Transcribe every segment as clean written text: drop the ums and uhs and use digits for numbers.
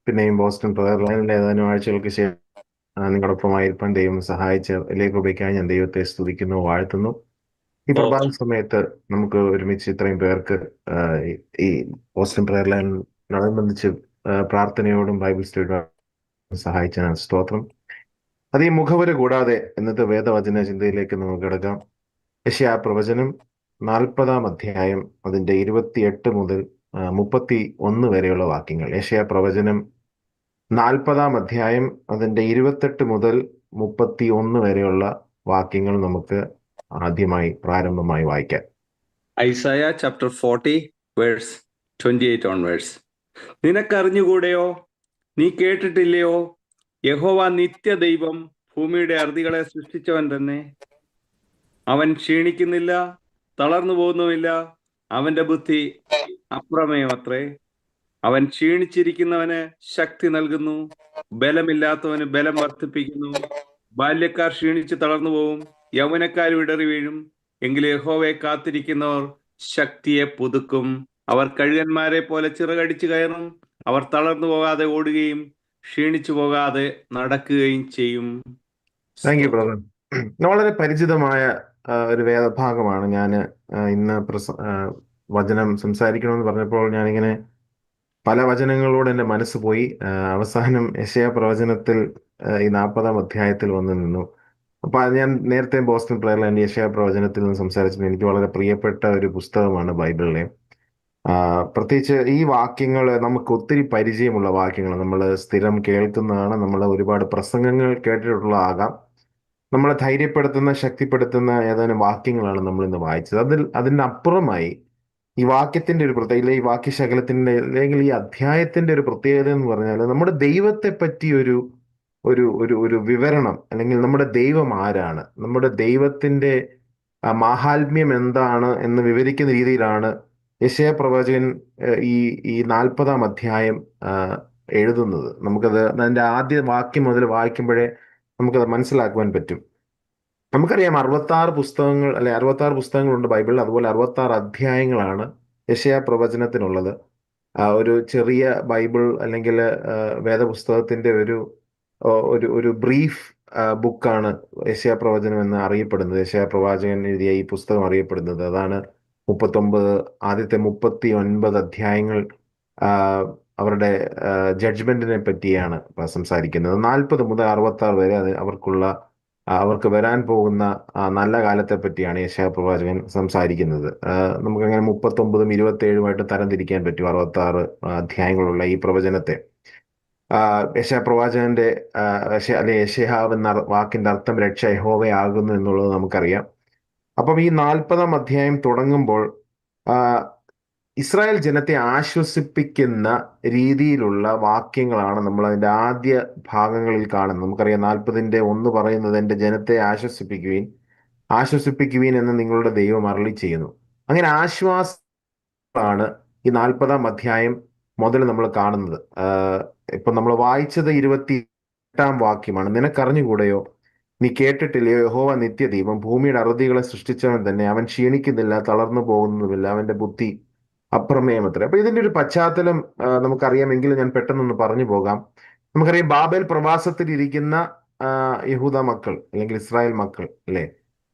പിന്നെയും Boston prayer ലൈനിലെ ഏതാനും ആഴ്ചകൾക്ക് ശേഷം നിങ്ങളോടൊപ്പമായിരിക്കാൻ ദൈവം സഹായിച്ച വലിയ കൃപയ്ക്കായി ഞാൻ ദൈവത്തെ സ്തുതിക്കുന്നു, വാഴ്ത്തുന്നു. ഈ ഓ പ്രഭാത സമയത്ത് നമുക്ക് ഒരുമിച്ച് ഇത്രയും പേർക്ക് ആ, ഈ ബോസ്റ്റൺ പ്രയർ ലൈനിനോടനുബന്ധിച്ച് പ്രാർത്ഥനയോടും ബൈബിൾ സ്റ്റഡിയോടും സഹായിച്ച സ്തോത്രം. അത് ഈ മുഖവര കൂടാതെ ഇന്നത്തെ വേദവചന ചിന്തയിലേക്ക് നമുക്ക് കിടക്കാം. യെശയ്യാ പ്രവചനം 40-ാം അധ്യായം അതിന്റെ 28 മുതൽ 31 വരെയുള്ള വാക്യങ്ങൾ. യെശയ്യാ പ്രവചനം 40-ാം അധ്യായം അതിന്റെ 28 മുതൽ 31 വരെയുള്ള വാക്യങ്ങൾ നമുക്ക് ആദ്യമായി പ്രാരംഭമായി വായിക്കാം. Isaiah chapter 40 verse 28 onwards. നിനക്കറിഞ്ഞുകൂടെയോ? നീ കേട്ടിട്ടില്ലയോ? യഹോവ നിത്യദൈവം, ഭൂമിയുടെ അറുതികളെ സൃഷ്ടിച്ചവൻ തന്നെ. അവൻ ക്ഷീണിക്കുന്നില്ല, തളർന്നു പോകുന്നുമില്ല. അവന്റെ ബുദ്ധി അപ്രമേയമത്രേ. അവൻ ക്ഷീണിച്ചിരിക്കുന്നവന് ശക്തി നൽകുന്നു, ബലമില്ലാത്തവന് ബലം വർദ്ധിപ്പിക്കുന്നു. ബാല്യക്കാർ ക്ഷീണിച്ച് തളർന്നു പോവും, യൗവനക്കാർ ഇടറി വീഴും. എങ്കിലും യഹോവയെ കാത്തിരിക്കുന്നവർ ശക്തിയെ പുതുക്കും. അവർ കഴുകന്മാരെ പോലെ ചിറകടിച്ചു കയറും. അവർ തളർന്നു പോകാതെ ഓടുകയും ക്ഷീണിച്ചു പോകാതെ നടക്കുകയും ചെയ്യും. താങ്ക് യു സ്തോത്രം. ബ്രദർ. വളരെ പരിചിതമായ ഒരു വേദഭാഗമാണ്. ഞാൻ ഇന്ന് വചനം സംസാരിക്കണമെന്ന് പറഞ്ഞപ്പോൾ ഞാനിങ്ങനെ പല വചനങ്ങളോട് എൻ്റെ മനസ്സ് പോയി. അവസാനം യെശയ്യാ പ്രവചനത്തിൽ ഈ 40-ാം അധ്യായത്തിൽ വന്നു നിന്നു. അപ്പൊ അത് ഞാൻ നേരത്തെ ബോസ്റ്റൺ പ്രയർ ലൈൻ യെശയ്യാ പ്രവചനത്തിൽ നിന്ന് സംസാരിച്ചത് എനിക്ക് വളരെ പ്രിയപ്പെട്ട ഒരു പുസ്തകമാണ് ബൈബിളിലെ. പ്രത്യേകിച്ച് ഈ വാക്യങ്ങൾ നമുക്ക് ഒത്തിരി പരിചയമുള്ള വാക്യങ്ങൾ, നമ്മൾ സ്ഥിരം കേൾക്കുന്നതാണ്, നമ്മൾ ഒരുപാട് പ്രസംഗങ്ങൾ കേട്ടിട്ടുള്ളതാകാം. നമ്മളെ ധൈര്യപ്പെടുത്തുന്ന, ശക്തിപ്പെടുത്തുന്ന ഏതാനും വാക്യങ്ങളാണ് നമ്മൾ ഇന്ന് വായിച്ചത്. അതിൻ്റെ അപ്പുറമായി ഈ വാക്യത്തിന്റെ ഒരു പ്രത്യേകത, ഈ വാക്യശകലത്തിന്റെ അല്ലെങ്കിൽ ഈ അധ്യായത്തിന്റെ ഒരു പ്രത്യേകത എന്ന് പറഞ്ഞാൽ നമ്മുടെ ദൈവത്തെ പറ്റി ഒരു ഒരു ഒരു ഒരു വിവരണം, അല്ലെങ്കിൽ നമ്മുടെ ദൈവം ആരാണ്, നമ്മുടെ ദൈവത്തിന്റെ മാഹാത്മ്യം എന്താണ് എന്ന് വിവരിക്കുന്ന രീതിയിലാണ് യെശയ്യാ പ്രവാചകൻ ഈ ഈ 40-ാം അധ്യായം എഴുതുന്നത്. നമുക്കത് അതിന്റെ ആദ്യ വാക്യം മുതൽ വായിക്കുമ്പോഴേ നമുക്കത് മനസ്സിലാക്കുവാൻ പറ്റും. നമുക്കറിയാം 66 പുസ്തകങ്ങൾ, അല്ലെ 66 പുസ്തകങ്ങളുണ്ട് ബൈബിളിൽ. അതുപോലെ 66 അധ്യായങ്ങളാണ് യെശയ്യാ പ്രവചനത്തിനുള്ളത്. ഒരു ചെറിയ ബൈബിൾ അല്ലെങ്കിൽ വേദപുസ്തകത്തിന്റെ ഒരു ഒരു ബ്രീഫ് ബുക്കാണ് യെശയ്യാ പ്രവചനം എന്ന് അറിയപ്പെടുന്നത്. യെശയ്യാ പ്രവാചകൻ എഴുതിയ ഈ പുസ്തകം അറിയപ്പെടുന്നത് അതാണ്. 39 ആദ്യത്തെ 39 അധ്യായങ്ങൾ ആ, അവരുടെ ജഡ്ജ്മെന്റിനെ പറ്റിയാണ് സംസാരിക്കുന്നത്. 40 മുതൽ 66 വരെ അത് അവർക്ക് വരാൻ പോകുന്ന നല്ല കാലത്തെ പറ്റിയാണ് യെശയ്യാ പ്രവാചകൻ സംസാരിക്കുന്നത്. നമുക്കങ്ങനെ 39-ഉം 27-ഉമായിട്ട് തരംതിരിക്കാൻ പറ്റും 66 അധ്യായങ്ങളുള്ള ഈ പ്രവചനത്തെ. യെശയ്യാ പ്രവാചകന്റെ അല്ലെ യെശയ്യാവ് എന്ന വാക്കിന്റെ അർത്ഥം രക്ഷ, യഹോവയാകുന്നു എന്നുള്ളത് നമുക്കറിയാം. അപ്പം ഈ 40-ാം അധ്യായം തുടങ്ങുമ്പോൾ ആ, ഇസ്രായേൽ ജനത്തെ ആശ്വസിപ്പിക്കുന്ന രീതിയിലുള്ള വാക്യങ്ങളാണ് നമ്മൾ അതിന്റെ ആദ്യ ഭാഗങ്ങളിൽ കാണുന്നത്. നമുക്കറിയാം 40-ന്റെ 1 പറയുന്നത് എൻ്റെ ജനത്തെ ആശ്വസിപ്പിക്കുവീൻ എന്ന് നിങ്ങളുടെ ദൈവം അരുളി ചെയ്യുന്നു. അങ്ങനെ ആശ്വാസമാണ് ഈ 40-ാം അധ്യായം മുതൽ നമ്മൾ കാണുന്നത്. ഇപ്പൊ നമ്മൾ വായിച്ചത് 28-ാം വാക്യമാണ്. നിനക്കറിഞ്ഞുകൂടെയോ? നീ കേട്ടിട്ടില്ലയോ? യഹോവ നിത്യദൈവം, ഭൂമിയുടെ അറുതികളെ സൃഷ്ടിച്ചവൻ തന്നെ. അവൻ ക്ഷീണിക്കുന്നില്ല, തളർന്നു പോകുന്നതുമില്ല. അവന്റെ ബുദ്ധി അപ്രമേയമത്രേ. അപ്പൊ ഇതിന്റെ ഒരു പശ്ചാത്തലം നമുക്കറിയാമെങ്കിലും ഞാൻ പെട്ടെന്നൊന്ന് പറഞ്ഞു പോകാം. നമുക്കറിയാം ബാബേൽ പ്രവാസത്തിൽ ഇരിക്കുന്ന യഹൂദ മക്കൾ അല്ലെങ്കിൽ ഇസ്രായേൽ മക്കൾ, അല്ലെ?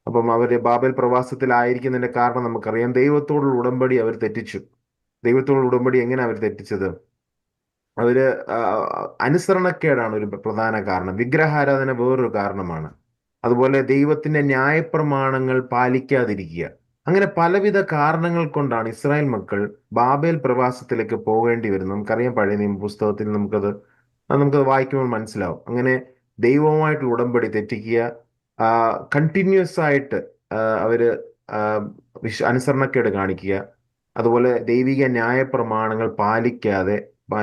അപ്പം അവര് ബാബേൽ പ്രവാസത്തിലായിരിക്കുന്നതിന്റെ കാരണം നമുക്കറിയാം. ദൈവത്തോടുള്ള ഉടമ്പടി അവർ തെറ്റിച്ചു. ദൈവത്തോടുള്ള ഉടമ്പടി എങ്ങനെ അവർ തെറ്റിച്ചത്? അവര് ആ, അനുസരണക്കേടാണ് ഒരു പ്രധാന കാരണം. വിഗ്രഹാരാധന വേറൊരു കാരണമാണ്. അതുപോലെ ദൈവത്തിന്റെ ന്യായപ്രമാണങ്ങൾ പാലിക്കാതിരിക്കുക. അങ്ങനെ പലവിധ കാരണങ്ങൾ കൊണ്ടാണ് ഇസ്രായേൽ മക്കൾ ബാബേൽ പ്രവാസത്തിലേക്ക് പോകേണ്ടി വരുന്നത്. നമുക്കറിയാം, പഴയ നിയമ പുസ്തകത്തിൽ നമുക്കത് വായിക്കുമ്പോൾ മനസ്സിലാവും. അങ്ങനെ ദൈവവുമായിട്ടുള്ള ഉടമ്പടി തെറ്റിക്കുക, കണ്ടിന്യൂസ് ആയിട്ട് അവര് ആ, അനുസരണക്കേട് കാണിക്കുക, അതുപോലെ ദൈവിക ന്യായപ്രമാണങ്ങൾ പാലിക്കാതെ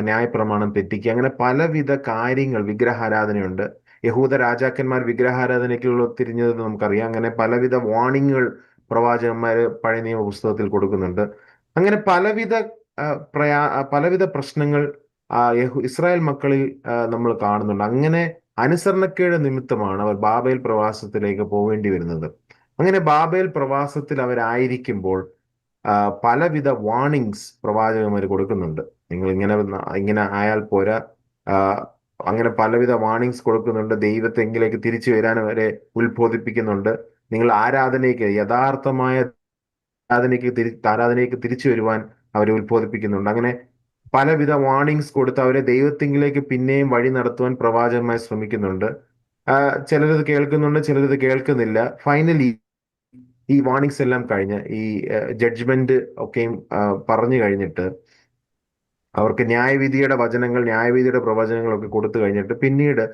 ന്യായപ്രമാണം തെറ്റിക്കുക, അങ്ങനെ പലവിധ കാര്യങ്ങൾ. വിഗ്രഹാരാധനയുണ്ട്. യഹൂദ രാജാക്കന്മാർ വിഗ്രഹാരാധനയ്ക്കുള്ള തിരിഞ്ഞത് നമുക്കറിയാം. അങ്ങനെ പലവിധ വാണിങ്ങുകൾ പ്രവാചകന്മാര് പഴയ നിയമ പുസ്തകത്തിൽ കൊടുക്കുന്നുണ്ട്. അങ്ങനെ പലവിധ പ്രശ്നങ്ങൾ ഇസ്രായേൽ മക്കളിൽ നമ്മൾ കാണുന്നുണ്ട്. അങ്ങനെ അനുസരണക്കേട് നിമിത്തമാണ് അവർ ബാബേൽ പ്രവാസത്തിലേക്ക് പോവേണ്ടി വരുന്നത്. അങ്ങനെ ബാബേൽ പ്രവാസത്തിൽ അവരായിരിക്കുമ്പോൾ ആ, പലവിധ വാർണിങ്സ് പ്രവാചകന്മാർ കൊടുക്കുന്നുണ്ട്. നിങ്ങൾ ഇങ്ങനെ ആയാൽ പോരാ, അങ്ങനെ പലവിധ വാർണിങ്സ് കൊടുക്കുന്നുണ്ട്. ദൈവത്തെങ്കിലേക്ക് തിരിച്ചു വരാൻ അവരെ ഉത്ബോധിപ്പിക്കുന്നുണ്ട്. നിങ്ങൾ ആരാധനയ്ക്ക്, യഥാർത്ഥമായ ആരാധനയ്ക്ക് തിരിച്ചു വരുവാൻ അവരെ ഉത്ബോധിപ്പിക്കുന്നുണ്ട്. അങ്ങനെ പലവിധ വാർണിങ്സ് കൊടുത്ത് അവരെ ദൈവത്തിങ്കിലേക്ക് പിന്നെയും വഴി നടത്തുവാൻ പ്രവാചകന്മാർ ശ്രമിക്കുന്നുണ്ട്. ചിലരിത് കേൾക്കുന്നുണ്ട്, ചിലരിത് കേൾക്കുന്നില്ല. ഫൈനലി ഈ വാർണിങ്സ് എല്ലാം കഴിഞ്ഞ് ഈ ജഡ്ജ്മെന്റ് ഒക്കെയും പറഞ്ഞു കഴിഞ്ഞിട്ട് അവർക്ക് ന്യായവിധിയുടെ വചനങ്ങൾ, ന്യായവിധിയുടെ പ്രവചനങ്ങളൊക്കെ കൊടുത്തു കഴിഞ്ഞിട്ട് പിന്നീട്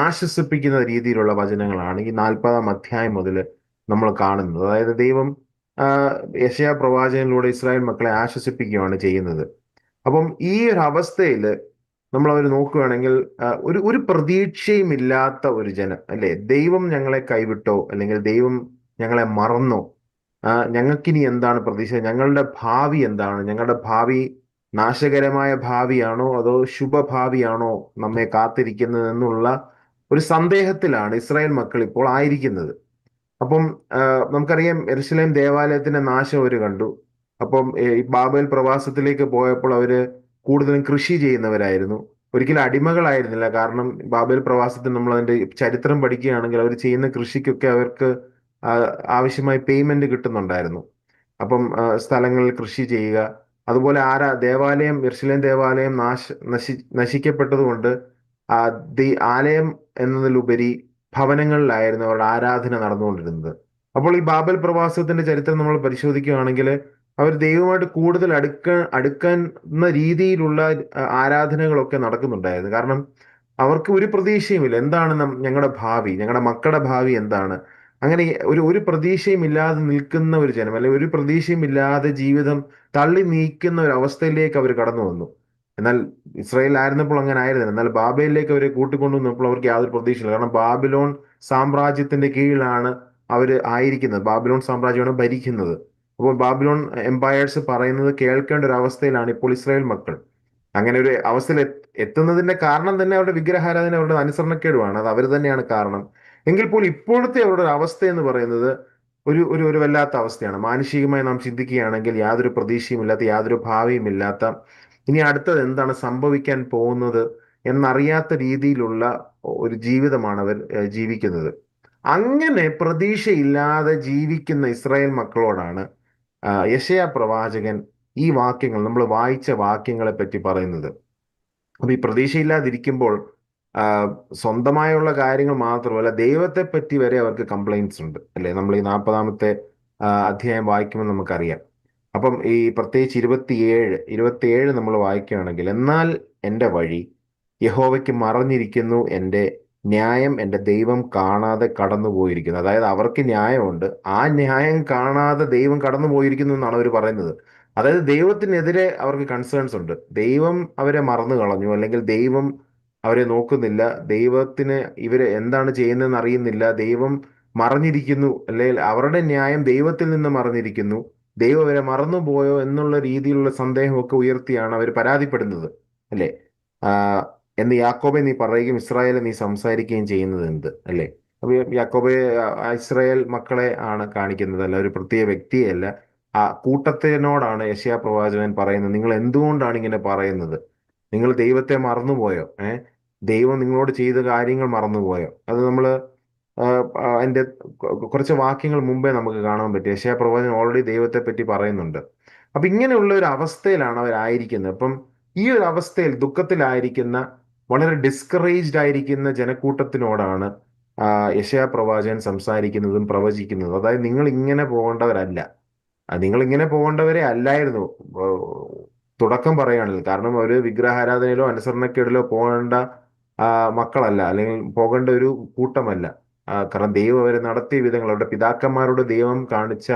ആശ്വസിപ്പിക്കുന്ന രീതിയിലുള്ള വചനങ്ങളാണ് ഈ 40-ാം അധ്യായം മുതൽ നമ്മൾ കാണുന്നത്. അതായത് ദൈവം ആ, യെശയ്യാ പ്രവാചകനിലൂടെ ഇസ്രായേൽ മക്കളെ ആശ്വസിപ്പിക്കുകയാണ് ചെയ്യുന്നത്. അപ്പം ഈ ഒരു അവസ്ഥയിൽ നമ്മൾ അവർ നോക്കുകയാണെങ്കിൽ ഒരു ഒരു പ്രതീക്ഷയും ഇല്ലാത്ത ഒരു ജനം അല്ലെ, ദൈവം ഞങ്ങളെ കൈവിട്ടോ അല്ലെങ്കിൽ ദൈവം ഞങ്ങളെ മറന്നോ, ഞങ്ങൾക്കിനി എന്താണ് പ്രതീക്ഷ, ഞങ്ങളുടെ ഭാവി എന്താണ്, ഞങ്ങളുടെ ഭാവി നാശകരമായ ഭാവിയാണോ അതോ ശുഭഭാവിയാണോ നമ്മെ കാത്തിരിക്കുന്നത് എന്നുള്ള ഒരു സന്ദേഹത്തിലാണ് ഇസ്രായേൽ മക്കൾ ഇപ്പോൾ ആയിരിക്കുന്നത്. അപ്പം നമുക്കറിയാം യെരൂശലേം ദേവാലയത്തിന്റെ നാശം അവർ കണ്ടു. അപ്പം ഈ ബാബേൽ പ്രവാസത്തിലേക്ക് പോയപ്പോൾ അവര് കൂടുതലും കൃഷി ചെയ്യുന്നവരായിരുന്നു, ഒരിക്കലും അടിമകളായിരുന്നില്ല. കാരണം ബാബേൽ പ്രവാസത്തിൽ നമ്മൾ അതിന്റെ ചരിത്രം പഠിക്കുകയാണെങ്കിൽ അവർ ചെയ്യുന്ന കൃഷിക്കൊക്കെ അവർക്ക് ആ, ആവശ്യമായ പേയ്മെന്റ് കിട്ടുന്നുണ്ടായിരുന്നു. അപ്പം സ്ഥലങ്ങളിൽ കൃഷി ചെയ്യുക, അതുപോലെ ദേവാലയം, യെരൂശലേം ദേവാലയം നശിക്കപ്പെട്ടത് കൊണ്ട് ആ ആലയം എന്നതിലുപരി ഭവനങ്ങളിലായിരുന്നു അവരുടെ ആരാധന നടന്നുകൊണ്ടിരുന്നത്. അപ്പോൾ ഈ ബാബൽ പ്രവാസത്തിന്റെ ചരിത്രം നമ്മൾ പരിശോധിക്കുകയാണെങ്കിൽ അവർ ദൈവമായിട്ട് കൂടുതൽ അടുക്കുന്ന രീതിയിലുള്ള ആരാധനകളൊക്കെ നടക്കുന്നുണ്ടായിരുന്നു. കാരണം അവർക്ക് ഒരു പ്രതീക്ഷയുമില്ല, എന്താണ് ഞങ്ങളുടെ ഭാവി, ഞങ്ങളുടെ മക്കളുടെ ഭാവി എന്താണ്. അങ്ങനെ ഒരു പ്രതീക്ഷയും ഇല്ലാതെ നിൽക്കുന്ന ഒരു ജനം, അല്ലെങ്കിൽ ഒരു പ്രതീക്ഷയും ഇല്ലാതെ ജീവിതം തള്ളി നീക്കുന്ന ഒരു അവസ്ഥയിലേക്ക് അവർ കടന്നു വന്നു. എന്നാൽ ഇസ്രായേൽ ആയിരുന്നപ്പോൾ അങ്ങനെ ആയിരുന്നില്ല. എന്നാൽ ബാബേലിലേക്ക് അവരെ കൂട്ടിക്കൊണ്ടുവന്നപ്പോൾ അവർക്ക് യാതൊരു പ്രതീക്ഷയില്ല. കാരണം ബാബിലോൺ സാമ്രാജ്യത്തിന്റെ കീഴിലാണ് അവർ ആയിരിക്കുന്നത്, ബാബിലോൺ സാമ്രാജ്യമാണ് ഭരിക്കുന്നത്. അപ്പോൾ ബാബിലോൺ എംപയേഴ്സ് പറയുന്നത് കേൾക്കേണ്ട ഒരു അവസ്ഥയിലാണ് ഇപ്പോൾ ഇസ്രായേൽ മക്കൾ. അങ്ങനെ ഒരു അവസ്ഥയിൽ എത്തുന്നതിന്റെ കാരണം തന്നെ അവരുടെ വിഗ്രഹാരാധന, അവരുടെ അനുസരണക്കേടുമാണ്. അത് അവർ തന്നെയാണ് കാരണം. എങ്കിൽ പോലും ഇപ്പോഴത്തെ അവരുടെ ഒരു അവസ്ഥ എന്ന് പറയുന്നത് ഒരു വല്ലാത്ത അവസ്ഥയാണ്. മാനുഷികമായി നാം ചിന്തിക്കുകയാണെങ്കിൽ യാതൊരു പ്രതീക്ഷയുമില്ലാത്ത, യാതൊരു ഭാവിയുമില്ലാത്ത, ഇനി അടുത്തത് എന്താണ് സംഭവിക്കാൻ പോകുന്നത് എന്നറിയാത്ത രീതിയിലുള്ള ഒരു ജീവിതമാണ് അവർ ജീവിക്കുന്നത്. അങ്ങനെ പ്രതീക്ഷയില്ലാതെ ജീവിക്കുന്ന ഇസ്രായേൽ മക്കളോടാണ് യെശയ്യാ പ്രവാചകൻ ഈ വാക്യങ്ങൾ, നമ്മൾ വായിച്ച വാക്യങ്ങളെ പറ്റി പറയുന്നത്. അപ്പൊ ഈ പ്രതീക്ഷയില്ലാതിരിക്കുമ്പോൾ ആ, സ്വന്തമായുള്ള കാര്യങ്ങൾ മാത്രമല്ല, ദൈവത്തെ പറ്റി വരെ അവർക്ക് കംപ്ലൈൻറ്റ്സ് ഉണ്ട് അല്ലെ. നമ്മൾ ഈ 40-ാമത്തെ അധ്യായം വായിക്കുമ്പോൾ നമുക്കറിയാം. അപ്പം ഈ പ്രത്യേകിച്ച് 27 നമ്മൾ വായിക്കുകയാണെങ്കിൽ, എന്നാൽ എൻ്റെ വഴി യഹോവയ്ക്ക് മറഞ്ഞിരിക്കുന്നു, എൻ്റെ ന്യായം എൻ്റെ ദൈവം കാണാതെ കടന്നു പോയിരിക്കുന്നു. അതായത് അവർക്ക് ന്യായമുണ്ട്, ആ ന്യായം കാണാതെ ദൈവം കടന്നു പോയിരിക്കുന്നു എന്നാണ് അവർ പറയുന്നത്. അതായത് ദൈവത്തിനെതിരെ അവർക്ക് കൺസേൺസ് ഉണ്ട്. ദൈവം അവരെ മറന്നു കളഞ്ഞു, അല്ലെങ്കിൽ ദൈവം അവരെ നോക്കുന്നില്ല, ദൈവത്തിന് ഇവര് എന്താണ് ചെയ്യുന്നതെന്ന് അറിയുന്നില്ല, ദൈവം മറഞ്ഞിരിക്കുന്നു, അല്ലെങ്കിൽ അവരുടെ ന്യായം ദൈവത്തിൽ നിന്ന് മറഞ്ഞിരിക്കുന്നു, ദൈവം അവരെ മറന്നുപോയോ എന്നുള്ള രീതിയിലുള്ള സന്ദേഹമൊക്കെ ഉയർത്തിയാണ് അവർ പരാതിപ്പെടുന്നത് അല്ലേ. ആ, എന്ന് യാക്കോബെ നീ പറയുകയും ഇസ്രായേലെ നീ സംസാരിക്കുകയും ചെയ്യുന്നത് എന്ത് അല്ലേ. അപ്പൊ യാക്കോബെ ഇസ്രായേൽ മക്കളെ ആണ് കാണിക്കുന്നത്, അല്ല ഒരു പ്രത്യേക വ്യക്തിയല്ല. ആ കൂട്ടത്തിനോടാണ് യെശയ്യാ പ്രവാചകൻ പറയുന്നത്, നിങ്ങൾ എന്തുകൊണ്ടാണ് ഇങ്ങനെ പറയുന്നത്, നിങ്ങൾ ദൈവത്തെ മറന്നുപോയോ? ദൈവം നിങ്ങളോട് ചെയ്ത കാര്യങ്ങൾ മറന്നുപോയോ? അത് നമ്മൾ അതിന്റെ കുറച്ച് വാക്യങ്ങൾ മുമ്പേ നമുക്ക് കാണാൻ പറ്റും. യെശയ്യാ പ്രവാചകൻ ഓൾറെഡി ദൈവത്തെ പറ്റി പറയുന്നുണ്ട്. അപ്പൊ ഇങ്ങനെയുള്ള ഒരു അവസ്ഥയിലാണ് അവരായിരിക്കുന്നത്. അപ്പം ഈ ഒരു അവസ്ഥയിൽ ദുഃഖത്തിലായിരിക്കുന്ന, വളരെ ഡിസ്കറേജ്ഡ് ആയിരിക്കുന്ന ജനക്കൂട്ടത്തിനോടാണ് യെശയ്യാ പ്രവാചകൻ സംസാരിക്കുന്നതും പ്രവചിക്കുന്നതും. അതായത് നിങ്ങൾ ഇങ്ങനെ പോകേണ്ടവരല്ല, നിങ്ങൾ ഇങ്ങനെ പോകേണ്ടവരെ അല്ലായിരുന്നു. തുടക്കം പറയുകയാണെങ്കിൽ, കാരണം ഒരു വിഗ്രഹാരാധനയിലോ അനുസരണക്കേടിലോ പോകേണ്ട മക്കളല്ല, അല്ലെങ്കിൽ പോകേണ്ട ഒരു കൂട്ടമല്ല. കാരണം ദൈവം അവരെ നടത്തിയ വിധങ്ങൾ, അവരുടെ പിതാക്കന്മാരോട് ദൈവം കാണിച്ച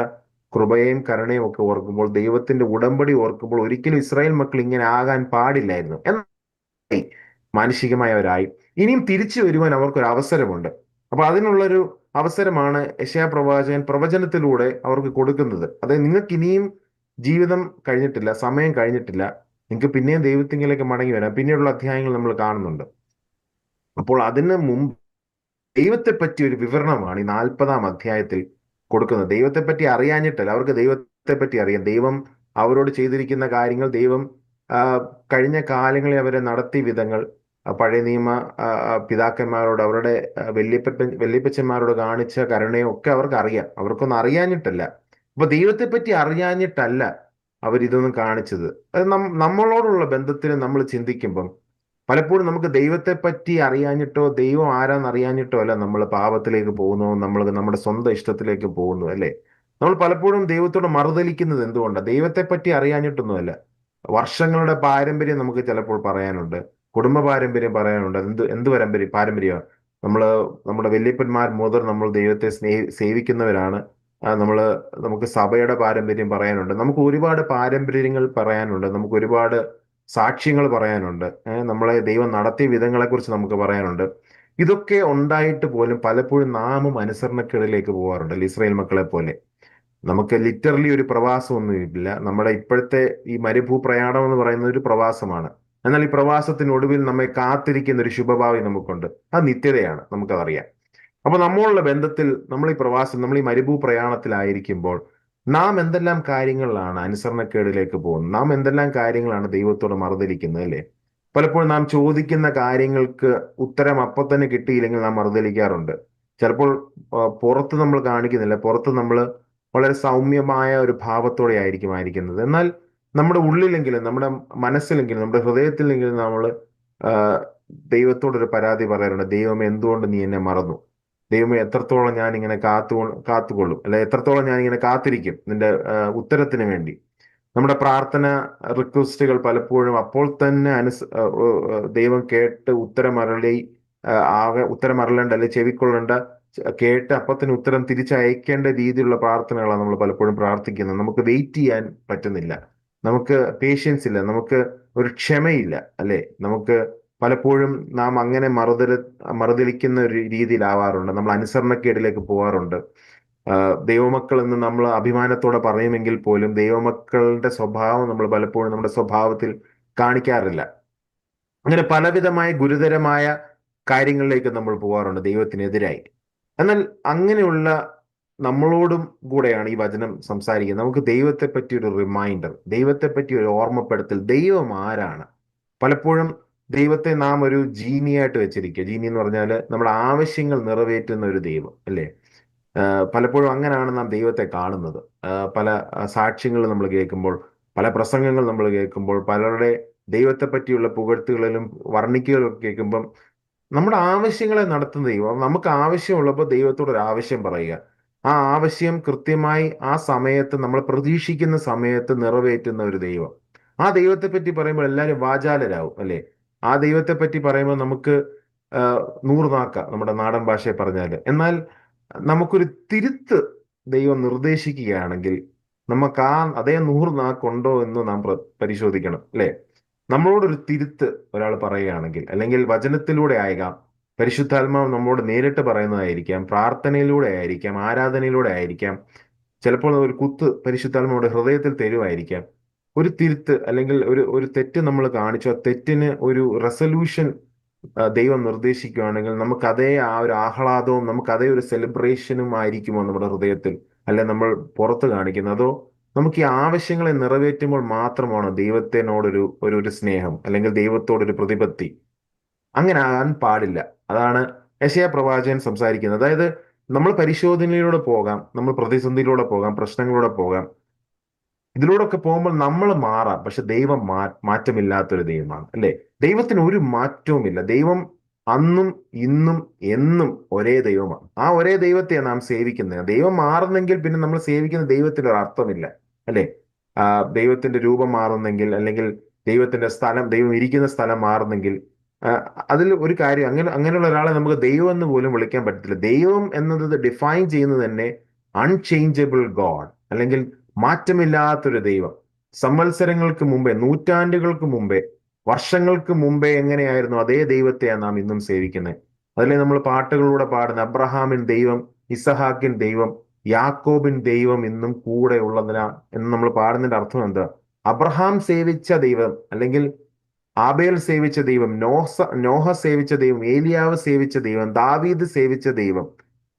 കൃപയും കരുണയും ഒക്കെ ഓർക്കുമ്പോൾ, ദൈവത്തിന്റെ ഉടമ്പടി ഓർക്കുമ്പോൾ, ഒരിക്കലും ഇസ്രായേൽ മക്കൾ ഇങ്ങനെ ആകാൻ പാടില്ലായിരുന്നു. എന്നാൽ മാനുഷികമായവരായി ഇനിയും തിരിച്ചു വരുവാൻ അവർക്കൊരു അവസരമുണ്ട്. അപ്പൊ അതിനുള്ളൊരു അവസരമാണ് യെശയ്യാ പ്രവാചകൻ പ്രവചനത്തിലൂടെ അവർക്ക് കൊടുക്കുന്നത്. അതായത് നിങ്ങൾക്ക് ഇനിയും ജീവിതം കഴിഞ്ഞിട്ടില്ല, സമയം കഴിഞ്ഞിട്ടില്ല, നിങ്ങൾക്ക് പിന്നെയും ദൈവത്തിങ്കിലേക്ക് മടങ്ങി വരാം. പിന്നീടുള്ള അധ്യായങ്ങൾ നമ്മൾ കാണുന്നുണ്ട്. അപ്പോൾ അതിന് മുമ്പ് ദൈവത്തെ പറ്റി ഒരു വിവരണമാണ് ഈ 40-ാം അധ്യായത്തിൽ കൊടുക്കുന്നത്. ദൈവത്തെ പറ്റി അറിയാഞ്ഞിട്ടല്ല, അവർക്ക് ദൈവത്തെ പറ്റി അറിയാം. ദൈവം അവരോട് ചെയ്തിരിക്കുന്ന കാര്യങ്ങൾ, ദൈവം കഴിഞ്ഞ കാലങ്ങളിൽ അവരെ നടത്തിയ വിധങ്ങൾ, പഴയ നിയമ പിതാക്കന്മാരോട്, അവരുടെ വല്യപ്പച്ചന്മാരോട് കാണിച്ച കരുണയും ഒക്കെ അവർക്ക് അറിയാം. അവർക്കൊന്നും അറിയാഞ്ഞിട്ടല്ല. അപ്പൊ ദൈവത്തെ പറ്റി അറിയാഞ്ഞിട്ടല്ല അവരിതൊന്നും കാണിച്ചത്. അത് നമ്മളോടുള്ള ബന്ധത്തിന് നമ്മൾ ചിന്തിക്കുമ്പം പലപ്പോഴും നമുക്ക് ദൈവത്തെ പറ്റി അറിയാഞ്ഞിട്ടോ ദൈവം ആരാന്ന് അറിയാഞ്ഞിട്ടോ അല്ല നമ്മൾ പാപത്തിലേക്ക് പോകുന്നു, നമ്മൾ നമ്മുടെ സ്വന്തം ഇഷ്ടത്തിലേക്ക് പോകുന്നു, അല്ലേ? നമ്മൾ പലപ്പോഴും ദൈവത്തോട് മറുതലിക്കുന്നത് എന്തുകൊണ്ടാണ്? ദൈവത്തെ പറ്റി അറിയാഞ്ഞിട്ടൊന്നുമല്ല. വർഷങ്ങളുടെ പാരമ്പര്യം നമുക്ക് ചിലപ്പോൾ പറയാനുണ്ട്, കുടുംബ പാരമ്പര്യം പറയാനുണ്ട്. എന്ത് പാരമ്പര്യമാണ്? നമ്മൾ നമ്മുടെ വല്യപ്പന്മാർ മുതൽ നമ്മൾ ദൈവത്തെ സേവിക്കുന്നവരാണ്. നമ്മൾ നമുക്ക് സഭയുടെ പാരമ്പര്യം പറയാനുണ്ട്, നമുക്ക് ഒരുപാട് പാരമ്പര്യങ്ങൾ പറയാനുണ്ട്, നമുക്ക് ഒരുപാട് സാക്ഷ്യങ്ങൾ പറയാനുണ്ട്. നമ്മളെ ദൈവം നടത്തിയ വിധങ്ങളെക്കുറിച്ച് നമുക്ക് പറയാനുണ്ട്. ഇതൊക്കെ ഉണ്ടായിട്ട് പോലും പലപ്പോഴും നാമും അനുസരണക്കേടിലേക്ക് പോകാറുണ്ട്, ഇസ്രായേൽ മക്കളെ പോലെ. നമുക്ക് ലിറ്ററലി ഒരു പ്രവാസമൊന്നും ഇല്ല. നമ്മുടെ ഇപ്പോഴത്തെ ഈ മരുഭൂപ്രയാണം എന്ന് പറയുന്നത് ഒരു പ്രവാസമാണ്. എന്നാൽ ഈ പ്രവാസത്തിനൊടുവിൽ നമ്മെ കാത്തിരിക്കുന്ന ഒരു ശുഭഭാവി നമുക്കുണ്ട്. അത് നിത്യതയാണ്, നമുക്കതറിയാം. അപ്പൊ നമ്മളുടെ ബന്ധത്തിൽ നമ്മൾ ഈ മരുഭൂ പ്രയാണത്തിലായിരിക്കുമ്പോൾ നാം എന്തെല്ലാം കാര്യങ്ങളിലാണ് അനുസരണക്കേടിലേക്ക് പോകുന്നത്? നാം എന്തെല്ലാം കാര്യങ്ങളാണ് ദൈവത്തോട് മറുതലിക്കുന്നത്, അല്ലേ? പലപ്പോഴും നാം ചോദിക്കുന്ന കാര്യങ്ങൾക്ക് ഉത്തരം അപ്പൊ തന്നെ കിട്ടിയില്ലെങ്കിൽ നാം മറുതലിക്കാറുണ്ട്. ചിലപ്പോൾ പുറത്ത് നമ്മൾ കാണിക്കുന്നില്ല, പുറത്ത് നമ്മൾ വളരെ സൗമ്യമായ ഒരു ഭാവത്തോടെ ആയിരിക്കുന്നത്. എന്നാൽ നമ്മുടെ ഉള്ളിലെങ്കിലും, നമ്മുടെ മനസ്സിലെങ്കിലും, നമ്മുടെ ഹൃദയത്തിലെങ്കിലും നമ്മൾ ദൈവത്തോടൊരു പരാതി പറയാറുണ്ട്. ദൈവമേ, എന്തുകൊണ്ട് നീ എന്നെ മറന്നു? ദൈവമേ, എത്രത്തോളം ഞാൻ ഇങ്ങനെ കാത്തുകൊള്ളും, അല്ലെ എത്രത്തോളം ഞാൻ ഇങ്ങനെ കാത്തിരിക്കും നിന്റെ ഉത്തരത്തിന് വേണ്ടി? നമ്മുടെ പ്രാർത്ഥന റിക്വസ്റ്റുകൾ പലപ്പോഴും അപ്പോൾ തന്നെ ദൈവം കേട്ട് ഉത്തരമരളേണ്ട, അല്ലെ ചെവിക്കൊള്ളേണ്ട, കേട്ട് അപ്പൊ തന്നെ ഉത്തരം തിരിച്ചയക്കേണ്ട രീതിയിലുള്ള പ്രാർത്ഥനകളാണ് നമ്മൾ പലപ്പോഴും പ്രാർത്ഥിക്കുന്നത്. നമുക്ക് വെയിറ്റ് ചെയ്യാൻ പറ്റുന്നില്ല, നമുക്ക് പേഷ്യൻസ് ഇല്ല, നമുക്ക് ഒരു ക്ഷമയില്ല, അല്ലെ? നമുക്ക് പലപ്പോഴും നാം അങ്ങനെ മറുതലിക്കുന്ന ഒരു രീതിയിലാവാറുണ്ട്. നമ്മൾ അനുസരണക്കേടിലേക്ക് പോകാറുണ്ട്. ദൈവമക്കൾ എന്ന് നമ്മൾ അഭിമാനത്തോടെ പറയുമെങ്കിൽ പോലും ദൈവമക്കളുടെ സ്വഭാവം നമ്മൾ പലപ്പോഴും നമ്മുടെ സ്വഭാവത്തിൽ കാണിക്കാറില്ല. അങ്ങനെ പലവിധമായ ഗുരുതരമായ കാര്യങ്ങളിലേക്ക് നമ്മൾ പോകാറുണ്ട് ദൈവത്തിനെതിരായി. എന്നാൽ അങ്ങനെയുള്ള നമ്മളോടും കൂടെയാണ് ഈ വചനം സംസാരിക്കുന്നത്. നമുക്ക് ദൈവത്തെ പറ്റി ഒരു റിമൈൻഡർ, ദൈവത്തെ പറ്റി ഒരു ഓർമ്മപ്പെടുത്തൽ. ദൈവം ആരാണ്? പലപ്പോഴും ദൈവത്തെ നാം ഒരു ജീനിയായിട്ട് വെച്ചിരിക്കുക. ജീനി എന്ന് പറഞ്ഞാൽ നമ്മുടെ ആവശ്യങ്ങൾ നിറവേറ്റുന്ന ഒരു ദൈവം, അല്ലേ? പലപ്പോഴും അങ്ങനെയാണ് നാം ദൈവത്തെ കാണുന്നത്. പല സാക്ഷ്യങ്ങൾ നമ്മൾ കേൾക്കുമ്പോൾ, പല പ്രസംഗങ്ങൾ നമ്മൾ കേൾക്കുമ്പോൾ, പലരുടെ ദൈവത്തെ പറ്റിയുള്ള പുകഴ്ത്തുകളിലും വർണ്ണിക്കലുകളൊക്കെ കേൾക്കുമ്പം നമ്മുടെ ആവശ്യങ്ങളെ നടത്തുന്ന ദൈവം. നമുക്ക് ആവശ്യമുള്ളപ്പോൾ ദൈവത്തോട് ഒരു ആവശ്യം പറയുക, ആ ആവശ്യം കൃത്യമായി ആ സമയത്ത്, നമ്മൾ പ്രതീക്ഷിക്കുന്ന സമയത്ത് നിറവേറ്റുന്ന ഒരു ദൈവം. ആ ദൈവത്തെ പറ്റി പറയുമ്പോൾ എല്ലാവരും വാചാലരാകും, അല്ലേ? ആ ദൈവത്തെ പറ്റി പറയുമ്പോൾ നമുക്ക് നൂറുനാക്ക, നമ്മുടെ നാടൻ ഭാഷയെ പറഞ്ഞാൽ. എന്നാൽ നമുക്കൊരു തിരുത്ത് ദൈവം നിർദ്ദേശിക്കുകയാണെങ്കിൽ നമുക്ക് അതേ 100 നാക്കുണ്ടോ എന്ന് നാം പരിശോധിക്കണം, അല്ലേ? നമ്മളോടൊരു തിരുത്ത് ഒരാൾ പറയുകയാണെങ്കിൽ, അല്ലെങ്കിൽ വചനത്തിലൂടെ ആയിരിക്കാം, പരിശുദ്ധാത്മാവ് നമ്മളോട് നേരിട്ട് പറയുന്നതായിരിക്കാം, പ്രാർത്ഥനയിലൂടെ ആയിരിക്കാം, ആരാധനയിലൂടെ ആയിരിക്കാം, ചിലപ്പോൾ ഒരു കുത്ത് പരിശുദ്ധാത്മാവുടെ ഹൃദയത്തിൽ തരുമായിരിക്കാം. ഒരു തിരുത്ത് അല്ലെങ്കിൽ ഒരു തെറ്റ് നമ്മൾ കാണിച്ചു, ആ തെറ്റിന് ഒരു റെസൊല്യൂഷൻ ദൈവം നിർദ്ദേശിക്കുകയാണെങ്കിൽ നമുക്ക് അതേ ആ ഒരു ആഹ്ലാദവും നമുക്ക് അതേ ഒരു സെലിബ്രേഷനും ആയിരിക്കുമോ നമ്മുടെ ഹൃദയത്തിൽ, അല്ലെ നമ്മൾ പുറത്ത് കാണിക്കുന്നത്? അതോ നമുക്ക് ഈ ആവശ്യങ്ങളെ നിറവേറ്റുമ്പോൾ മാത്രമാണ് ദൈവത്തിനോടൊരു ഒരു സ്നേഹം, അല്ലെങ്കിൽ ദൈവത്തോടൊരു പ്രതിപത്തി? അങ്ങനെ ആകാൻ പാടില്ല. അതാണ് യെശയ്യാ പ്രവാചകൻ സംസാരിക്കുന്നത്. അതായത് നമ്മൾ പരിശോധനയിലൂടെ പോകാം, നമ്മൾ പ്രതിസന്ധിയിലൂടെ പോകാം, പ്രശ്നങ്ങളിലൂടെ പോകാം. ഇതിലൂടെയൊക്കെ പോകുമ്പോൾ നമ്മൾ മാറാം, പക്ഷെ ദൈവം മാറ്റമില്ലാത്തൊരു ദൈവമാണ്, അല്ലേ? ദൈവത്തിന് ഒരു മാറ്റവുമില്ല. ദൈവം അന്നും ഇന്നും എന്നും ഒരേ ദൈവമാണ്. ആ ഒരേ ദൈവത്തെയാണ് നാം സേവിക്കുന്നത്. ദൈവം മാറുന്നെങ്കിൽ പിന്നെ നമ്മൾ സേവിക്കുന്ന ദൈവത്തിന് ഒരു അർത്ഥമില്ല, അല്ലേ? ദൈവത്തിന്റെ രൂപം മാറുന്നെങ്കിൽ, അല്ലെങ്കിൽ ദൈവം ഇരിക്കുന്ന സ്ഥലം മാറുന്നെങ്കിൽ, അതിൽ ഒരു കാര്യം, അങ്ങനെയുള്ള ഒരാളെ നമുക്ക് ദൈവം എന്ന് പോലും വിളിക്കാൻ പറ്റത്തില്ല. ദൈവം എന്നത് ഡിഫൈൻ ചെയ്യുന്നത് തന്നെ അൺചേഞ്ചബിൾ ഗോഡ്, അല്ലെങ്കിൽ മാറ്റമില്ലാത്തൊരു ദൈവം. സംവത്സരങ്ങൾക്ക് മുമ്പേ, നൂറ്റാണ്ടുകൾക്ക് മുമ്പേ, വർഷങ്ങൾക്ക് മുമ്പേ എങ്ങനെയായിരുന്നു അതേ ദൈവത്തെയാണ് നാം ഇന്നും സേവിക്കുന്നത്. അതിലെ നമ്മൾ പാട്ടുകളിലൂടെ പാടുന്ന അബ്രഹാമിൻ ദൈവം, ഇസഹാക്കിൻ ദൈവം, യാക്കോബിൻ ദൈവം ഇന്നും കൂടെ ഉള്ളതിനാ എന്ന് നമ്മൾ പാടുന്നതിന്റെ അർത്ഥം എന്താ? അബ്രഹാം സേവിച്ച ദൈവം, അല്ലെങ്കിൽ ആബേൽ സേവിച്ച ദൈവം, നോഹ സേവിച്ച ദൈവം, ഏലിയാവ് സേവിച്ച ദൈവം, ദാവീദ് സേവിച്ച ദൈവം,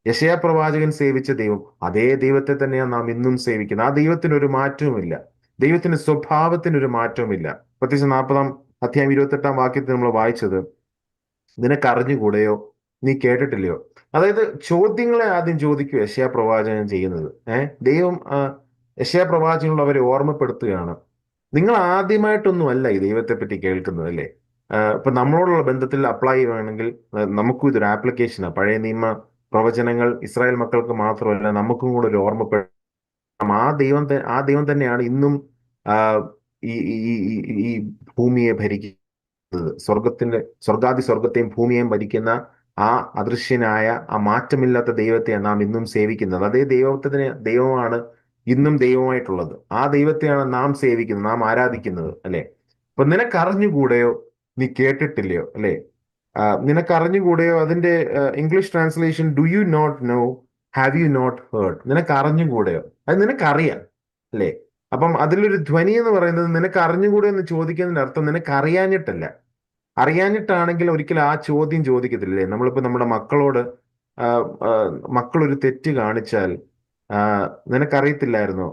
യെശയ്യാ പ്രവാചകൻ സേവിച്ച ദൈവം, അതേ ദൈവത്തെ തന്നെയാണ് നാം ഇന്നും സേവിക്കുന്നത്. ആ ദൈവത്തിന് ഒരു മാറ്റവുമില്ല, ദൈവത്തിന്റെ സ്വഭാവത്തിന് ഒരു മാറ്റവുമില്ല. പ്രത്യേകിച്ച് 40-ാം അധ്യായം 28-ാം വാക്യത്തിൽ നമ്മൾ വായിച്ചത്, നിനക്ക് അറിഞ്ഞുകൂടെയോ, നീ കേട്ടിട്ടില്ലയോ? അതായത് ചോദ്യങ്ങളെ ആദ്യം ചോദിക്കുക യെശയ്യാ പ്രവാചകൻ ചെയ്യുന്നത്. ദൈവം യെശയ്യാ പ്രവാചകനുള്ള അവരെ ഓർമ്മപ്പെടുത്തുകയാണ്. നിങ്ങൾ ആദ്യമായിട്ടൊന്നും അല്ല ഈ ദൈവത്തെ പറ്റി കേൾക്കുന്നത്, അല്ലേ? ഇപ്പൊ നമ്മളോടുള്ള ബന്ധത്തിൽ അപ്ലൈ ചെയ്യുകയാണെങ്കിൽ നമുക്കും ഇതൊരു ആപ്ലിക്കേഷനാണ്. പഴയ നിയമ പ്രവചനങ്ങൾ ഇസ്രായേൽ മക്കൾക്ക് മാത്രമല്ല, നമുക്കും കൂടെ ഒരു ഓർമ്മപ്പെടും. ആ ദൈവം തന്നെയാണ് ഇന്നും ആ, ഈ ഈ ഈ ഈ ഭൂമിയെ ഭരിക്കുന്നത്. സ്വർഗാദി സ്വർഗത്തെയും ഭൂമിയെയും ഭരിക്കുന്ന ആ അദൃശ്യനായ ആ മാറ്റമില്ലാത്ത ദൈവത്തെയാണ് നാം ഇന്നും സേവിക്കുന്നത്. അതേ ദൈവമാണ് ഇന്നും ദൈവമായിട്ടുള്ളത്. ആ ദൈവത്തെയാണ് നാം സേവിക്കുന്നത്, നാം ആരാധിക്കുന്നത്, അല്ലെ? അപ്പൊ നിനക്കറിഞ്ഞുകൂടെയോ, നീ കേട്ടിട്ടില്ലയോ, അല്ലെ? നിനക്കറിഞ്ഞുകൂടെയോ, അതിന്റെ English translation, do you not know, have you not heard. നിനക്കറിഞ്ഞുകൂടെയോ, അത് നിനക്കറിയാം, അല്ലേ? അപ്പം അതിലൊരു ധ്വനി എന്ന് പറയുന്നത് നിനക്ക് അറിഞ്ഞുകൂടെ എന്ന് ചോദിക്കുന്നതിന്റെ അർത്ഥം നിനക്ക് അറിയാഞ്ഞിട്ടല്ല. അറിയാഞ്ഞിട്ടാണെങ്കിൽ ഒരിക്കലും ആ ചോദ്യം ചോദിക്കത്തില്ലേ. നമ്മളിപ്പോ നമ്മുടെ മക്കളോട് ആ, ആ, മക്കളൊരു തെറ്റ് കാണിച്ചാൽ ആ, നിനക്കറിയത്തില്ലായിരുന്നോ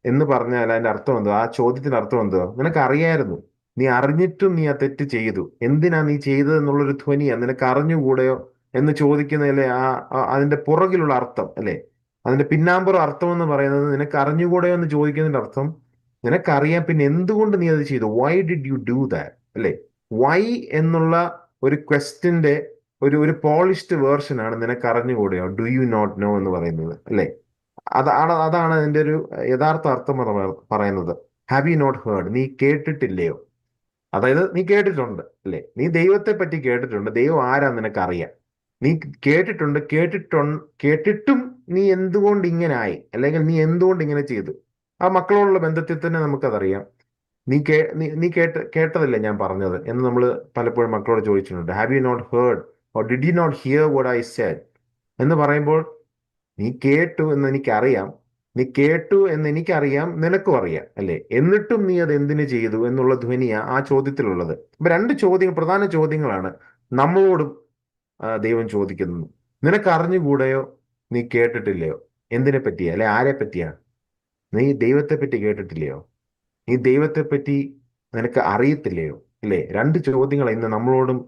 എന്ന് പറഞ്ഞാൽ അതിന്റെ അർത്ഥം എന്തോ? ആ ചോദ്യത്തിന്റെ അർത്ഥം എന്തോ? നിനക്കറിയായിരുന്നു, നീ അറിഞ്ഞിട്ടും നീ ആ തെറ്റ് ചെയ്തു, എന്തിനാ നീ ചെയ്തത് എന്നുള്ളൊരു ധ്വനിയാ. നിനക്ക് അറിഞ്ഞുകൂടെയോ എന്ന് ചോദിക്കുന്നതിലെ അതിന്റെ പുറകിലുള്ള അർത്ഥം, അല്ലെ? അതിന്റെ പിന്നാമ്പുറം അർത്ഥം എന്ന് പറയുന്നത് നിനക്ക് അറിഞ്ഞുകൂടെയോ എന്ന് ചോദിക്കുന്നതിന്റെ അർത്ഥം നിനക്കറിയാം, പിന്നെ എന്തുകൊണ്ട് നീ അത് ചെയ്തു, why did you do that, അല്ലെ? വൈ എന്നുള്ള ഒരു ക്വസ്റ്റിന്റെ ഒരു പോളിഷ്ഡ് വേർഷൻ ആണ് നിനക്ക് അറിഞ്ഞുകൂടെയോ, ഡു യു നോട്ട് നോ എന്ന് പറയുന്നത്, അല്ലെ? അതാണ് അതിന്റെ ഒരു യഥാർത്ഥ അർത്ഥം എന്ന് പറയുന്നത്. ഹാവ് യു നോട്ട് ഹേർഡ്, നീ കേട്ടിട്ടില്ലയോ? അതായത് നീ കേട്ടിട്ടുണ്ട്, അല്ലെ? നീ ദൈവത്തെ പറ്റി കേട്ടിട്ടുണ്ട്, ദൈവം ആരാ നിനക്കറിയാം. നീ കേട്ടിട്ടും നീ എന്തുകൊണ്ട് ഇങ്ങനെ ആയി, അല്ലെങ്കിൽ നീ എന്തുകൊണ്ട് ഇങ്ങനെ ചെയ്തു. ആ മക്കളോടുള്ള ബന്ധത്തിൽ തന്നെ നമുക്കതറിയാം. നീ കേട്ടതല്ലേ ഞാൻ പറഞ്ഞത് എന്ന് നമ്മൾ പലപ്പോഴും മക്കളോട് ചോദിച്ചിട്ടുണ്ട്. Have you not heard or did you not hear what I said എന്ന് പറയുമ്പോൾ, നീ കേട്ടു എന്ന് എനിക്കറിയാം, നീ കേട്ടു എന്ന് എനിക്കറിയാം, നിനക്കും അറിയാം, അല്ലെ? എന്നിട്ടും നീ അത് എന്തിനു ചെയ്തു എന്നുള്ള ധ്വനിയാ ആ ചോദ്യത്തിലുള്ളത്. അപ്പൊ രണ്ട് ചോദ്യങ്ങൾ, പ്രധാന ചോദ്യങ്ങളാണ് നമ്മളോടും ദൈവം ചോദിക്കുന്നത്. നിനക്ക് അറിഞ്ഞുകൂടെയോ, നീ കേട്ടിട്ടില്ലയോ? എന്തിനെ പറ്റിയാ, അല്ലെ ആരെ പറ്റിയാ? നീ ദൈവത്തെ പറ്റി കേട്ടിട്ടില്ലയോ? നീ ദൈവത്തെ പറ്റി നിനക്ക് അറിയത്തില്ലയോ, അല്ലേ? രണ്ട് ചോദ്യങ്ങൾ ഇന്ന് നമ്മളോടും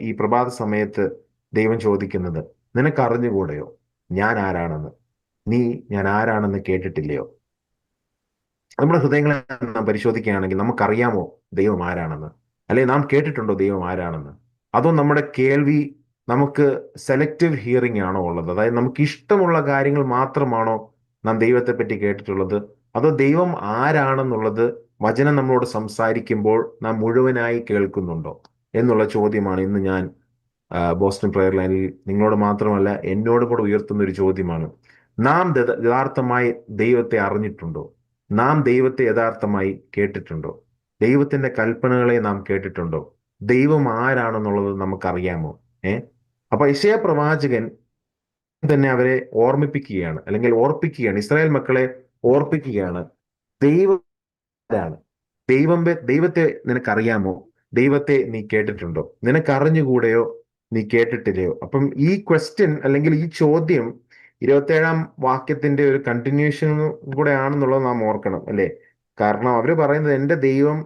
ഈ പ്രഭാത സമയത്ത് ദൈവം ചോദിക്കുന്നത്. നിനക്ക് അറിഞ്ഞുകൂടെയോ ഞാൻ ആരാണെന്ന്? നീ ഞാൻ ആരാണെന്ന് കേട്ടിട്ടില്ലയോ? നമ്മുടെ ഹൃദയങ്ങളെ നാം പരിശോധിക്കുകയാണെങ്കിൽ നമുക്കറിയാമോ ദൈവം ആരാണെന്ന്? അല്ലെ നാം കേട്ടിട്ടുണ്ടോ ദൈവം ആരാണെന്ന്? അതോ നമ്മുടെ കേൾവി നമുക്ക് സെലക്റ്റീവ് ഹിയറിംഗ് ആണോ ഉള്ളത്? അതായത് നമുക്ക് ഇഷ്ടമുള്ള കാര്യങ്ങൾ മാത്രമാണോ നാം ദൈവത്തെ പറ്റി കേട്ടിട്ടുള്ളത്? അതോ ദൈവം ആരാണെന്നുള്ളത് വചനം നമ്മളോട് സംസാരിക്കുമ്പോൾ നാം മുഴുവനായി കേൾക്കുന്നുണ്ടോ എന്നുള്ള ചോദ്യമാണ് ഇന്ന് ഞാൻ ബോസ്റ്റൺ പ്രയർ ലൈനിൽ നിങ്ങളോട് മാത്രമല്ല എന്നോടും കൂടെ ഉയർത്തുന്ന ഒരു ചോദ്യമാണ്. നാം യഥാർത്ഥമായി ദൈവത്തെ അറിഞ്ഞിട്ടുണ്ടോ? നാം ദൈവത്തെ യഥാർത്ഥമായി കേട്ടിട്ടുണ്ടോ? ദൈവത്തിന്റെ കൽപ്പനകളെ നാം കേട്ടിട്ടുണ്ടോ? ദൈവം ആരാണെന്നുള്ളത് നമുക്കറിയാമോ? അപ്പൊ യെശയ്യാ പ്രവാചകൻ തന്നെ അവരെ ഓർമ്മിപ്പിക്കുകയാണ്, അല്ലെങ്കിൽ ഓർപ്പിക്കുകയാണ്, ഇസ്രായേൽ മക്കളെ ഓർപ്പിക്കുകയാണ്. ദൈവം ആരാണ്? ദൈവത്തെ നിനക്കറിയാമോ? ദൈവത്തെ നീ കേട്ടിട്ടുണ്ടോ? നിനക്കറിഞ്ഞുകൂടെയോ, നീ കേട്ടിട്ടില്ലയോ? അപ്പം ഈ ക്വസ്റ്റ്യൻ, അല്ലെങ്കിൽ ഈ ചോദ്യം 27-ാം വാക്യത്തിന്റെ ഒരു കണ്ടിന്യൂഷൻ കൂടെ ആണെന്നുള്ളത് നാം ഓർക്കണം, അല്ലേ? കാരണം അവര് പറയുന്നത് എന്റെ ദൈവം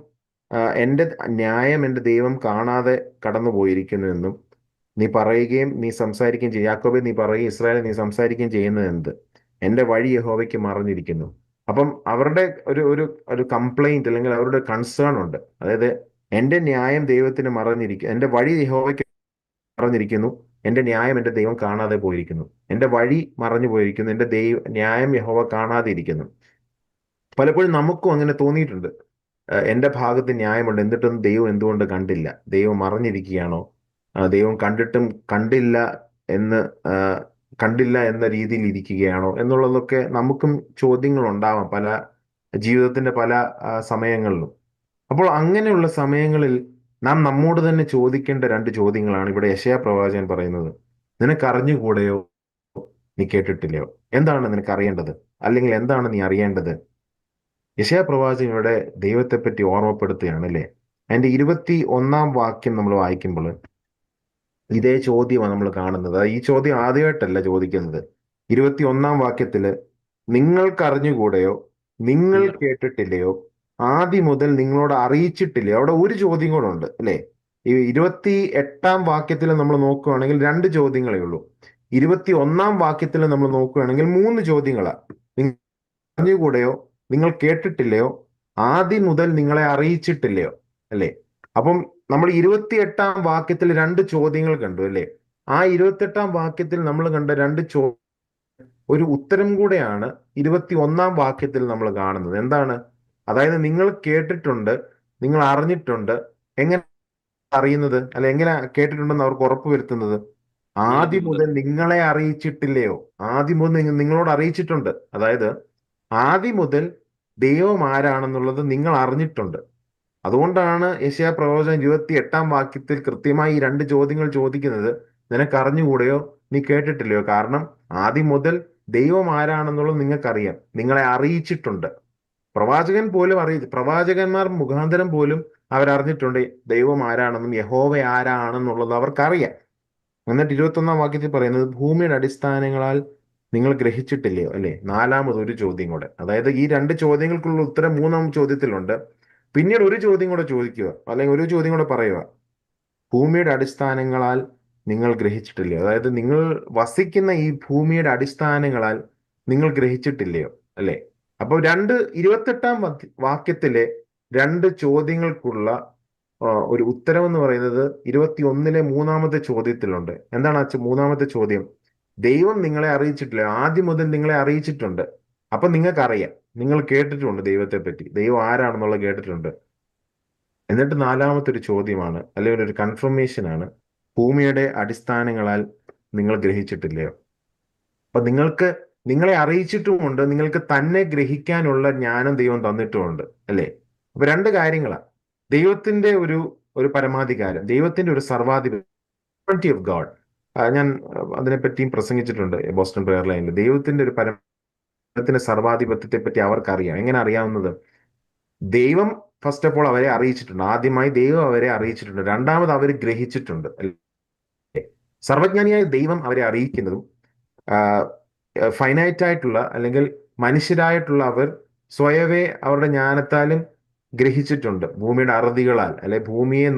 എന്റെ ന്യായം എന്റെ ദൈവം കാണാതെ കടന്നു പോയിരിക്കുന്നു എന്നും നീ പറയുകയും നീ സംസാരിക്കുകയും ചെയ്യും. യാക്കോബേ നീ പറയുകയും ഇസ്രായേൽ നീ സംസാരിക്കുകയും ചെയ്യുന്നത് എന്ത്? എന്റെ വഴി യഹോവയ്ക്ക് മറഞ്ഞിരിക്കുന്നു. അപ്പം അവരുടെ ഒരു ഒരു കംപ്ലൈന്റ്, അല്ലെങ്കിൽ അവരുടെ കൺസേൺ ഉണ്ട്. അതായത് എന്റെ ന്യായം ദൈവത്തിന് മറഞ്ഞിരിക്കുന്നു, എന്റെ വഴി യഹോവയ്ക്ക് മറഞ്ഞിരിക്കുന്നു, എന്റെ ന്യായം എന്റെ ദൈവം കാണാതെ പോയിരിക്കുന്നു, എന്റെ വഴി മറഞ്ഞു പോയിരിക്കുന്നു, എന്റെ ന്യായം യഹോവ കാണാതെ ഇരിക്കുന്നു. പലപ്പോഴും നമുക്കും അങ്ങനെ തോന്നിയിട്ടുണ്ട്. എന്റെ ഭാഗത്ത് ന്യായമുണ്ട്, എന്നിട്ടും ദൈവം എന്തുകൊണ്ട് കണ്ടില്ല? ദൈവം മറഞ്ഞിരിക്കുകയാണോ? ദൈവം കണ്ടിട്ടും കണ്ടില്ല എന്ന് ആ, കണ്ടില്ല എന്ന രീതിയിൽ ഇരിക്കുകയാണോ എന്നുള്ളതൊക്കെ നമുക്കും ചോദ്യങ്ങൾ ഉണ്ടാവാം ജീവിതത്തിന്റെ പല സമയങ്ങളിലും. അപ്പോൾ അങ്ങനെയുള്ള സമയങ്ങളിൽ നാം നമ്മോട് തന്നെ ചോദിക്കേണ്ട രണ്ട് ചോദ്യങ്ങളാണ് ഇവിടെ യെശയ്യാ പ്രവാചകൻ പറയുന്നത്. നിനക്കറിഞ്ഞുകൂടെയോ, നീ കേട്ടിട്ടില്ലയോ? എന്താണ് നിനക്ക് അറിയേണ്ടത്, അല്ലെങ്കിൽ എന്താണ് നീ അറിയേണ്ടത്? യെശയ്യാ പ്രവാചകൻ ഇവിടെ ദൈവത്തെപ്പറ്റി ഓർമ്മപ്പെടുത്തുകയാണ്, അല്ലേ? അതിന്റെ 21-ാം വാക്യം നമ്മൾ വായിക്കുമ്പോൾ ഇതേ ചോദ്യമാണ് നമ്മൾ കാണുന്നത്. ഈ ചോദ്യം ആദ്യമായിട്ടല്ല ചോദിക്കുന്നത്. 21-ാം വാക്യത്തില് നിങ്ങൾക്കറിഞ്ഞുകൂടെയോ, നിങ്ങൾ കേട്ടിട്ടില്ലയോ, ആദ്യം മുതൽ നിങ്ങളോട് അറിയിച്ചിട്ടില്ലയോ? അവിടെ ഒരു ചോദ്യം കൂടെ ഉണ്ട്, അല്ലേ? ഈ 28 വാക്യത്തിൽ നമ്മൾ നോക്കുകയാണെങ്കിൽ 2 ചോദ്യങ്ങളേ ഉള്ളൂ. 21 വാക്യത്തിൽ നമ്മൾ നോക്കുകയാണെങ്കിൽ 3 ചോദ്യങ്ങളാണ്. നിങ്ങൾ അറിഞ്ഞുകൂടെയോ, നിങ്ങൾ കേട്ടിട്ടില്ലയോ, ആദ്യം മുതൽ നിങ്ങളെ അറിയിച്ചിട്ടില്ലയോ, അല്ലേ? അപ്പം നമ്മൾ 28 വാക്യത്തിൽ 2 ചോദ്യങ്ങൾ കണ്ടു, അല്ലേ? ആ 28 വാക്യത്തിൽ നമ്മൾ കണ്ട 2 ഒരു ഉത്തരം കൂടെയാണ് 21 വാക്യത്തിൽ നമ്മൾ കാണുന്നത്. എന്താണ്? അതായത് നിങ്ങൾ കേട്ടിട്ടുണ്ട്, നിങ്ങൾ അറിഞ്ഞിട്ടുണ്ട്. എങ്ങനെ അറിയുന്നത്, അല്ലെ എങ്ങനെ കേട്ടിട്ടുണ്ടെന്ന് അവർക്ക് ഉറപ്പ് വരുത്തുന്നത്? ആദ്യം മുതൽ നിങ്ങളെ അറിയിച്ചിട്ടില്ലയോ? ആദ്യം മുതൽ നിങ്ങളോട് അറിയിച്ചിട്ടുണ്ട്. അതായത് ആദ്യം മുതൽ ദൈവം ആരാണെന്നുള്ളത് നിങ്ങൾ അറിഞ്ഞിട്ടുണ്ട്. അതുകൊണ്ടാണ് യെശയ്യാ പ്രവചനം 28 വാക്യത്തിൽ കൃത്യമായി ഈ 2 ചോദ്യങ്ങൾ ചോദിക്കുന്നത്. നിനക്ക് അറിഞ്ഞുകൂടെയോ, നീ കേട്ടിട്ടില്ലയോ? കാരണം ആദ്യം മുതൽ ദൈവം ആരാണെന്നുള്ളത് നിങ്ങൾക്കറിയാം, നിങ്ങളെ അറിയിച്ചിട്ടുണ്ട്. പ്രവാചകന്മാർ മുഖാന്തരം പോലും അവരറിഞ്ഞിട്ടുണ്ട് ദൈവം ആരാണെന്നും യഹോവ ആരാണെന്നുള്ളത് അവർക്കറിയാം. എന്നിട്ട് 21 വാക്യത്തിൽ പറയുന്നത് ഭൂമിയുടെ അടിസ്ഥാനങ്ങളാൽ നിങ്ങൾ ഗ്രഹിച്ചിട്ടില്ലയോ, അല്ലെ? 4-മതൊരു ചോദ്യം കൂടെ. അതായത് ഈ 2 ചോദ്യങ്ങൾക്കുള്ള ഉത്തരം 3-ാം ചോദ്യത്തിലുണ്ട്. പിന്നീട് ഒരു ചോദ്യം കൂടെ ചോദിക്കുക, അല്ലെങ്കിൽ ഒരു ചോദ്യം കൂടെ പറയുക. ഭൂമിയുടെ അടിസ്ഥാനങ്ങളാൽ നിങ്ങൾ ഗ്രഹിച്ചിട്ടില്ലയോ? അതായത് നിങ്ങൾ വസിക്കുന്ന ഈ ഭൂമിയുടെ അടിസ്ഥാനങ്ങളാൽ നിങ്ങൾ ഗ്രഹിച്ചിട്ടില്ലയോ, അല്ലെ? അപ്പോൾ 28 വാക്യത്തിലെ 2 ചോദ്യങ്ങൾക്കുള്ള ഒരു ഉത്തരം എന്ന് പറയുന്നത് 21-ലെ 3-മത്തെ ചോദ്യത്തിലുണ്ട്. എന്താണ് ആ 3-മത്തെ ചോദ്യം? ദൈവം നിങ്ങളെ അറിയിച്ചിട്ടില്ല, ആദ്യം മുതൽ നിങ്ങളെ അറിയിച്ചിട്ടുണ്ട്. അപ്പൊ നിങ്ങൾക്കറിയാം, നിങ്ങൾ കേട്ടിട്ടുണ്ട് ദൈവത്തെ പറ്റി, ദൈവം ആരാണെന്നുള്ളത് കേട്ടിട്ടുണ്ട്. എന്നിട്ട് 4-മത്തെ ഒരു ചോദ്യമാണ്, അല്ലെങ്കിൽ ഒരു കൺഫർമേഷൻ ആണ്, ഭൂമിയുടെ അടിസ്ഥാനങ്ങളാൽ നിങ്ങൾ ഗ്രഹിച്ചിട്ടില്ലയോ? അപ്പൊ നിങ്ങളെ അറിയിച്ചിട്ടുമുണ്ട്, നിങ്ങൾക്ക് തന്നെ ഗ്രഹിക്കാനുള്ള ജ്ഞാനം ദൈവം തന്നിട്ടുമുണ്ട്, അല്ലേ? അപ്പൊ 2 കാര്യങ്ങളാണ്. ദൈവത്തിന്റെ ഒരു പരമാധികാരം, ദൈവത്തിന്റെ ഒരു സർവാധിപത്യം ഓഫ് ഗാഡ്. ഞാൻ അതിനെപ്പറ്റിയും പ്രസംഗിച്ചിട്ടുണ്ട് ബോസ്റ്റൺ പ്രെയർ ലൈനിൽ. ദൈവത്തിന്റെ സർവാധിപത്യത്തെ പറ്റി അവർക്കറിയാം. എങ്ങനെ അറിയാവുന്നത്? ദൈവം ഫസ്റ്റ് ഓഫ് ഓൾ അവരെ അറിയിച്ചിട്ടുണ്ട്. ആദ്യമായി ദൈവം അവരെ അറിയിച്ചിട്ടുണ്ട്. രണ്ടാമത് അവർ ഗ്രഹിച്ചിട്ടുണ്ട്, അല്ലേ? സർവജ്ഞാനിയായ ദൈവം അവരെ അറിയിക്കുന്നതും ഫൈനൈറ്റ് ആയിട്ടുള്ള അല്ലെങ്കിൽ മനുഷ്യരായിട്ടുള്ള അവർ സ്വയവേ അവരുടെ ജ്ഞാനത്താലും ഗ്രഹിച്ചിട്ടുണ്ട്. ഭൂമിയുടെ അറുതികളാൽ, അല്ലെ ഭൂമിയെ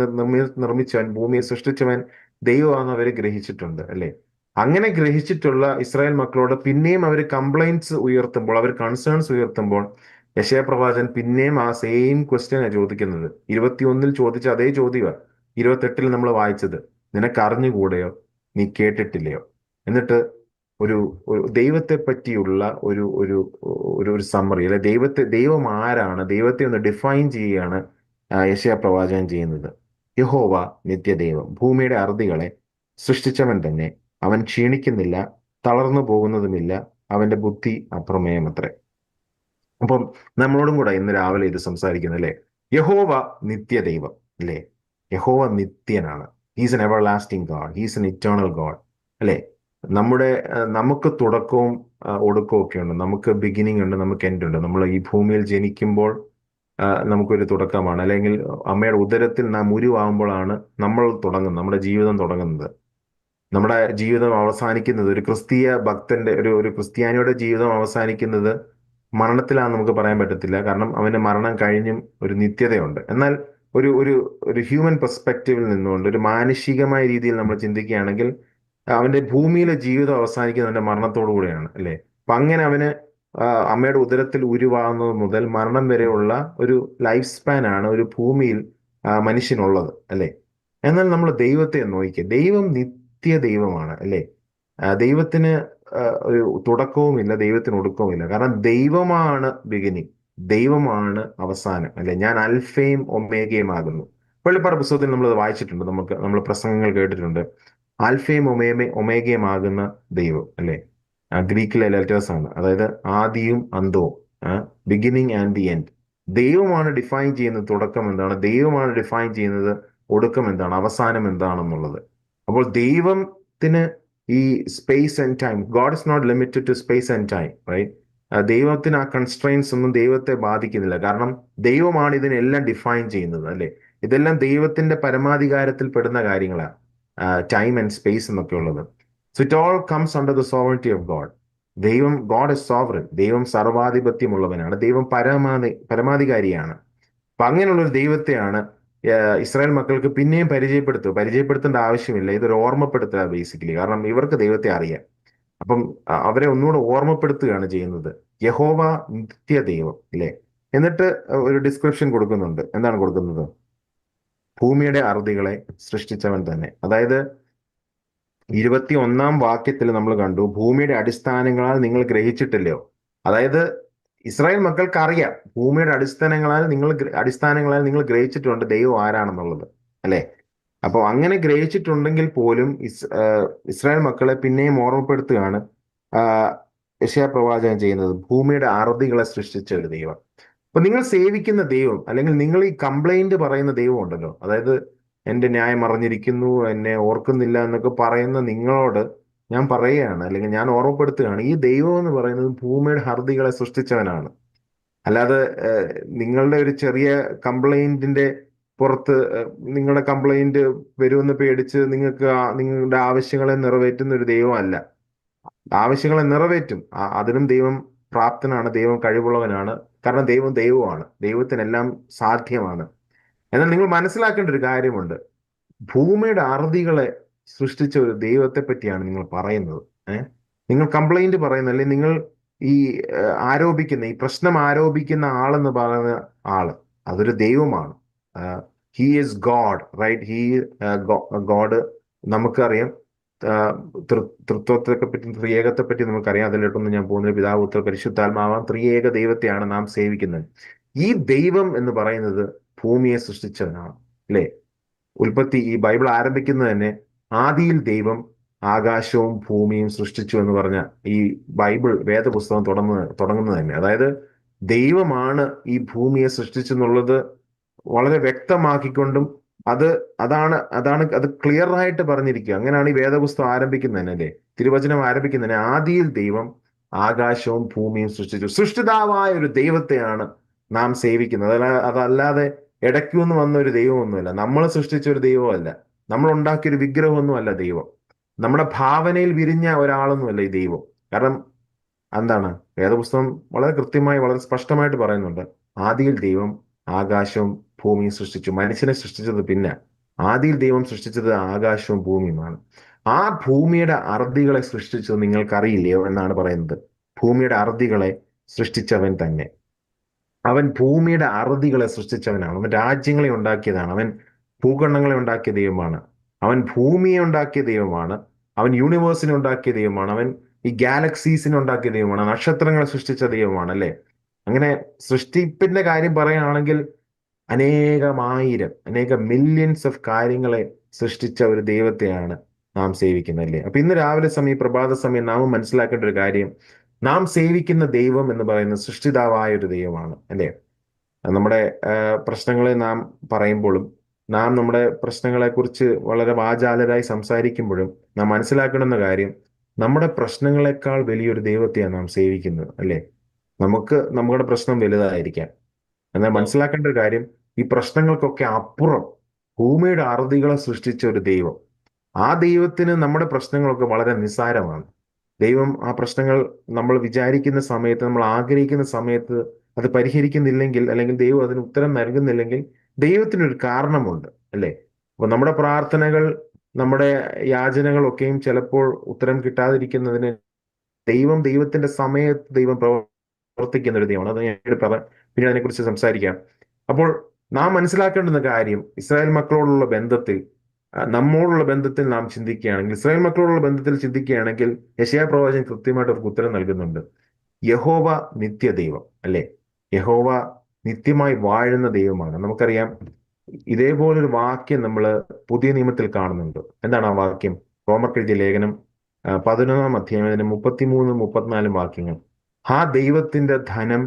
നിർമ്മിച്ചവൻ, ഭൂമിയെ സൃഷ്ടിച്ചവൻ ദൈവമാണെന്ന് അവർ ഗ്രഹിച്ചിട്ടുണ്ട്, അല്ലെ? അങ്ങനെ ഗ്രഹിച്ചിട്ടുള്ള ഇസ്രായേൽ മക്കളോട് പിന്നെയും അവർ കംപ്ലൈന്റ്സ് ഉയർത്തുമ്പോൾ, അവർ കൺസേൺസ് ഉയർത്തുമ്പോൾ, യെശയ്യാ പ്രവാചകൻ പിന്നെയും ആ സെയിം ക്വസ്റ്റ്യനാണ് ചോദിക്കുന്നത്. 21-ൽ ചോദിച്ച അതേ ചോദ്യമാണ് 28-ൽ നമ്മൾ വായിച്ചത്. നിനക്ക് അറിഞ്ഞുകൂടെയോ, നീ കേട്ടിട്ടില്ലയോ? എന്നിട്ട് ഒരു ദൈവത്തെ പറ്റിയുള്ള ഒരു ഒരു ഒരു സമ്മറി, അല്ലെ ദൈവം ആരാണ്, ദൈവത്തെ ഒന്ന് ഡിഫൈൻ ചെയ്യുകയാണ് യെശയ്യാ പ്രവാചകൻ ചെയ്യുന്നത്. യഹോവ നിത്യദൈവം, ഭൂമിയുടെ അറുതികളെ സൃഷ്ടിച്ചവൻ തന്നെ. അവൻ ക്ഷീണിക്കുന്നില്ല, തളർന്നു പോകുന്നതുമില്ല, അവന്റെ ബുദ്ധി അപ്രമേയമത്രേ. അപ്പം നമ്മളോടും കൂടെ ഇന്ന് രാവിലെ ഇത് സംസാരിക്കുന്നത്, അല്ലെ? യഹോവ നിത്യദൈവം, അല്ലേ? യഹോവ നിത്യനാണ്. He's an everlasting God, he's an eternal God, അല്ലേ? നമുക്ക് തുടക്കവും ഒടുക്കവും ഒക്കെ ഉണ്ട്. നമുക്ക് ബിഗിനിങ് ഉണ്ട്, നമുക്ക് എൻഡ് ഉണ്ട്. നമ്മൾ ഈ ഭൂമിയിൽ ജനിക്കുമ്പോൾ നമുക്കൊരു തുടക്കമാണ്, അല്ലെങ്കിൽ അമ്മയുടെ ഉദരത്തിൽ നാം ഉരുവാകുമ്പോഴാണ് നമ്മൾ തുടങ്ങുന്നത്, നമ്മുടെ ജീവിതം തുടങ്ങുന്നത്. നമ്മുടെ ജീവിതം അവസാനിക്കുന്നത്, ഒരു ക്രിസ്തീയ ഭക്തന്റെ ഒരു ക്രിസ്ത്യാനിയുടെ ജീവിതം അവസാനിക്കുന്നത് മരണത്തിലാണെന്ന് നമുക്ക് പറയാൻ പറ്റത്തില്ല. കാരണം അവന്റെ മരണം കഴിഞ്ഞും ഒരു നിത്യതയുണ്ട്. എന്നാൽ ഒരു ഒരു ഒരു ഹ്യൂമൻ പെർസ്പെക്റ്റീവിൽ നിന്നുകൊണ്ട്, ഒരു മാനുഷികമായ രീതിയിൽ നമ്മൾ ചിന്തിക്കുകയാണെങ്കിൽ അവന്റെ ഭൂമിയിലെ ജീവിതം അവസാനിക്കുന്നത് അവന്റെ മരണത്തോടു കൂടെയാണ്, അല്ലേ? അപ്പൊ അങ്ങനെ അവന് അമ്മയുടെ ഉദരത്തിൽ ഉരുവാകുന്നത് മുതൽ മരണം വരെയുള്ള ഒരു ലൈഫ് സ്പാൻ ആണ് ഒരു ഭൂമിയിൽ മനുഷ്യനുള്ളത്, അല്ലേ? എന്നാൽ നമ്മൾ ദൈവത്തെ നോക്കിക്കുക. ദൈവം നിത്യ ദൈവമാണ്, അല്ലേ? ദൈവത്തിന് ഒരു തുടക്കവുമില്ല, ദൈവത്തിന് ഒടുക്കവുമില്ല. കാരണം ദൈവമാണ് ബിഗിനിങ്, ദൈവമാണ് അവസാനം, അല്ലെ? ഞാൻ അൽഫയും ഒമേഗയും ആകുന്നു. വെളിപ്പാട് പുസ്തകത്തിൽ നമ്മൾ വായിച്ചിട്ടുണ്ട്, നമ്മൾ പ്രസംഗങ്ങൾ കേട്ടിട്ടുണ്ട്. ആൽഫയും ഒമേഗയും ആകുന്ന ദൈവം, അല്ലെ? ഗ്രീക്കിലെ ലെറ്റേഴ്സ് ആണ്. അതായത് ആദിയും അന്തവും, ബിഗിനിങ് ആൻഡ് ദി എൻഡ്. ദൈവമാണ് ഡിഫൈൻ ചെയ്യുന്നത് തുടക്കം എന്താണ്, ദൈവമാണ് ഡിഫൈൻ ചെയ്യുന്നത് ഒടുക്കം എന്താണ്, അവസാനം എന്താണെന്നുള്ളത്. അപ്പോൾ ദൈവത്തിന് ഈ space and time, God is not limited to space and time, right? ദൈവത്തിന് ആ കൺസ്ട്രെയിൻസ് ഒന്നും ദൈവത്തെ ബാധിക്കുന്നില്ല. കാരണം ദൈവമാണ് ഇതിനെല്ലാം ഡിഫൈൻ ചെയ്യുന്നത്, അല്ലെ? ഇതെല്ലാം ദൈവത്തിന്റെ പരമാധികാരത്തിൽ പെടുന്ന കാര്യങ്ങളാണ്, ടൈം ആൻഡ് സ്പേസ് എന്നൊക്കെ ഉള്ളത്. So it all comes under the sovereignty of God. God is sovereign. ദൈവം സർവാധിപത്യമുള്ളവനാണ്. ദൈവം പരമാധികാരിയാണ്. അപ്പൊ അങ്ങനെയുള്ള ഒരു ദൈവത്തെയാണ് ഇസ്രായേൽ മക്കൾക്ക് പിന്നെയും പരിചയപ്പെടുത്തേണ്ട ആവശ്യമില്ല. ഇതൊരു ഓർമ്മപ്പെടുത്തുക ബേസിക്കലി. കാരണം ഇവർക്ക് ദൈവത്തെ അറിയാം. അപ്പം അവരെ ഒന്നുകൂടെ ഓർമ്മപ്പെടുത്തുകയാണ് ചെയ്യുന്നത്. യഹോവ നിത്യ ദൈവം ഇല്ലേ. എന്നിട്ട് ഒരു ഡിസ്ക്രിപ്ഷൻ കൊടുക്കുന്നുണ്ട്. എന്താണ് കൊടുക്കുന്നത്? ഭൂമിയുടെ അറുതികളെ സൃഷ്ടിച്ചവൻ തന്നെ. അതായത് 21-ാം വാക്യത്തിൽ നമ്മൾ കണ്ടു, ഭൂമിയുടെ അടിസ്ഥാനങ്ങളാൽ നിങ്ങൾ ഗ്രഹിച്ചിട്ടില്ലയോ. അതായത് ഇസ്രായേൽ മക്കൾക്ക് അറിയാം, ഭൂമിയുടെ അടിസ്ഥാനങ്ങളാൽ നിങ്ങൾ ഗ്രഹിച്ചിട്ടുണ്ട് ദൈവം ആരാണെന്നുള്ളത്, അല്ലെ. അപ്പോൾ അങ്ങനെ ഗ്രഹിച്ചിട്ടുണ്ടെങ്കിൽ പോലും ഇസ്രായേൽ മക്കളെ പിന്നെയും ഓർമ്മപ്പെടുത്തുകയാണ് യെശയ്യാ പ്രവാചകൻ ചെയ്യുന്നത്. ഭൂമിയുടെ അറുതികളെ സൃഷ്ടിച്ച ഒരു ദൈവം. അപ്പൊ നിങ്ങൾ സേവിക്കുന്ന ദൈവം, അല്ലെങ്കിൽ നിങ്ങൾ ഈ കംപ്ലൈന്റ് പറയുന്ന ദൈവം ഉണ്ടല്ലോ, അതായത് എന്റെ ന്യായം അറിഞ്ഞിരിക്കുന്നു, എന്നെ ഓർക്കുന്നില്ല എന്നൊക്കെ പറയുന്ന നിങ്ങളോട് ഞാൻ പറയുകയാണ്, അല്ലെങ്കിൽ ഞാൻ ഓർമ്മപ്പെടുത്തുകയാണ്, ഈ ദൈവം എന്ന് പറയുന്നത് ഭൂമിയുടെ അറുതികളെ സൃഷ്ടിച്ചവനാണ്. അല്ലാതെ നിങ്ങളുടെ ഒരു ചെറിയ കംപ്ലൈന്റിന്റെ പുറത്ത് നിങ്ങളുടെ കംപ്ലൈന്റ് വരുമെന്ന് പേടിച്ച് നിങ്ങളുടെ ആവശ്യങ്ങളെ നിറവേറ്റുന്ന ഒരു ദൈവമല്ല. ആവശ്യങ്ങളെ നിറവേറ്റും, അതിനും ദൈവം പ്രാപ്തനാണ്, ദൈവം കഴിവുള്ളവനാണ്. കാരണം ദൈവം ദൈവമാണ്, ദൈവത്തിനെല്ലാം സാധ്യമാണ്. എന്നാൽ നിങ്ങൾ മനസ്സിലാക്കേണ്ട ഒരു കാര്യമുണ്ട്, ഭൂമിയുടെ അറുതികളെ സൃഷ്ടിച്ച ഒരു ദൈവത്തെ പറ്റിയാണ് നിങ്ങൾ പറയുന്നത്. നിങ്ങൾ കംപ്ലൈന്റ് പറയുന്ന, അല്ലെങ്കിൽ നിങ്ങൾ ഈ ഈ പ്രശ്നം ആരോപിക്കുന്ന ആളെന്ന് പറയുന്ന ആള് അതൊരു ദൈവമാണ്. He is God, right? God. നമുക്കറിയാം തൃത്വത്തെ പറ്റി, ത്രിയേകത്തെ പറ്റി നമുക്കറിയാം. അതിലോട്ടൊന്നും ഞാൻ പോകുന്നത്, പിതാവ് പുത്രൻ പരിശുദ്ധാത്മാവാം ത്രിയേക ദൈവത്തെയാണ് നാം സേവിക്കുന്നത്. ഈ ദൈവം എന്ന് പറയുന്നത് ഭൂമിയെ സൃഷ്ടിച്ചവനാണ്, അല്ലേ. ഈ ബൈബിൾ ആരംഭിക്കുന്നത് തന്നെ ആദിയിൽ ദൈവം ആകാശവും ഭൂമിയും സൃഷ്ടിച്ചു എന്ന് പറഞ്ഞ ഈ ബൈബിൾ വേദപുസ്തകം തുടങ്ങുന്നത് തന്നെ. അതായത് ദൈവമാണ് ഈ ഭൂമിയെ സൃഷ്ടിച്ചെന്നുള്ളത് വളരെ വ്യക്തമാക്കിക്കൊണ്ടും അത് ക്ലിയർ ആയിട്ട് പറഞ്ഞിരിക്കുക. അങ്ങനെയാണ് ഈ വേദപുസ്തകം ആരംഭിക്കുന്നത് അല്ലേ, തിരുവചനം ആരംഭിക്കുന്നത്. ആദിയിൽ ദൈവം ആകാശവും ഭൂമിയും സൃഷ്ടിച്ചു. സൃഷ്ടിതാവായ ഒരു ദൈവത്തെയാണ് നാം സേവിക്കുന്നത്. അതല്ലാതെ ഇടയ്ക്കൊന്നും വന്ന ഒരു ദൈവമൊന്നുമല്ല. നമ്മൾ സൃഷ്ടിച്ച ഒരു ദൈവമല്ല, നമ്മൾ ഉണ്ടാക്കിയ ഒരു വിഗ്രഹമൊന്നുമല്ല ദൈവം. നമ്മുടെ ഭാവനയിൽ വിരിഞ്ഞ ഒരാളൊന്നുമല്ല ഈ ദൈവം. കാരണം എന്താണ്, വേദപുസ്തകം വളരെ കൃത്യമായി, വളരെ സ്പഷ്ടമായിട്ട് പറയുന്നുണ്ട്, ആദിയിൽ ദൈവം ആകാശവും ഭൂമിയും സൃഷ്ടിച്ചു. മനുഷ്യനെ സൃഷ്ടിച്ചത് പിന്നെ, ആദിയിൽ ദൈവം സൃഷ്ടിച്ചത് ആകാശവും ഭൂമിയുമാണ്. ആ ഭൂമിയുടെ അറുതികളെ സൃഷ്ടിച്ചത് നിങ്ങൾക്കറിയില്ലയോ എന്നാണ് പറയുന്നത്. ഭൂമിയുടെ അറുതികളെ സൃഷ്ടിച്ചവൻ തന്നെ. അവൻ ഭൂമിയുടെ അറുതികളെ സൃഷ്ടിച്ചവനാണ്. അവൻ രാജ്യങ്ങളെ ഉണ്ടാക്കിയതാണ്. അവൻ ഭൂഖണ്ഡങ്ങളെ ഉണ്ടാക്കിയ ദൈവമാണ്. അവൻ ഭൂമിയെ ഉണ്ടാക്കിയ ദൈവമാണ്. അവൻ യൂണിവേഴ്സിനെ ഉണ്ടാക്കിയ ദൈവമാണ്. അവൻ ഈ ഗാലക്സീസിനെ ഉണ്ടാക്കിയ ദൈവമാണ്. നക്ഷത്രങ്ങളെ സൃഷ്ടിച്ച ദൈവമാണ്, അല്ലെ. അങ്ങനെ സൃഷ്ടിപ്പിന്റെ കാര്യം പറയുകയാണെങ്കിൽ അനേക മില്യൺസ് ഓഫ് കാര്യങ്ങളെ സൃഷ്ടിച്ച ഒരു ദൈവത്തെയാണ് നാം സേവിക്കുന്നത്, അല്ലേ. അപ്പൊ ഇന്ന് രാവിലെ പ്രഭാത സമയം നാം മനസ്സിലാക്കേണ്ട ഒരു കാര്യം, നാം സേവിക്കുന്ന ദൈവം എന്ന് പറയുന്നത് സൃഷ്ടിതാവായ ഒരു ദൈവമാണ്, അല്ലേ. നമ്മുടെ പ്രശ്നങ്ങളെ നാം പറയുമ്പോഴും, നാം നമ്മുടെ പ്രശ്നങ്ങളെക്കുറിച്ച് വളരെ വാചാലരായി സംസാരിക്കുമ്പോഴും നാം മനസ്സിലാക്കണമെന്ന കാര്യം, നമ്മുടെ പ്രശ്നങ്ങളെക്കാൾ വലിയൊരു ദൈവത്തെയാണ് നാം സേവിക്കുന്നത്, അല്ലേ. നമ്മുടെ പ്രശ്നം വലുതായിരിക്കാം, എന്നാൽ മനസ്സിലാക്കേണ്ട ഒരു കാര്യം, ഈ പ്രശ്നങ്ങൾക്കൊക്കെ അപ്പുറം ഭൂമിയുടെ അറുതികളെ സൃഷ്ടിച്ച ഒരു ദൈവം, ആ ദൈവത്തിന് നമ്മുടെ പ്രശ്നങ്ങളൊക്കെ വളരെ നിസ്സാരമാണ്. ദൈവം ആ പ്രശ്നങ്ങൾ നമ്മൾ വിചാരിക്കുന്ന സമയത്ത്, നമ്മൾ ആഗ്രഹിക്കുന്ന സമയത്ത് അത് പരിഹരിക്കുന്നില്ലെങ്കിൽ, അല്ലെങ്കിൽ ദൈവം അതിന് ഉത്തരം നൽകുന്നില്ലെങ്കിൽ ദൈവത്തിനൊരു കാരണമുണ്ട്, അല്ലേ. അപ്പൊ നമ്മുടെ പ്രാർത്ഥനകൾ, നമ്മുടെ യാചനകളൊക്കെയും ചിലപ്പോൾ ഉത്തരം കിട്ടാതിരിക്കുന്നതിന് ദൈവത്തിന്റെ സമയത്ത് ദൈവം പ്രവർത്തിക്കുന്ന ഒരു ദൈവമാണ്. അത് ഞാൻ പിന്നെ അതിനെക്കുറിച്ച് സംസാരിക്കാം. അപ്പോൾ നാം മനസ്സിലാക്കേണ്ടുന്ന കാര്യം, ഇസ്രായേൽ മക്കളോടുള്ള ബന്ധത്തിൽ, നമ്മോടുള്ള ബന്ധത്തിൽ നാം ചിന്തിക്കുകയാണെങ്കിൽ, ഇസ്രായേൽ മക്കളോടുള്ള ബന്ധത്തിൽ ചിന്തിക്കുകയാണെങ്കിൽ, യെശയ്യാ പ്രവാചകൻ കൃത്യമായിട്ട് അവർക്ക് ഉത്തരം നൽകുന്നുണ്ട്. യഹോവ നിത്യദൈവം, അല്ലെ. യഹോവ നിത്യമായി വാഴുന്ന ദൈവമാണ്. നമുക്കറിയാം, ഇതേപോലൊരു വാക്യം നമ്മൾ പുതിയ നിയമത്തിൽ കാണുന്നുണ്ട്. എന്താണ് ആ വാക്യം? റോമർക്കെഴുതിയ ലേഖനം 11-ാം അധ്യായം 33-34 വാക്യങ്ങൾ. ആ ദൈവത്തിന്റെ ധനം,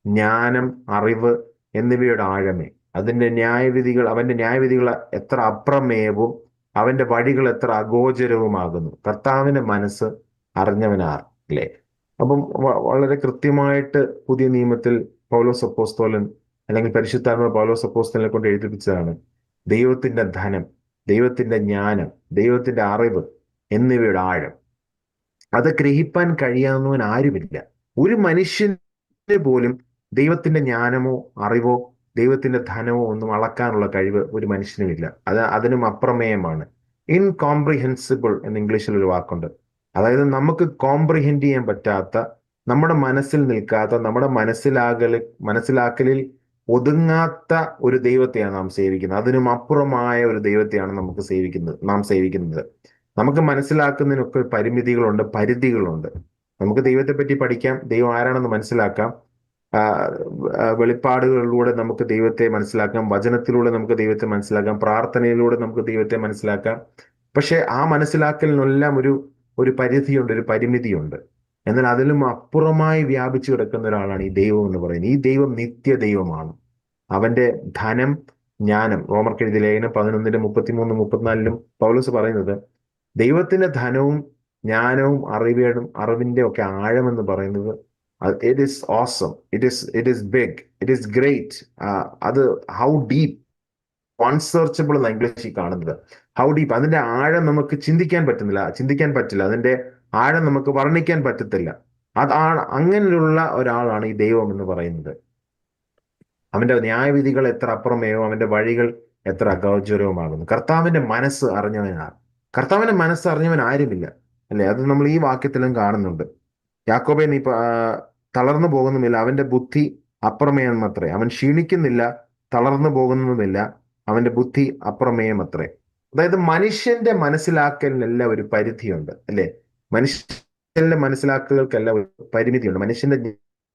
ജ്ഞാനം, അറിവ് എന്നിവയുടെ ആഴമേ, അവന്റെ ന്യായവിധികൾ എത്ര അപ്രമേയവും അവന്റെ വഴികൾ എത്ര അഗോചരവുമാകുന്നു. കർത്താവിന്റെ മനസ്സ് അറിഞ്ഞവനാർ, അല്ലേ. അപ്പം വളരെ കൃത്യമായിട്ട് പുതിയ നിയമത്തിൽ പൗലോസ് അപ്പോസ്തലൻ, അല്ലെങ്കിൽ പരിശുദ്ധാത്മ പൗലോസ് അപ്പോസ്തലനെ കൊണ്ട് എഴുതിപ്പിച്ചതാണ് ദൈവത്തിന്റെ ധനം, ദൈവത്തിന്റെ ജ്ഞാനം, ദൈവത്തിന്റെ അറിവ് എന്നിവയുടെ ആഴം. അത് ഗ്രഹിപ്പാൻ കഴിയാവുന്നവൻ ആരുമില്ല. ഒരു മനുഷ്യന് പോലും ദൈവത്തിന്റെ ജ്ഞാനമോ അറിവോ ദൈവത്തിന്റെ ധനമോ ഒന്നും അളക്കാനുള്ള കഴിവ് ഒരു മനുഷ്യനുമില്ല. അതിനും അപ്രമേയമാണ്. ഇൻകോംപ്രിഹെൻസിബിൾ എന്ന് ഇംഗ്ലീഷിൽ ഒരു വാക്കുണ്ട്. അതായത് നമുക്ക് കോംപ്രിഹെൻഡ് ചെയ്യാൻ പറ്റാത്ത, നമ്മുടെ മനസ്സിൽ നിൽക്കാത്ത, നമ്മുടെ മനസ്സിലാക്കലിൽ ഒതുങ്ങാത്ത ഒരു ദൈവത്തെയാണ് നാം സേവിക്കുന്നത്. അതിനും അപ്പുറമായ ഒരു ദൈവത്തെയാണ് നാം സേവിക്കുന്നത്. നമുക്ക് മനസ്സിലാക്കുന്നതിനൊക്കെ പരിമിതികളുണ്ട്, പരിധികളുണ്ട്. നമുക്ക് ദൈവത്തെ പറ്റി പഠിക്കാം, ദൈവം ആരാണെന്ന് മനസ്സിലാക്കാം, ആ, വെളിപ്പാടുകളിലൂടെ നമുക്ക് ദൈവത്തെ മനസ്സിലാക്കാം, വചനത്തിലൂടെ നമുക്ക് ദൈവത്തെ മനസ്സിലാക്കാം, പ്രാർത്ഥനയിലൂടെ നമുക്ക് ദൈവത്തെ മനസ്സിലാക്കാം. പക്ഷെ ആ മനസ്സിലാക്കലിനെല്ലാം ഒരു പരിധിയുണ്ട്, ഒരു പരിമിതിയുണ്ട്. എന്നാൽ അതിലും അപ്പുറമായി വ്യാപിച്ചു കിടക്കുന്ന ഒരാളാണ് ഈ ദൈവം എന്ന് പറയുന്നത്. ഈ ദൈവം നിത്യ ദൈവമാണ്. അവന്റെ ധനം, ജ്ഞാനം, റോമർക്ക് എഴുതിയ ലേഖനം 11:33-34 പൗലോസ് പറയുന്നത്, ദൈവത്തിന്റെ ധനവും ജ്ഞാനവും അറിവിന്റെ ഒക്കെ ആഴമെന്ന് പറയുന്നത്, it is awesome, it is big, it is great. അത് ഹൗ ഡീപ്പ്, അൺസെർച്ചബിൾ എന്ന ഇംഗ്ലീഷിൽ കാണുന്നത്. ഹൗ ഡീപ്പ്, അതിന്റെ ആഴം നമുക്ക് ചിന്തിക്കാൻ പറ്റില്ല. അതിന്റെ ആഴം നമുക്ക് വർണ്ണിക്കാൻ പറ്റത്തില്ല. അങ്ങനെയുള്ള ഒരാളാണ് ഈ ദൈവം എന്ന് പറയുന്നത്. അവന്റെ ന്യായവിധികൾ എത്ര അപ്പുറമേയോ, അവന്റെ വഴികൾ എത്ര അഗോചരവുമാകുന്നു. കർത്താവിന്റെ മനസ്സ് അറിഞ്ഞവൻ ആരുമില്ല, അല്ലെ? അത് നമ്മൾ ഈ വാക്യത്തിലും കാണുന്നുണ്ട്. യാക്കോബേ, നീ തളർന്നു പോകുന്നുമില്ല, അവന്റെ ബുദ്ധി അപ്രമേയമത്രേ. അവൻ ക്ഷീണിക്കുന്നില്ല, തളർന്നു പോകുന്നതുമില്ല, അവന്റെ ബുദ്ധി അപ്രമേയമത്രേ. അതായത് മനുഷ്യന്റെ മനസ്സിലാക്കലിനെല്ലാം ഒരു പരിധിയുണ്ട്, അല്ലെ? മനുഷ്യന്റെ മനസ്സിലാക്കലുകൾക്കെല്ലാം ഒരു പരിമിതിയുണ്ട്. മനുഷ്യന്റെ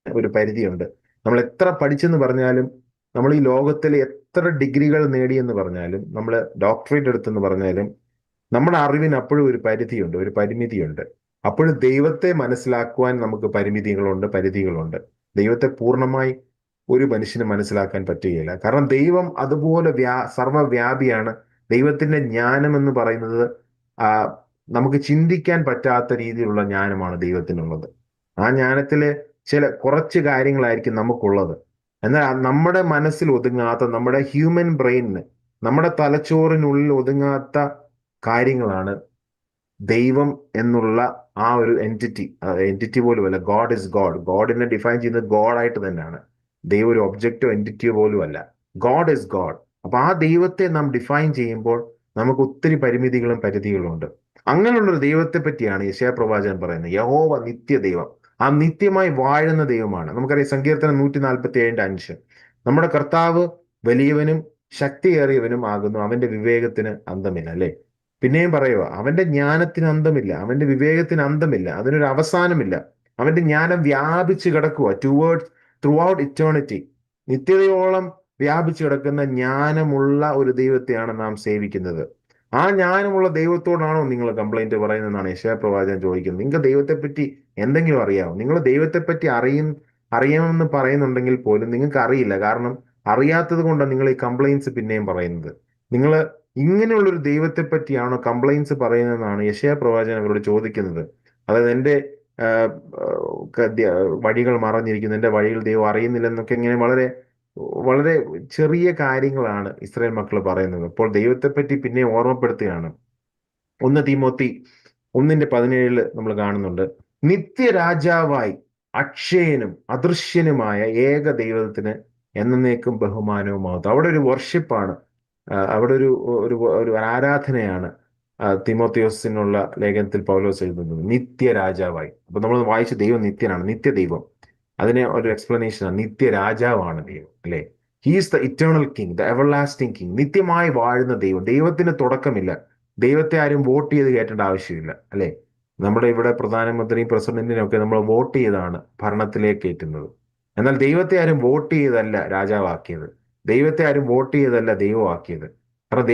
ഒരു പരിധിയുണ്ട്. നമ്മൾ എത്ര പഠിച്ചെന്ന് പറഞ്ഞാലും, നമ്മൾ ഈ ലോകത്തിൽ എത്ര ഡിഗ്രികൾ നേടിയെന്ന് പറഞ്ഞാലും, നമ്മൾ ഡോക്ടറേറ്റ് എടുത്തെന്ന് പറഞ്ഞാലും, നമ്മുടെ അറിവിന് അപ്പോഴും ഒരു പരിധിയുണ്ട്, ഒരു പരിമിതിയുണ്ട്. അപ്പോഴും ദൈവത്തെ മനസ്സിലാക്കുവാൻ നമുക്ക് പരിധികളുണ്ട്. ദൈവത്തെ പൂർണ്ണമായി ഒരു മനുഷ്യന് മനസ്സിലാക്കാൻ പറ്റുകയില്ല. കാരണം ദൈവം അതുപോലെ സർവ്വവ്യാപിയാണ്. ദൈവത്തിന്റെ ജ്ഞാനം എന്ന് പറയുന്നത് നമുക്ക് ചിന്തിക്കാൻ പറ്റാത്ത രീതിയിലുള്ള ജ്ഞാനമാണ് ദൈവത്തിനുള്ളത്. ആ ജ്ഞാനത്തില് കുറച്ച് കാര്യങ്ങളായിരിക്കും നമുക്കുള്ളത്. എന്നാൽ നമ്മുടെ മനസ്സിൽ ഒതുങ്ങാത്ത, നമ്മുടെ ഹ്യൂമൻ ബ്രെയിനിന്, നമ്മുടെ തലച്ചോറിനുള്ളിൽ ഒതുങ്ങാത്ത കാര്യങ്ങളാണ് ദൈവം എന്നുള്ള ആ ഒരു എൻറ്റിറ്റി പോലുമല്ല. God is God. ഗോഡിനെ ഡിഫൈൻ ചെയ്യുന്നത് ഗോഡായിട്ട് തന്നെയാണ്. ദൈവം ഒരു ഒബ്ജക്റ്റോ എൻറ്റിറ്റിയോ പോലും അല്ല. God is God. അപ്പൊ ആ ദൈവത്തെ നാം ഡിഫൈൻ ചെയ്യുമ്പോൾ നമുക്ക് ഒത്തിരി പരിധികളും ഉണ്ട്. അങ്ങനെയുള്ളൊരു ദൈവത്തെ പറ്റിയാണ് യെശയ്യാ പ്രവാചകൻ പറയുന്നത്. യഹോവ നിത്യദൈവം, ആ നിത്യമായി വാഴുന്ന ദൈവമാണ്. നമുക്കറിയാം സങ്കീർത്തനം 147:5, നമ്മുടെ കർത്താവ് വലിയവനും ശക്തിയേറിയവനും ആകുന്നു, അവന്റെ വിവേകത്തിന് അന്തമില്ല, അല്ലെ? പിന്നെയും പറയുക, അവന്റെ ജ്ഞാനത്തിന് അന്തമില്ല, അവന്റെ വിവേകത്തിന് അന്തമില്ല, അതിനൊരു അവസാനമില്ല. അവന്റെ ജ്ഞാനം വ്യാപിച്ചു കിടക്കുക ത്രൂ ഔട്ട് ഇറ്റേണിറ്റി. നിത്യതയോളം വ്യാപിച്ചു കിടക്കുന്ന ജ്ഞാനമുള്ള ഒരു ദൈവത്തെയാണ് നാം സേവിക്കുന്നത്. ആ ജ്ഞാനമുള്ള ദൈവത്തോടാണോ നിങ്ങൾ കംപ്ലൈന്റ് പറയുന്നതെന്നാണ് യെശയ്യാ പ്രവാചകൻ ചോദിക്കുന്നത്. നിങ്ങൾക്ക് ദൈവത്തെപ്പറ്റി എന്തെങ്കിലും അറിയാമോ? നിങ്ങൾ ദൈവത്തെപ്പറ്റി അറിയാമെന്ന് പറയുന്നുണ്ടെങ്കിൽ പോലും നിങ്ങൾക്ക് അറിയില്ല. കാരണം അറിയാത്തത് കൊണ്ടാണ് നിങ്ങൾ ഈ കംപ്ലൈൻസ് പിന്നെയും പറയുന്നത്. നിങ്ങൾ ഇങ്ങനെയുള്ളൊരു ദൈവത്തെ പറ്റിയാണോ കംപ്ലൈൻസ് പറയുന്നതെന്നാണ് യെശയ്യാ പ്രവാചകൻ അവരോട് ചോദിക്കുന്നത്. അതായത് എൻ്റെ വഴികൾ മറഞ്ഞിരിക്കുന്നു, എൻ്റെ വഴികൾ ദൈവം അറിയുന്നില്ലെന്നൊക്കെ ഇങ്ങനെ വളരെ വളരെ ചെറിയ കാര്യങ്ങളാണ് ഇസ്രായേൽ മക്കൾ പറയുന്നത്. അപ്പോൾ ദൈവത്തെപ്പറ്റി പിന്നെ ഓർമ്മപ്പെടുത്തുകയാണ്. 1 തീമോത്തി 1:17 നമ്മൾ കാണുന്നുണ്ട്, നിത്യരാജാവായി അക്ഷയനും അദൃശ്യനുമായ ഏക ദൈവത്തിന് എന്നേക്കും ബഹുമാനവുമാകും. അവിടെ ഒരു വർഷിപ്പാണ്, അവിടെ ഒരു ആരാധനയാണ് തിമോത്തിയോസിനുള്ള ലേഖനത്തിൽ പൗലോസ് എഴുതുന്നത്. നിത്യരാജാവായി. അപ്പൊ നമ്മൾ വായിച്ച ദൈവം നിത്യനാണ്, നിത്യദൈവം. അതിനെ ഒരു എക്സ്പ്ലനേഷനാണ്, നിത്യരാജാവാണ് ദൈവം, അല്ലെ? He's the eternal king, the everlasting king. നിത്യമായി വാഴുന്ന ദൈവം. ദൈവത്തിന് തുടക്കമില്ല. ദൈവത്തെ ആരും വോട്ട് ചെയ്ത് കയറ്റേണ്ട ആവശ്യമില്ല, അല്ലെ? നമ്മുടെ ഇവിടെ പ്രധാനമന്ത്രിയും പ്രസിഡന്റിനും ഒക്കെ നമ്മൾ വോട്ട് ചെയ്താണ് ഭരണത്തിലേക്ക് കയറ്റുന്നത്. എന്നാൽ ദൈവത്തെ ആരും വോട്ട് ചെയ്തല്ല രാജാവാക്കിയത്. ദൈവത്തെ ആരും വോട്ട് ചെയ്തല്ല ദൈവമാക്കിയത്. കാരണം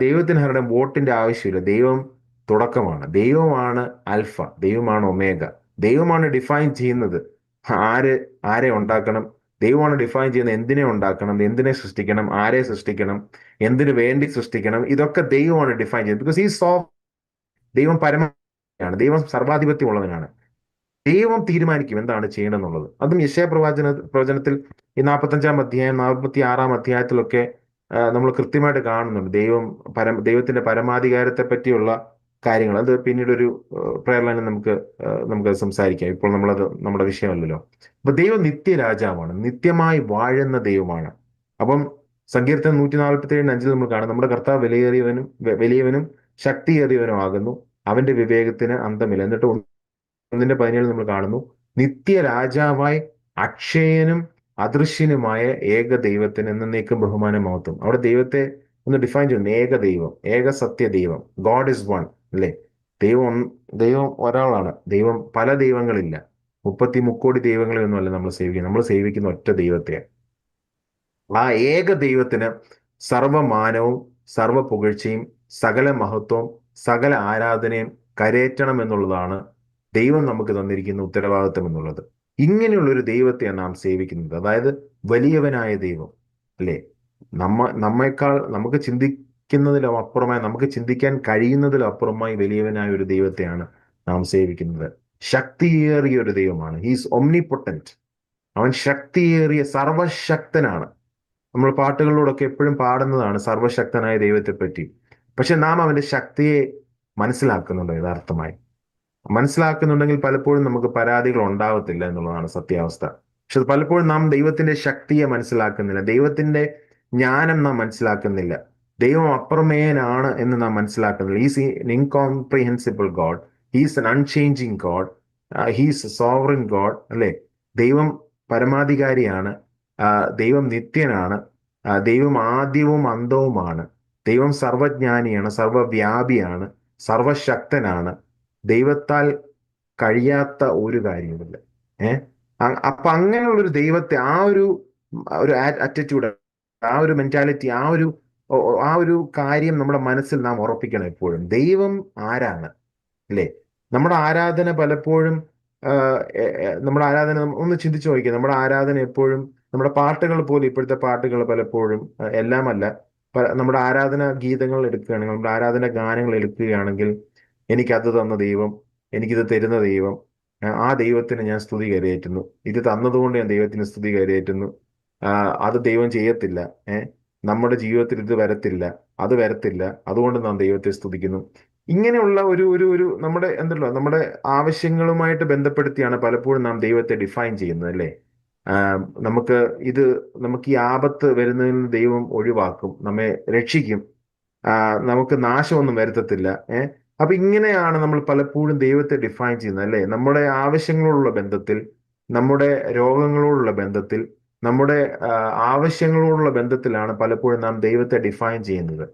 ദൈവത്തിന് ആരുടെ വോട്ടിന്റെ ആവശ്യമില്ല. ദൈവം തുടക്കമാണ്, ദൈവമാണ് ആൽഫ, ദൈവമാണ് ഒമേഗ. ദൈവമാണ് ഡിഫൈൻ ചെയ്യുന്നത് ആരെ ഉണ്ടാക്കണം. ദൈവമാണ് ഡിഫൈൻ ചെയ്യുന്നത് എന്തിനെ ഉണ്ടാക്കണം, എന്തിനെ സൃഷ്ടിക്കണം, ആരെ സൃഷ്ടിക്കണം, എന്തിനു വേണ്ടി സൃഷ്ടിക്കണം. ഇതൊക്കെ ദൈവമാണ് ഡിഫൈൻ ചെയ്യുന്നത്. ബിക്കോസ് ദൈവം പരമാണ്, ദൈവം സർവാധിപത്യമുള്ളവനാണ്. ദൈവം തീരുമാനിക്കും എന്താണ് ചെയ്യണമെന്നുള്ളത്. അതും യെശയ്യാ പ്രവചനത്തിൽ ഈ 45-ാം അധ്യായം 46-ാം അധ്യായത്തിലൊക്കെ നമ്മൾ കൃത്യമായിട്ട് കാണുന്നുണ്ട് ദൈവത്തിന്റെ പരമാധികാരത്തെ പറ്റിയുള്ള കാര്യങ്ങൾ. അത് പിന്നീട് ഒരു പ്രയർ ലൈനിൽ നമുക്ക് സംസാരിക്കാം. ഇപ്പോൾ നമ്മളത് നമ്മുടെ വിഷയമല്ലല്ലോ. അപ്പൊ ദൈവം നിത്യരാജാവാണ്, നിത്യമായി വാഴുന്ന ദൈവമാണ്. അപ്പം സങ്കീർത്തനം 147:5 നമ്മൾ കാണും, നമ്മുടെ കർത്താവ് വലിയവനും ശക്തിയേറിയവനും ആകുന്നു, അവന്റെ വിവേകത്തിന് അന്തമില്ല. എന്നിട്ട് 1:17 നമ്മൾ കാണുന്നു, നിത്യ രാജാവായി അക്ഷയനും അദൃശ്യനുമായ ഏക ദൈവത്തിന് എന്നേക്കും ബഹുമാനം മഹത്വം. അവിടെ ദൈവത്തെ ഒന്ന് ഡിഫൈൻ ചെയ്യുന്നു. ഏക ദൈവം, ഏക സത്യ ദൈവം, ഗോഡ് ഇസ് വൺ, അല്ലേ? ദൈവം ഒരാളാണ്. ദൈവം പല ദൈവങ്ങളില്ല. 30 ദൈവങ്ങളെയൊന്നും അല്ല നമ്മൾ സേവിക്കുന്നത്. നമ്മൾ സേവിക്കുന്ന ഒറ്റ ദൈവത്തെയാണ്. ആ ഏക ദൈവത്തിന് സർവമാനവും സർവ പുകഴ്ചയും സകല മഹത്വവും സകല ആരാധനയും കരേറ്റണം എന്നുള്ളതാണ് ദൈവം നമുക്ക് തന്നിരിക്കുന്ന ഉത്തരവാദിത്വം എന്നുള്ളത്. ഇങ്ങനെയുള്ള ഒരു ദൈവത്തെയാണ് നാം സേവിക്കുന്നത്. അതായത് വലിയവനായ ദൈവം, അല്ലേ? നമ്മേക്കാൾ നമുക്ക് ചിന്തിക്കുന്നതിലും അപ്പുറമായി, നമുക്ക് ചിന്തിക്കാൻ കഴിയുന്നതിലും അപ്പുറമായി വലിയവനായ ഒരു ദൈവത്തെയാണ് നാം സേവിക്കുന്നത്. ശക്തിയേറിയ ഒരു ദൈവമാണ്. ഹീസ് ഒംനിപൊട്ടന്റ്. അവൻ ശക്തിയേറിയ സർവശക്തനാണ്. നമ്മൾ പാട്ടുകളിലൂടെയൊക്കെ എപ്പോഴും പാടുന്നതാണ് സർവശക്തനായ ദൈവത്തെ പറ്റി. പക്ഷെ നാം അവന്റെ ശക്തിയെ മനസ്സിലാക്കുന്നുണ്ടോ? യഥാർത്ഥമായി മനസ്സിലാക്കുന്നുണ്ടെങ്കിൽ പലപ്പോഴും നമുക്ക് പരാതികൾ ഉണ്ടാവത്തില്ല എന്നുള്ളതാണ് സത്യാവസ്ഥ. പക്ഷെ പലപ്പോഴും നാം ദൈവത്തിന്റെ ശക്തിയെ മനസ്സിലാക്കുന്നില്ല, ദൈവത്തിന്റെ ജ്ഞാനം നാം മനസ്സിലാക്കുന്നില്ല, ദൈവം അപ്രമേയനാണ് എന്ന് നാം മനസ്സിലാക്കുന്നില്ല. He's an incomprehensible God, he's an unchanging God, he's a sovereign God, അല്ലേ? ദൈവം പരമാധികാരിയാണ്, ദൈവം നിത്യനാണ്, ദൈവം ആദ്യവും അന്തവുമാണ്, ദൈവം സർവജ്ഞാനിയാണ്, സർവവ്യാപിയാണ്, സർവശക്തനാണ്. ദൈവത്താൽ കഴിയാത്ത ഒരു കാര്യവുമില്ല. ഏഹ് അപ്പൊ അങ്ങനെയുള്ളൊരു ദൈവത്തെ, ഒരു ആറ്റിറ്റ്യൂഡ്, ആ ഒരു മെന്റാലിറ്റി, ആ ഒരു കാര്യം നമ്മുടെ മനസ്സിൽ നാം ഉറപ്പിക്കണം എപ്പോഴും. ദൈവം ആരാണ്, അല്ലേ? നമ്മുടെ ആരാധന പലപ്പോഴും നമ്മുടെ ആരാധന ഒന്ന് ചിന്തിച്ചു നോക്കിയാൽ, നമ്മുടെ ആരാധന എപ്പോഴും, നമ്മുടെ പാട്ടുകൾ പോലും, ഇപ്പോഴത്തെ പാട്ടുകൾ പലപ്പോഴും എല്ലാമല്ല, നമ്മുടെ ആരാധന ഗീതങ്ങൾ എടുക്കുകയാണെങ്കിൽ, നമ്മുടെ ആരാധന ഗാനങ്ങൾ എടുക്കുകയാണെങ്കിൽ, എനിക്കത് തന്ന ദൈവം, എനിക്കിത് തരുന്ന ദൈവം, ആ ദൈവത്തിന് ഞാൻ സ്തുതി കരയേറ്റുന്നു, ഇത് തന്നതുകൊണ്ട് ഞാൻ ദൈവത്തിന് സ്തുതി കരയേറ്റുന്നു, അത് ദൈവം ചെയ്യത്തില്ല, നമ്മുടെ ജീവിതത്തിൽ ഇത് വരത്തില്ല, അത് വരത്തില്ല, അതുകൊണ്ട് നാം ദൈവത്തെ സ്തുതിക്കുന്നു. ഇങ്ങനെയുള്ള ഒരു നമ്മുടെ ആവശ്യങ്ങളുമായിട്ട് ബന്ധപ്പെടുത്തിയാണ് പലപ്പോഴും നാം ദൈവത്തെ ഡിഫൈൻ ചെയ്യുന്നത്, അല്ലേ? നമുക്ക് ഈ ആപത്ത് വരുന്നതിൽ നിന്ന് ദൈവം ഒഴിവാക്കും, നമ്മെ രക്ഷിക്കും, നമുക്ക് നാശമൊന്നും വരുത്തത്തില്ല. അപ്പൊ ഇങ്ങനെയാണ് നമ്മൾ പലപ്പോഴും ദൈവത്തെ ഡിഫൈൻ ചെയ്യുന്നത്, അല്ലേ? നമ്മുടെ ആവശ്യങ്ങളോടുള്ള ബന്ധത്തിൽ, നമ്മുടെ രോഗങ്ങളോടുള്ള ബന്ധത്തിൽ, നമ്മുടെ ആവശ്യങ്ങളോടുള്ള ബന്ധത്തിലാണ് പലപ്പോഴും നാം ദൈവത്തെ ഡിഫൈൻ ചെയ്യുന്നത്.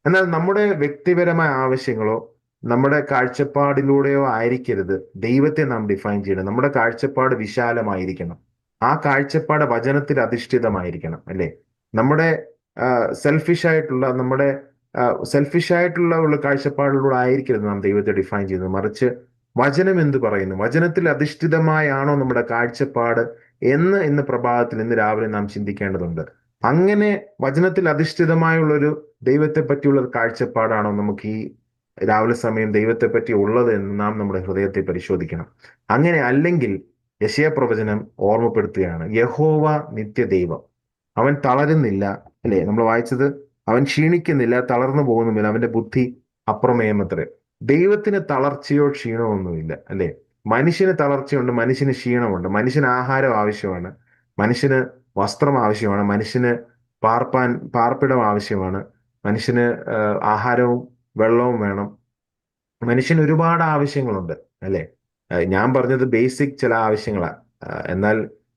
എന്നാൽ നമ്മുടെ വ്യക്തിപരമായ ആവശ്യങ്ങളോ നമ്മുടെ കാഴ്ചപ്പാടിലൂടെയോ ആയിരിക്കരുത് ദൈവത്തെ നാം ഡിഫൈൻ ചെയ്യണം. നമ്മുടെ കാഴ്ചപ്പാട് വിശാലമായിരിക്കണം. ആ കാഴ്ചപ്പാട് വചനത്തിൽ അധിഷ്ഠിതമായിരിക്കണം, അല്ലേ? നമ്മുടെ സെൽഫിഷ് ആയിട്ടുള്ള കാഴ്ചപ്പാടിലൂടെ ആയിരിക്കരുത് നാം ദൈവത്തെ ഡിഫൈൻ ചെയ്യുന്നത്. മറിച്ച് വചനം എന്ത് പറയുന്നു, വചനത്തിൽ അധിഷ്ഠിതമായാണോ നമ്മുടെ കാഴ്ചപ്പാട് എന്ന് ഇന്ന് പ്രഭാതത്തിൽ, ഇന്ന് രാവിലെ നാം ചിന്തിക്കേണ്ടതുണ്ട്. അങ്ങനെ വചനത്തിൽ അധിഷ്ഠിതമായുള്ളൊരു ദൈവത്തെ പറ്റിയുള്ള ഒരു കാഴ്ചപ്പാടാണോ നമുക്ക് ഈ രാവിലെ സമയം ദൈവത്തെ പറ്റി ഉള്ളത് എന്ന് നാം നമ്മുടെ ഹൃദയത്തെ പരിശോധിക്കണം. അങ്ങനെ അല്ലെങ്കിൽ യെശയ്യാ പ്രവചനം ഓർമ്മപ്പെടുത്തുകയാണ്, യഹോവ നിത്യദൈവം, അവൻ തളരുന്നില്ല, അല്ലേ? നമ്മൾ വായിച്ചത്, അവൻ ക്ഷീണിക്കുന്നില്ല, തളർന്നു പോകുന്നുമില്ല, അവന്റെ ബുദ്ധി അപ്രമേയമത്രേ. ദൈവത്തിന് തളർച്ചയോ ക്ഷീണമോ ഒന്നുമില്ല, അല്ലേ? മനുഷ്യന് തളർച്ചയുണ്ട്, മനുഷ്യന് ക്ഷീണമുണ്ട്, മനുഷ്യന് ആഹാരം ആവശ്യമാണ്, മനുഷ്യന് വസ്ത്രം ആവശ്യമാണ്, മനുഷ്യന് പാർപ്പിടം ആവശ്യമാണ്, മനുഷ്യന് ആഹാരവും വെള്ളവും വേണം, മനുഷ്യന് ഒരുപാട് ആവശ്യങ്ങളുണ്ട്, അല്ലേ? ഞാൻ പറഞ്ഞത് ബേസിക് ചില ആവശ്യങ്ങളാണ്. എന്നാൽ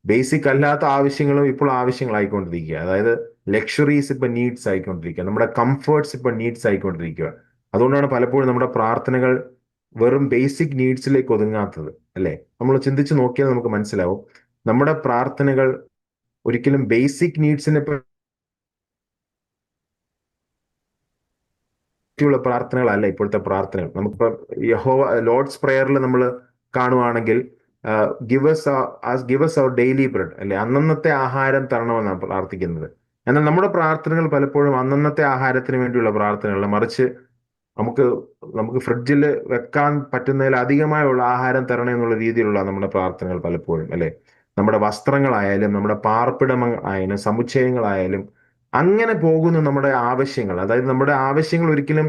ബേസിക് അല്ലാത്ത ആവശ്യങ്ങളും ഇപ്പോൾ ആവശ്യങ്ങളായിക്കൊണ്ടിരിക്കുക. അതായത് ലക്ഷറീസ് ഇപ്പൊ നീഡ്സ് ആയിക്കൊണ്ടിരിക്കുക, നമ്മുടെ കംഫേർട്സ് ഇപ്പൊ നീഡ്സ് ആയിക്കൊണ്ടിരിക്കുക. അതുകൊണ്ടാണ് പലപ്പോഴും നമ്മുടെ പ്രാർത്ഥനകൾ വെറും ബേസിക് നീഡ്സിലേക്ക് ഒതുങ്ങാത്തത്, അല്ലേ? നമ്മൾ ചിന്തിച്ച് നോക്കിയാൽ നമുക്ക് മനസ്സിലാവും, നമ്മുടെ പ്രാർത്ഥനകൾ ഒരിക്കലും ബേസിക് നീഡ്സിനെ പറ്റിയുള്ള പ്രാർത്ഥനകളല്ല ഇപ്പോഴത്തെ പ്രാർത്ഥനകൾ. നമുക്കിപ്പോ ലോർഡ്സ് പ്രേയറിൽ നമ്മൾ കാണുവാണെങ്കിൽ, give us our daily bread, അല്ലെ? അന്നന്നത്തെ ആഹാരം തരണമെന്നാണ് പ്രാർത്ഥിക്കുന്നത്. എന്നാൽ നമ്മുടെ പ്രാർത്ഥനകൾ പലപ്പോഴും അന്നന്നത്തെ ആഹാരത്തിന് വേണ്ടിയുള്ള പ്രാർത്ഥനകളല്ല, മറിച്ച് നമുക്ക് ഫ്രിഡ്ജിൽ വെക്കാൻ പറ്റുന്നതിൽ അധികമായുള്ള ആഹാരം തരണം എന്നുള്ള രീതിയിലുള്ള നമ്മുടെ പ്രാർത്ഥനകൾ പലപ്പോഴും, അല്ലെ? നമ്മുടെ വസ്ത്രങ്ങളായാലും, നമ്മുടെ പാർപ്പിടമായാലും, സമുച്ചയങ്ങളായാലും, അങ്ങനെ പോകുന്നു നമ്മുടെ ആവശ്യങ്ങൾ. അതായത് നമ്മുടെ ആവശ്യങ്ങൾ ഒരിക്കലും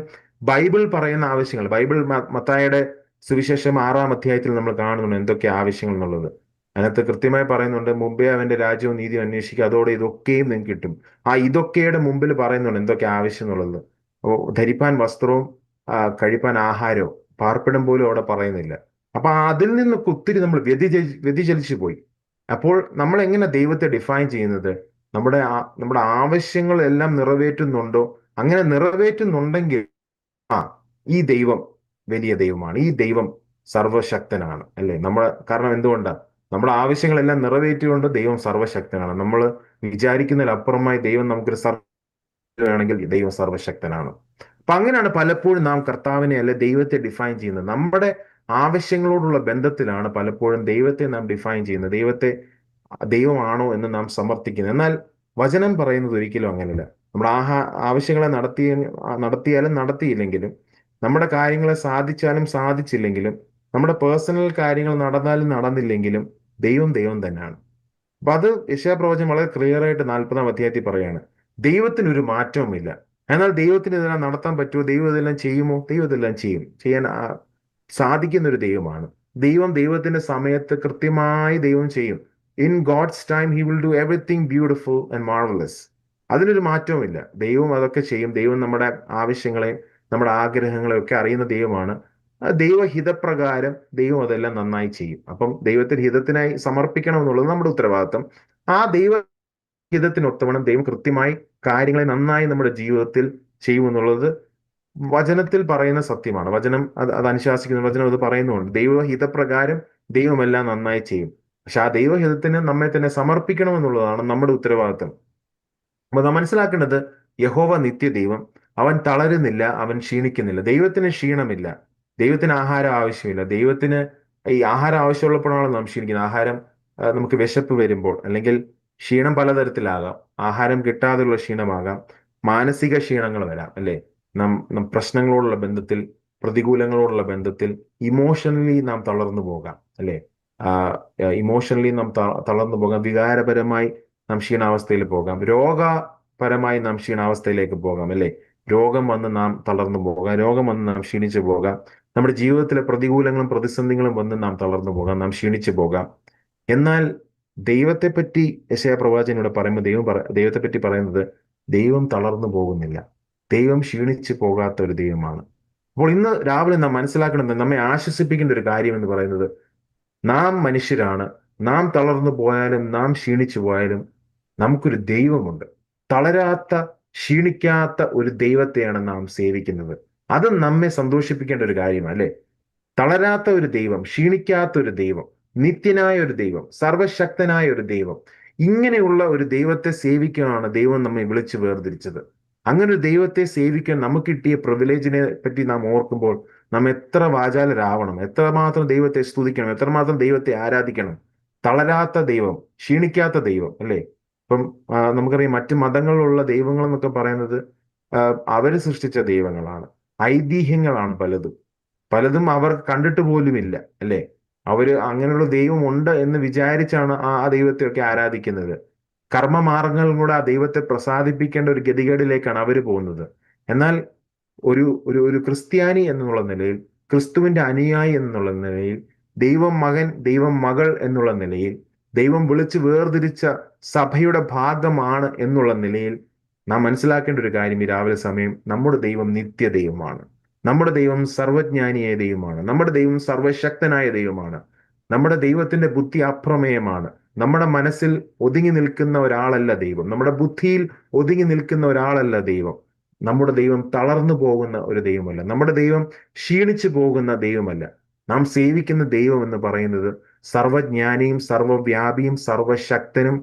ബൈബിൾ പറയുന്ന ആവശ്യങ്ങൾ, ബൈബിൾ മത്തായിയുടെ സുവിശേഷം 6-ാം അധ്യായത്തിൽ നമ്മൾ കാണുന്നുണ്ട് എന്തൊക്കെ ആവശ്യങ്ങൾ എന്നുള്ളത്. അതിനകത്ത് കൃത്യമായി പറയുന്നുണ്ട്, മുമ്പേ അവന്റെ രാജ്യവും നീതിയും അന്വേഷിക്കുക, അതോടെ ഇതൊക്കെയും നിങ്ങൾക്ക് കിട്ടും. ആ ഇതൊക്കെയുടെ മുമ്പിൽ പറയുന്നുണ്ട് എന്തൊക്കെ ആവശ്യം എന്നുള്ളത്. ധരിപ്പാൻ വസ്ത്രവും കഴിപ്പാൻ ആഹാരവും പാർപ്പിടം പോലും അവിടെ പറയുന്നില്ല. അപ്പൊ അതിൽ നിന്നൊക്കെ ഒത്തിരി നമ്മൾ വ്യതിചലിച്ചു പോയി. അപ്പോൾ നമ്മൾ എങ്ങനെ ദൈവത്തെ ഡിഫൈൻ ചെയ്യുന്നത്? നമ്മുടെ ആവശ്യങ്ങൾ എല്ലാം നിറവേറ്റുന്നുണ്ടോ? അങ്ങനെ നിറവേറ്റുന്നുണ്ടെങ്കിൽ ആ ഈ ദൈവം വലിയ ദൈവമാണ്, ഈ ദൈവം സർവശക്തനാണ്, അല്ലേ? കാരണം എന്തുകൊണ്ടാ? നമ്മുടെ ആവശ്യങ്ങളെല്ലാം നിറവേറ്റിക്കൊണ്ട് ദൈവം സർവശക്തനാണ്. നമ്മൾ വിചാരിക്കുന്നതിലപ്പുറമായി ദൈവം നമുക്കൊരു വേണമെങ്കിൽ ദൈവം സർവശക്തനാണ്. അപ്പൊ അങ്ങനെയാണ് പലപ്പോഴും നാം കർത്താവിനെ അല്ലെ ദൈവത്തെ ഡിഫൈൻ ചെയ്യുന്നത്. നമ്മുടെ ആവശ്യങ്ങളോടുള്ള ബന്ധത്തിലാണ് പലപ്പോഴും ദൈവത്തെ നാം ഡിഫൈൻ ചെയ്യുന്നത്, ദൈവത്തെ ദൈവമാണോ എന്ന് നാം സമർത്ഥിക്കുന്നത്. എന്നാൽ വചനം പറയുന്നത് ഒരിക്കലും അങ്ങനെയല്ല. നമ്മുടെ ആവശ്യങ്ങളെ നടത്തിയാലും നടത്തിയില്ലെങ്കിലും, നമ്മുടെ കാര്യങ്ങളെ സാധിച്ചാലും സാധിച്ചില്ലെങ്കിലും, നമ്മുടെ പേഴ്സണൽ കാര്യങ്ങൾ നടന്നാലും നടന്നില്ലെങ്കിലും ദൈവം ദൈവം തന്നെയാണ്. അപ്പൊ അത് യെശയ്യാപ്രവചനം വളരെ ക്ലിയർ ആയിട്ട് 40-ാം അധ്യായത്തിൽ പറയാണ്, ദൈവത്തിനൊരു മാറ്റവുമില്ല. എന്നാൽ ദൈവത്തിന് ഇതെല്ലാം നടത്താൻ പറ്റുമോ? ദൈവം ഇതെല്ലാം ചെയ്യുമോ? ദൈവം ഇതെല്ലാം ചെയ്യാൻ സാധിക്കുന്ന ഒരു ദൈവമാണ്. ദൈവത്തിന്റെ സമയത്ത് കൃത്യമായി ദൈവം ചെയ്യും. In God's time he will do everything beautiful and marvellous. അതിനൊരു മാറ്റവുമില്ല. ദൈവം അതൊക്കെ ചെയ്യും. ദൈവം നമ്മുടെ ആവശ്യങ്ങളെയും നമ്മുടെ ആഗ്രഹങ്ങളെയും ഒക്കെ അറിയുന്ന ദൈവമാണ്. ദൈവഹിതപ്രകാരം ദൈവം അതെല്ലാം നന്നായി ചെയ്യും. അപ്പം ദൈവത്തിന്റെ ഹിതത്തിനായി സമർപ്പിക്കണം എന്നുള്ളത് നമ്മുടെ ഉത്തരവാദിത്തം. ആ ദൈവഹിതത്തിനൊത്തവണ്ണം ദൈവം കൃത്യമായി കാര്യങ്ങളെ നന്നായി നമ്മുടെ ജീവിതത്തിൽ ചെയ്യുമെന്നുള്ളത് വചനത്തിൽ പറയുന്ന സത്യമാണ്. വചനം അത് അനുശാസിക്കുന്ന വചനം അത് പറയുന്നുണ്ട്. ദൈവഹിതപ്രകാരം ദൈവമെല്ലാം നന്നായി ചെയ്യും. പക്ഷെ ആ ദൈവഹിതത്തിന് നമ്മെ തന്നെ സമർപ്പിക്കണമെന്നുള്ളതാണ് നമ്മുടെ ഉത്തരവാദിത്തം. അപ്പൊ നാം മനസ്സിലാക്കേണ്ടത്, യഹോവ നിത്യദൈവം, അവൻ തളരുന്നില്ല, അവൻ ക്ഷീണിക്കുന്നില്ല. ദൈവത്തിന് ക്ഷീണമില്ല, ദൈവത്തിന് ആഹാരം ആവശ്യമില്ല. ദൈവത്തിന് ഈ ആഹാരം ആവശ്യമുള്ളപ്പോഴാണ് നാം ക്ഷീണിക്കുന്നത്. ആഹാരം നമുക്ക് വിശപ്പ് വരുമ്പോൾ, അല്ലെങ്കിൽ ക്ഷീണം പലതരത്തിലാകാം. ആഹാരം കിട്ടാതെയുള്ള ക്ഷീണമാകാം, മാനസിക ക്ഷീണങ്ങൾ വരാം, അല്ലെ? പ്രശ്നങ്ങളോടുള്ള ബന്ധത്തിൽ, പ്രതികൂലങ്ങളോടുള്ള ബന്ധത്തിൽ ഇമോഷണലി നാം തളർന്നു പോകാം, അല്ലെ? ഇമോഷണലി നാം തളർന്നു പോകാം, വികാരപരമായി നാം ക്ഷീണാവസ്ഥയിൽ പോകാം, രോഗപരമായി നാം ക്ഷീണാവസ്ഥയിലേക്ക് പോകാം, അല്ലെ? രോഗം വന്ന് നാം തളർന്നു പോകാം, രോഗം വന്ന് നാം ക്ഷീണിച്ചു പോകാം, നമ്മുടെ ജീവിതത്തിലെ പ്രതികൂലങ്ങളും പ്രതിസന്ധികളും വന്ന് നാം തളർന്നു പോകാം, നാം ക്ഷീണിച്ചു പോകാം. എന്നാൽ ദൈവത്തെപ്പറ്റി യെശയ്യാപ്രവാചകൻ ഇവിടെ പറയുമ്പോൾ ദൈവത്തെപ്പറ്റി പറയുന്നത്, ദൈവം തളർന്നു പോകുന്നില്ല, ദൈവം ക്ഷീണിച്ചു പോകാത്ത ഒരു ദൈവമാണ്. അപ്പോൾ ഇന്ന് രാവിലെ നാം മനസ്സിലാക്കണം, നമ്മെ ആശ്വസിപ്പിക്കേണ്ട ഒരു കാര്യം എന്ന് പറയുന്നത്, നാം മനുഷ്യരാണ്. നാം തളർന്നു പോയാലും നാം ക്ഷീണിച്ചു പോയാലും നമുക്കൊരു ദൈവമുണ്ട്. തളരാത്ത, ക്ഷീണിക്കാത്ത ഒരു ദൈവത്തെയാണ് നാം സേവിക്കുന്നത്. അത് നമ്മെ സന്തോഷിപ്പിക്കേണ്ട ഒരു കാര്യമാണ്, അല്ലെ? തളരാത്ത ഒരു ദൈവം, ക്ഷീണിക്കാത്ത ഒരു ദൈവം, നിത്യനായ ഒരു ദൈവം, സർവശക്തനായ ഒരു ദൈവം, ഇങ്ങനെയുള്ള ഒരു ദൈവത്തെ സേവിക്കാനാണ് ദൈവം നമ്മെ വിളിച്ചു വേർതിരിച്ചത്. അങ്ങനെ ഒരു ദൈവത്തെ സേവിക്കാൻ നമുക്ക് കിട്ടിയ പ്രിവിലേജിനെ പറ്റി നാം ഓർക്കുമ്പോൾ നാം എത്ര വാചാലരാവണം, എത്രമാത്രം ദൈവത്തെ സ്തുതിക്കണം, എത്രമാത്രം ദൈവത്തെ ആരാധിക്കണം. തളരാത്ത ദൈവം, ക്ഷീണിക്കാത്ത ദൈവം, അല്ലേ? ഇപ്പം നമുക്കറിയാം, മറ്റു മതങ്ങളിലുള്ള ദൈവങ്ങൾ എന്നൊക്കെ പറയുന്നത് അവര് സൃഷ്ടിച്ച ദൈവങ്ങളാണ്, ഐതിഹ്യങ്ങളാണ് പലതും അവർ കണ്ടിട്ട് പോലുമില്ല, അല്ലേ? അവര് അങ്ങനെയുള്ള ദൈവം ഉണ്ട് എന്ന് വിചാരിച്ചാണ് ആ ദൈവത്തെയൊക്കെ ആരാധിക്കുന്നത്. കർമ്മമാർഗങ്ങളും കൂടെ ആ ദൈവത്തെ പ്രസാദിപ്പിക്കേണ്ട ഒരു ഗതികേടിലേക്കാണ് അവർ പോകുന്നത്. എന്നാൽ ഒരു ഒരു ഒരു ക്രിസ്ത്യാനി എന്നുള്ള നിലയിൽ, ക്രിസ്തുവിന്റെ അനുയായി എന്നുള്ള നിലയിൽ, ദൈവം മകൻ, ദൈവം മകൾ എന്നുള്ള നിലയിൽ, ദൈവം വിളിച്ച് വേർതിരിച്ച സഭയുടെ ഭാഗമാണ് എന്നുള്ള നിലയിൽ നാം മനസ്സിലാക്കേണ്ട ഒരു കാര്യം, ഈ രാവിലെ സമയം, നമ്മുടെ ദൈവം നിത്യദൈവമാണ്. നമ്മുടെ ദൈവം സർവജ്ഞാനിയായ ദൈവമാണ്. നമ്മുടെ ദൈവം സർവശക്തനായ ദൈവമാണ്. നമ്മുടെ ദൈവത്തിന്റെ ബുദ്ധി അപ്രമേയമാണ്. നമ്മുടെ മനസ്സിൽ ഒതുങ്ങി നിൽക്കുന്ന ഒരാളല്ല ദൈവം. നമ്മുടെ ബുദ്ധിയിൽ ഒതുങ്ങി നിൽക്കുന്ന ഒരാളല്ല ദൈവം. നമ്മുടെ ദൈവം തളർന്നു പോകുന്ന ഒരു ദൈവമല്ല. നമ്മുടെ ദൈവം ക്ഷീണിച്ചു പോകുന്ന ദൈവമല്ല. നാം സേവിക്കുന്ന ദൈവം എന്ന് പറയുന്നത് സർവജ്ഞാനിയും സർവവ്യാപിയും സർവശക്തനും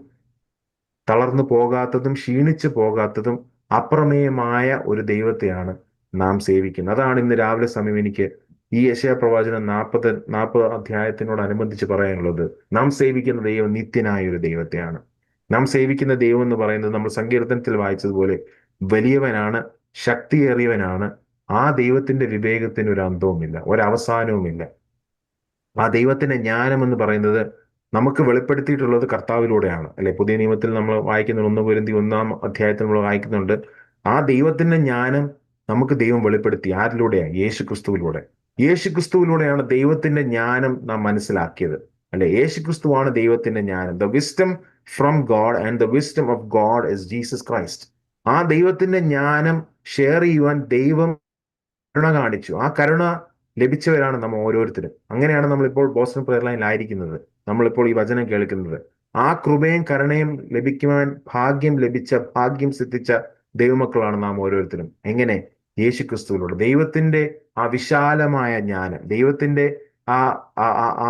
തളർന്നു പോകാത്തതും ക്ഷീണിച്ചു പോകാത്തതും അപ്രമേയമായ ഒരു ദൈവത്തെയാണ് നാം സേവിക്കുന്നത്. അതാണ് ഇന്ന് രാവിലെ സമയം എനിക്ക് ഈ യെശയ്യാപ്രവാചനം 40 അധ്യായത്തിനോടനുബന്ധിച്ച് പറയാനുള്ളത്. നാം സേവിക്കുന്ന ദൈവം നിത്യനായ ഒരു ദൈവത്തെയാണ്. നാം സേവിക്കുന്ന ദൈവം എന്ന് പറയുന്നത് നമ്മൾ സങ്കീർത്തനത്തിൽ വായിച്ചതുപോലെ വലിയവനാണ്, ശക്തിയേറിയവനാണ്. ആ ദൈവത്തിന്റെ വിവേകത്തിന് ഒരു അന്തവുമില്ല, ഒരവസാനവുമില്ല. ആ ദൈവത്തിന്റെ ജ്ഞാനം എന്ന് പറയുന്നത് നമുക്ക് വെളിപ്പെടുത്തിയിട്ടുള്ളത് കർത്താവിലൂടെയാണ്, അല്ലെ? പുതിയ നിയമത്തിൽ നമ്മൾ വായിക്കുന്ന 1 കൊരിന്ത്യർ 1 അധ്യായത്തിൽ നമ്മൾ വായിക്കുന്നുണ്ട്, ആ ദൈവത്തിന്റെ ജ്ഞാനം നമുക്ക് ദൈവം വെളിപ്പെടുത്തി. ആരിലൂടെയാണ്? യേശു ക്രിസ്തുവിലൂടെ. യേശു ക്രിസ്തുവിലൂടെയാണ് ദൈവത്തിന്റെ ജ്ഞാനം നാം മനസ്സിലാക്കിയത്. അല്ലെ? യേശുക്രിസ്തുവാണ് ദൈവത്തിന്റെ ജ്ഞാനം. The wisdom from God and the wisdom of God is Jesus Christ. ആ ദൈവത്തിന്റെ ജ്ഞാനം ഷെയർ ചെയ്യുവാൻ ദൈവം കരുണ കാണിച്ചു. ആ കരുണ ലഭിച്ചവരാണ് നമ്മൾ ഓരോരുത്തരും. അങ്ങനെയാണ് നമ്മളിപ്പോൾ ബോസ്റ്റൺ പ്രയർ ലൈനിലായിരിക്കുന്നത്, നമ്മളിപ്പോൾ ഈ വചനം കേൾക്കുന്നത്. ആ കൃപയും കരുണയും ലഭിക്കുവാൻ ഭാഗ്യം സിദ്ധിച്ച ദൈവമക്കളാണ് നാം ഓരോരുത്തരും. എങ്ങനെ? യേശുക്രിസ്തുവിലൂടെ. ദൈവത്തിന്റെ ആ വിശാലമായ ജ്ഞാനം, ദൈവത്തിന്റെ ആ ആ ആ ആ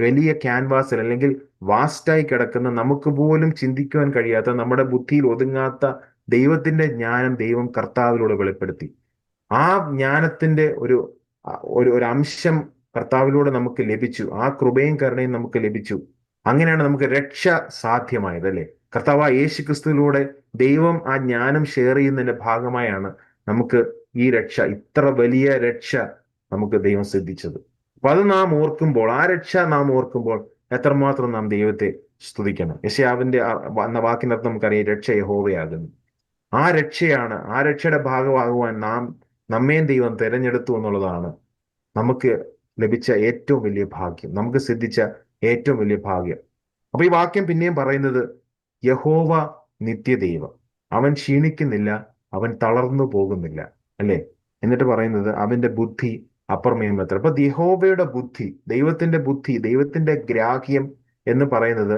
വലിയ ക്യാൻവാസിൽ, അല്ലെങ്കിൽ വാസ്റ്റായി കിടക്കുന്ന, നമുക്ക് പോലും ചിന്തിക്കുവാൻ കഴിയാത്ത, നമ്മുടെ ബുദ്ധിയിൽ ഒതുങ്ങാത്ത ദൈവത്തിന്റെ ജ്ഞാനം ദൈവം കർത്താവിലൂടെ വെളിപ്പെടുത്തി. ആ ജ്ഞാനത്തിന്റെ ഒരു അംശം കർത്താവിലൂടെ നമുക്ക് ലഭിച്ചു. ആ കൃപയും കരുണയും നമുക്ക് ലഭിച്ചു. അങ്ങനെയാണ് നമുക്ക് രക്ഷ സാധ്യമായത്, അല്ലെ? കർത്താവ് യേശു ക്രിസ്തുവിലൂടെ ദൈവം ആ ജ്ഞാനം ഷെയർ ചെയ്യുന്നതിന്റെ ഭാഗമായാണ് നമുക്ക് ഈ രക്ഷ, ഇത്ര വലിയ രക്ഷ നമുക്ക് ദൈവം സിദ്ധിച്ചത്. അപ്പൊ അത് നാം ഓർക്കുമ്പോൾ, ആ രക്ഷ നാം ഓർക്കുമ്പോൾ എത്രമാത്രം നാം ദൈവത്തെ സ്തുതിക്കണം. യെശയ്യാവിന്റെ എന്ന വാക്കിനകത്ത് നമുക്കറിയാം, രക്ഷ യഹോവയാകുന്നു. ആ രക്ഷയാണ്, ആ രക്ഷയുടെ ഭാഗമാകുവാൻ നമ്മേം ദൈവം തിരഞ്ഞെടുത്തു എന്നുള്ളതാണ് നമുക്ക് ലഭിച്ച ഏറ്റവും വലിയ ഭാഗ്യം, നമുക്ക് സിദ്ധിച്ച ഏറ്റവും വലിയ ഭാഗ്യം. അപ്പൊ ഈ വാക്യം പിന്നെയും പറയുന്നത്, യഹോവ നിത്യദൈവം, അവൻ ക്ഷീണിക്കുന്നില്ല, അവൻ തളർന്നു പോകുന്നില്ല, അല്ലെ? എന്നിട്ട് പറയുന്നത് അവന്റെ ബുദ്ധി അപ്രമേയമത്ര. അപ്പൊ യഹോവയുടെ ബുദ്ധി, ദൈവത്തിന്റെ ഗ്രാഹ്യം എന്ന് പറയുന്നത്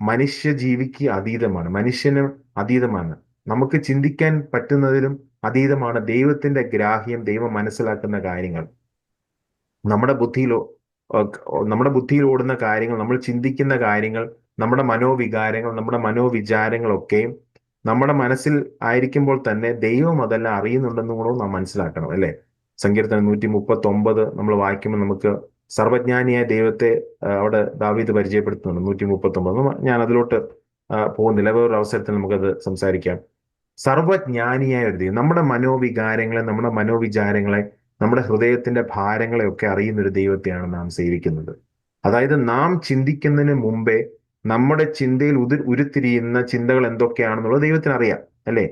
മനുഷ്യജീവിക്ക് അതീതമാണ്, മനുഷ്യന് അതീതമാണ്. നമുക്ക് ചിന്തിക്കാൻ പറ്റുന്നതിലും അതീതമാണ് ദൈവത്തിന്റെ ഗ്രാഹ്യം, ദൈവം മനസ്സിലാക്കുന്ന കാര്യങ്ങൾ. നമ്മുടെ ബുദ്ധിയിലോ നമ്മുടെ ബുദ്ധിയിൽ ഓടുന്ന കാര്യങ്ങൾ, നമ്മൾ ചിന്തിക്കുന്ന കാര്യങ്ങൾ, നമ്മുടെ മനോവികാരങ്ങൾ, നമ്മുടെ മനോവിചാരങ്ങളൊക്കെയും നമ്മുടെ മനസ്സിൽ ആയിരിക്കുമ്പോൾ തന്നെ ദൈവം അതെല്ലാം അറിയുന്നുണ്ടെന്നും കൂടെ നാം മനസ്സിലാക്കണം, അല്ലെ? സങ്കീർത്തനം 139 നമ്മൾ വായിക്കുമ്പോൾ നമുക്ക് സർവജ്ഞാനിയായ ദൈവത്തെ അവിടെ ദാവീദ് പരിചയപ്പെടുത്തുന്നുണ്ട്. 139 ഞാൻ അതിലോട്ട് പോകുന്നില്ല, വേറൊരു അവസരത്തിൽ നമുക്കത് സംസാരിക്കാം. സർവജ്ഞാനിയായ ഒരു ദൈവം, നമ്മുടെ മനോവികാരങ്ങളെ, നമ്മുടെ മനോവിചാരങ്ങളെ, നമ്മുടെ ഹൃദയത്തിന്റെ ഭാരങ്ങളെ ഒക്കെ അറിയുന്ന ഒരു ദൈവത്തെയാണ് നാം സേവിക്കുന്നത്. അതായത് നാം ചിന്തിക്കുന്നതിന് മുമ്പേ നമ്മുടെ ചിന്തയിൽ ഉരുത്തിരിയുന്ന ചിന്തകൾ എന്തൊക്കെയാണെന്നുള്ളത് ദൈവത്തിന് അറിയാം, അല്ലേ?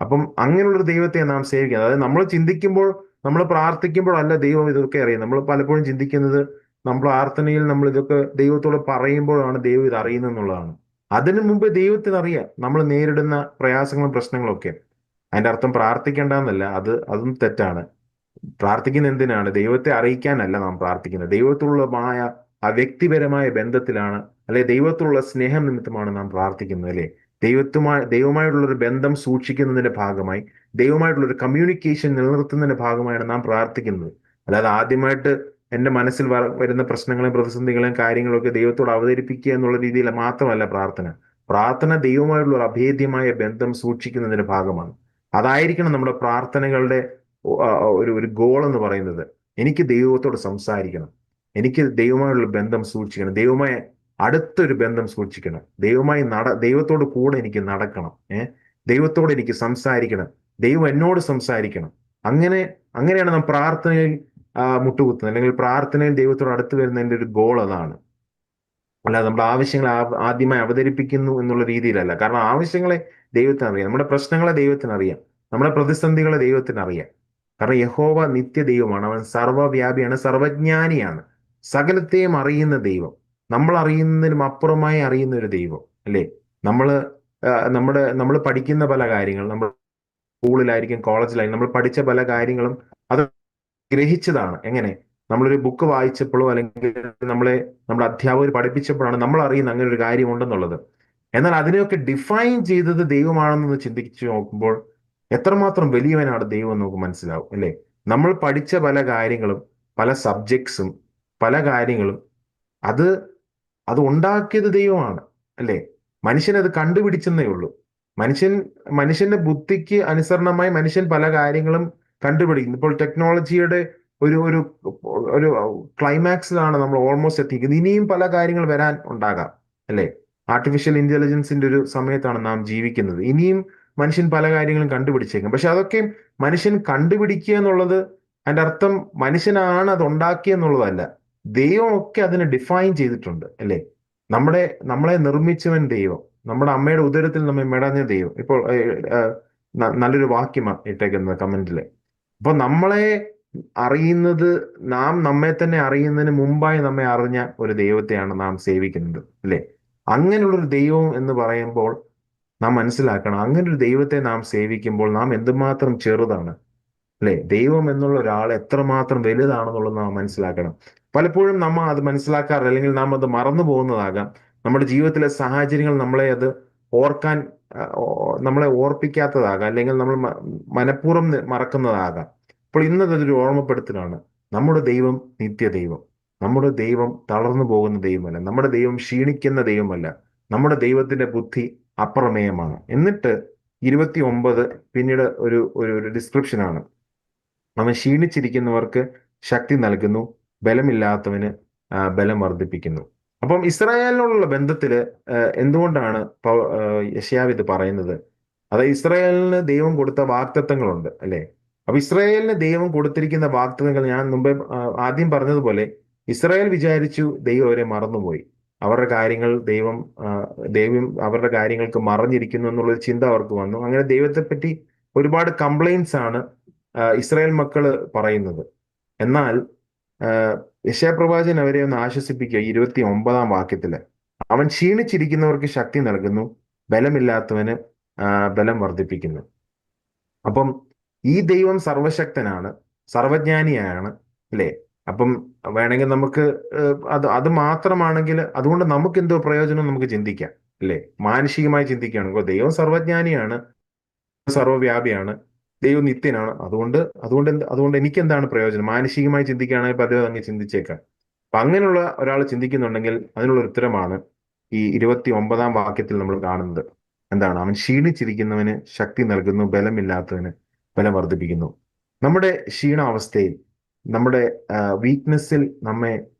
അപ്പം അങ്ങനെയുള്ളൊരു ദൈവത്തെ നാം സേവിക്കുന്നത്. അതായത് നമ്മൾ ചിന്തിക്കുമ്പോൾ, നമ്മൾ പ്രാർത്ഥിക്കുമ്പോൾ അല്ല ദൈവം ഇതൊക്കെ അറിയാം. നമ്മൾ പലപ്പോഴും ചിന്തിക്കുന്നത്, നമ്മൾ പ്രാർത്ഥനയിൽ നമ്മൾ ഇതൊക്കെ ദൈവത്തോട് പറയുമ്പോഴാണ് ദൈവം ഇത് അറിയുന്നത് എന്നുള്ളതാണ്. അതിനു മുമ്പ് ദൈവത്തിന് അറിയാം നമ്മൾ നേരിടുന്ന പ്രയാസങ്ങളും പ്രശ്നങ്ങളും ഒക്കെ. അതിന്റെ അർത്ഥം പ്രാർത്ഥിക്കേണ്ടെന്നല്ല, അതും തെറ്റാണ്. പ്രാർത്ഥിക്കുന്ന എന്തിനാണ്? ദൈവത്തെ അറിയിക്കാനല്ല നാം പ്രാർത്ഥിക്കുന്നത്. ദൈവത്തോടുള്ളമായ ആ വ്യക്തിപരമായ ബന്ധത്തിലാണ്, അല്ലെ ദൈവത്തോടുള്ള സ്നേഹം നിമിത്തമാണ് നാം പ്രാർത്ഥിക്കുന്നത്, അല്ലെ? ദൈവമായിട്ടുള്ളൊരു ബന്ധം സൂക്ഷിക്കുന്നതിന്റെ ഭാഗമായി, ദൈവമായിട്ടുള്ളൊരു കമ്മ്യൂണിക്കേഷൻ നിലനിർത്തുന്നതിന്റെ ഭാഗമായാണ് നാം പ്രാർത്ഥിക്കുന്നത്. അല്ലാതെ ആദ്യമായിട്ട് എൻ്റെ മനസ്സിൽ വരുന്ന പ്രശ്നങ്ങളെയും പ്രതിസന്ധികളെയും കാര്യങ്ങളൊക്കെ ദൈവത്തോട് അവതരിപ്പിക്കുക എന്നുള്ള രീതിയിൽ മാത്രമല്ല പ്രാർത്ഥന. പ്രാർത്ഥന ദൈവമായിട്ടുള്ള ഒരു അഭേദ്യമായ ബന്ധം സൂക്ഷിക്കുന്നതിന്റെ ഭാഗമാണ്. അതായിരിക്കണം നമ്മുടെ പ്രാർത്ഥനകളുടെ ഒരു ഗോൾ എന്ന് പറയുന്നത്. എനിക്ക് ദൈവത്തോട് സംസാരിക്കണം, എനിക്ക് ദൈവമായുള്ള ബന്ധം സൂക്ഷിക്കണം, ദൈവമായി അടുത്തൊരു ബന്ധം സൂക്ഷിക്കണം, ദൈവത്തോട് കൂടെ എനിക്ക് നടക്കണം, ദൈവത്തോട് എനിക്ക് സംസാരിക്കണം, ദൈവം എന്നോട് സംസാരിക്കണം. അങ്ങനെയാണ് നാം പ്രാർത്ഥനയിൽ മുട്ടുകുത്തുന്നത്, അല്ലെങ്കിൽ പ്രാർത്ഥനയിൽ ദൈവത്തോട് അടുത്ത് വരുന്നതിന്റെ ഒരു ഗോൾ അതാണ്. അല്ലാതെ നമ്മുടെ ആവശ്യങ്ങളെ ആദ്യമായി അവതരിപ്പിക്കുന്നു എന്നുള്ള രീതിയിലല്ല. കാരണം ആവശ്യങ്ങളെ ദൈവത്തിനറിയാം, നമ്മുടെ പ്രശ്നങ്ങളെ ദൈവത്തിനറിയാം, നമ്മുടെ പ്രതിസന്ധികളെ ദൈവത്തിനറിയാം. കാരണം യഹോവ നിത്യദൈവമാണ്, അവൻ സർവ്വവ്യാപിയാണ്, സർവജ്ഞാനിയാണ്, സകലത്തെയും അറിയുന്ന ദൈവം, നമ്മൾ അറിയുന്നതിനും അപ്പുറമായി അറിയുന്ന ഒരു ദൈവം, അല്ലേ? നമ്മൾ പഠിക്കുന്ന പല കാര്യങ്ങൾ, നമ്മൾ സ്കൂളിലായിരിക്കും, കോളേജിലായിരിക്കും, നമ്മൾ പഠിച്ച പല കാര്യങ്ങളും അത് ഗ്രഹിച്ചതാണ്. എങ്ങനെ? നമ്മളൊരു ബുക്ക് വായിച്ചപ്പോഴോ അല്ലെങ്കിൽ നമ്മുടെ അധ്യാപകർ പഠിപ്പിച്ചപ്പോഴാണ് നമ്മൾ അറിയുന്ന അങ്ങനെ ഒരു കാര്യം ഉണ്ടെന്നുള്ളത്. എന്നാൽ അതിനെയൊക്കെ ഡിഫൈൻ ചെയ്തത് ദൈവമാണെന്ന് ചിന്തിച്ചു നോക്കുമ്പോൾ എത്രമാത്രം വലിയവനാണ് ദൈവം എന്ന് നമുക്ക് മനസ്സിലാവും, അല്ലേ? നമ്മൾ പഠിച്ച പല കാര്യങ്ങളും, പല സബ്ജക്ട്സും, പല കാര്യങ്ങളും അത് ഉണ്ടാക്കിയത് ദൈവമാണ്, അല്ലേ? മനുഷ്യനത് കണ്ടുപിടിച്ചെന്നേ ഉള്ളൂ. മനുഷ്യന്റെ ബുദ്ധിക്ക് അനുസരണമായി മനുഷ്യൻ പല കാര്യങ്ങളും കണ്ടുപിടിക്കുന്നു. ഇപ്പോൾ ടെക്നോളജിയുടെ ഒരു ഒരു ഒരു ക്ലൈമാക്സിലാണ് നമ്മൾ ഓൾമോസ്റ്റ് എത്തിക്കുന്നത്. ഇനിയും പല കാര്യങ്ങൾ വരാൻ ഉണ്ടാകാം, അല്ലേ? ആർട്ടിഫിഷ്യൽ ഇന്റലിജൻസിന്റെ ഒരു സമയത്താണ് നാം ജീവിക്കുന്നത്. ഇനിയും മനുഷ്യൻ പല കാര്യങ്ങളും കണ്ടുപിടിച്ചേക്കും. പക്ഷെ അതൊക്കെ മനുഷ്യൻ കണ്ടുപിടിക്കുക എന്നുള്ളത് അതിന്റെ അർത്ഥം മനുഷ്യനാണ് അത് ഉണ്ടാക്കിയെന്നുള്ളതല്ല. ദൈവം ഒക്കെ അതിനെ ഡിഫൈൻ ചെയ്തിട്ടുണ്ട്, അല്ലേ? നമ്മളെ നിർമ്മിച്ചവൻ ദൈവം, നമ്മുടെ അമ്മയുടെ ഉദരത്തിൽ നമ്മെ മെടഞ്ഞ ദൈവം. ഇപ്പോൾ നല്ലൊരു വാക്യമാണ് ഇട്ടേക്കുന്നത് കമന്റില്. അപ്പൊ നമ്മളെ അറിയുന്നത്, നാം നമ്മെ തന്നെ അറിയുന്നതിന് മുമ്പായി നമ്മെ അറിഞ്ഞ ഒരു ദൈവത്തെയാണ് നാം സേവിക്കുന്നത്, അല്ലേ? അങ്ങനെയുള്ളൊരു ദൈവം എന്ന് പറയുമ്പോൾ നാം മനസ്സിലാക്കണം, അങ്ങനെ ഒരു ദൈവത്തെ നാം സേവിക്കുമ്പോൾ നാം എന്തുമാത്രം ചെറുതാണ്, അല്ലെ? ദൈവം എന്നുള്ള ഒരാൾ എത്രമാത്രം വലുതാണെന്നുള്ളത് നാം മനസ്സിലാക്കണം. പലപ്പോഴും നമ്മൾ അത് മനസ്സിലാക്കാറില്ല, അല്ലെങ്കിൽ നാം അത് മറന്നു പോകുന്നതാകാം. നമ്മുടെ ജീവിതത്തിലെ സാഹചര്യങ്ങൾ നമ്മളെ അത് ഓർക്കാൻ നമ്മളെ ഓർപ്പിക്കാത്തതാകാം, അല്ലെങ്കിൽ നമ്മൾ മനഃപൂർവ്വം മറക്കുന്നതാകാം. അപ്പോൾ ഇന്നതൊരു ഓർമ്മപ്പെടുത്തലാണ്. നമ്മുടെ ദൈവം നിത്യദൈവം. നമ്മുടെ ദൈവം തളർന്നു പോകുന്ന ദൈവമല്ല. നമ്മുടെ ദൈവം ക്ഷീണിക്കുന്ന ദൈവമല്ല. നമ്മുടെ ദൈവത്തിന്റെ ബുദ്ധി അപ്രമേയമാണ്. എന്നിട്ട് 29 പിന്നീട് ഒരു ഒരു ഡിസ്ക്രിപ്ഷനാണ്. അവൻ ക്ഷീണിച്ചിരിക്കുന്നവർക്ക് ശക്തി നൽകുന്നു, ബലമില്ലാത്തവന് ബലം വർദ്ധിപ്പിക്കുന്നു. അപ്പം ഇസ്രായേലിനോടുള്ള ബന്ധത്തില് എന്തുകൊണ്ടാണ് യെശയ്യാവ് ഇത് പറയുന്നത്? അതായത് ഇസ്രായേലിന് ദൈവം കൊടുത്ത വാഗ്ദത്തങ്ങളുണ്ട്, അല്ലെ? അപ്പൊ ഇസ്രായേലിന് ദൈവം കൊടുത്തിരിക്കുന്ന വാഗ്ദത്തങ്ങൾ ഞാൻ മുമ്പേ ആദ്യം പറഞ്ഞതുപോലെ, ഇസ്രായേൽ വിചാരിച്ചു ദൈവം അവരെ മറന്നുപോയി. അവരുടെ കാര്യങ്ങൾ ദൈവം അവരുടെ കാര്യങ്ങൾക്ക് മറഞ്ഞിരിക്കുന്നു എന്നുള്ളൊരു ചിന്ത അവർക്ക് വന്നു. അങ്ങനെ ദൈവത്തെ പറ്റി ഒരുപാട് കംപ്ലൈന്റ്സ് ആണ് ഇസ്രായേൽ മക്കള് പറയുന്നത്. എന്നാൽ യെശയ്യാപ്രവാചകൻ അവരെ ഒന്ന് ആശ്വസിപ്പിക്കുക. 29 വാക്യത്തില് അവൻ ക്ഷീണിച്ചിരിക്കുന്നവർക്ക് ശക്തി നൽകുന്നു, ബലമില്ലാത്തവന് ബലം വർദ്ധിപ്പിക്കുന്നു. അപ്പം ഈ ദൈവം സർവശക്തനാണ്, സർവജ്ഞാനിയാണ്, അല്ലേ? അപ്പം വേണമെങ്കിൽ നമുക്ക് അത് മാത്രമാണെങ്കിൽ അതുകൊണ്ട് നമുക്ക് എന്തോ പ്രയോജനം നമുക്ക് ചിന്തിക്കാം, അല്ലേ? മാനുഷികമായി ചിന്തിക്കുകയാണെങ്കിൽ ദൈവം സർവജ്ഞാനിയാണ്, സർവ്വവ്യാപിയാണ്, ദൈവം നിത്യനാണ്. അതുകൊണ്ട് എനിക്ക് എന്താണ് പ്രയോജനം? മാനുഷികമായി ചിന്തിക്കുകയാണെങ്കിൽ പതിവ് അങ്ങ് ചിന്തിച്ചേക്കാം. അപ്പൊ അങ്ങനെയുള്ള ഒരാൾ ചിന്തിക്കുന്നുണ്ടെങ്കിൽ അതിനുള്ള ഉത്തരമാണ് ഈ 29 വാക്യത്തിൽ നമ്മൾ കാണുന്നത്. എന്താണ്? അവൻ ക്ഷീണിച്ചിരിക്കുന്നവന് ശക്തി നൽകുന്നു, ബലമില്ലാത്തവന് ബലം വർദ്ധിപ്പിക്കുന്നു. നമ്മുടെ ക്ഷീണാവസ്ഥയിൽ, നമ്മുടെ വീക്ക്നെസ്സിൽ നമ്മെ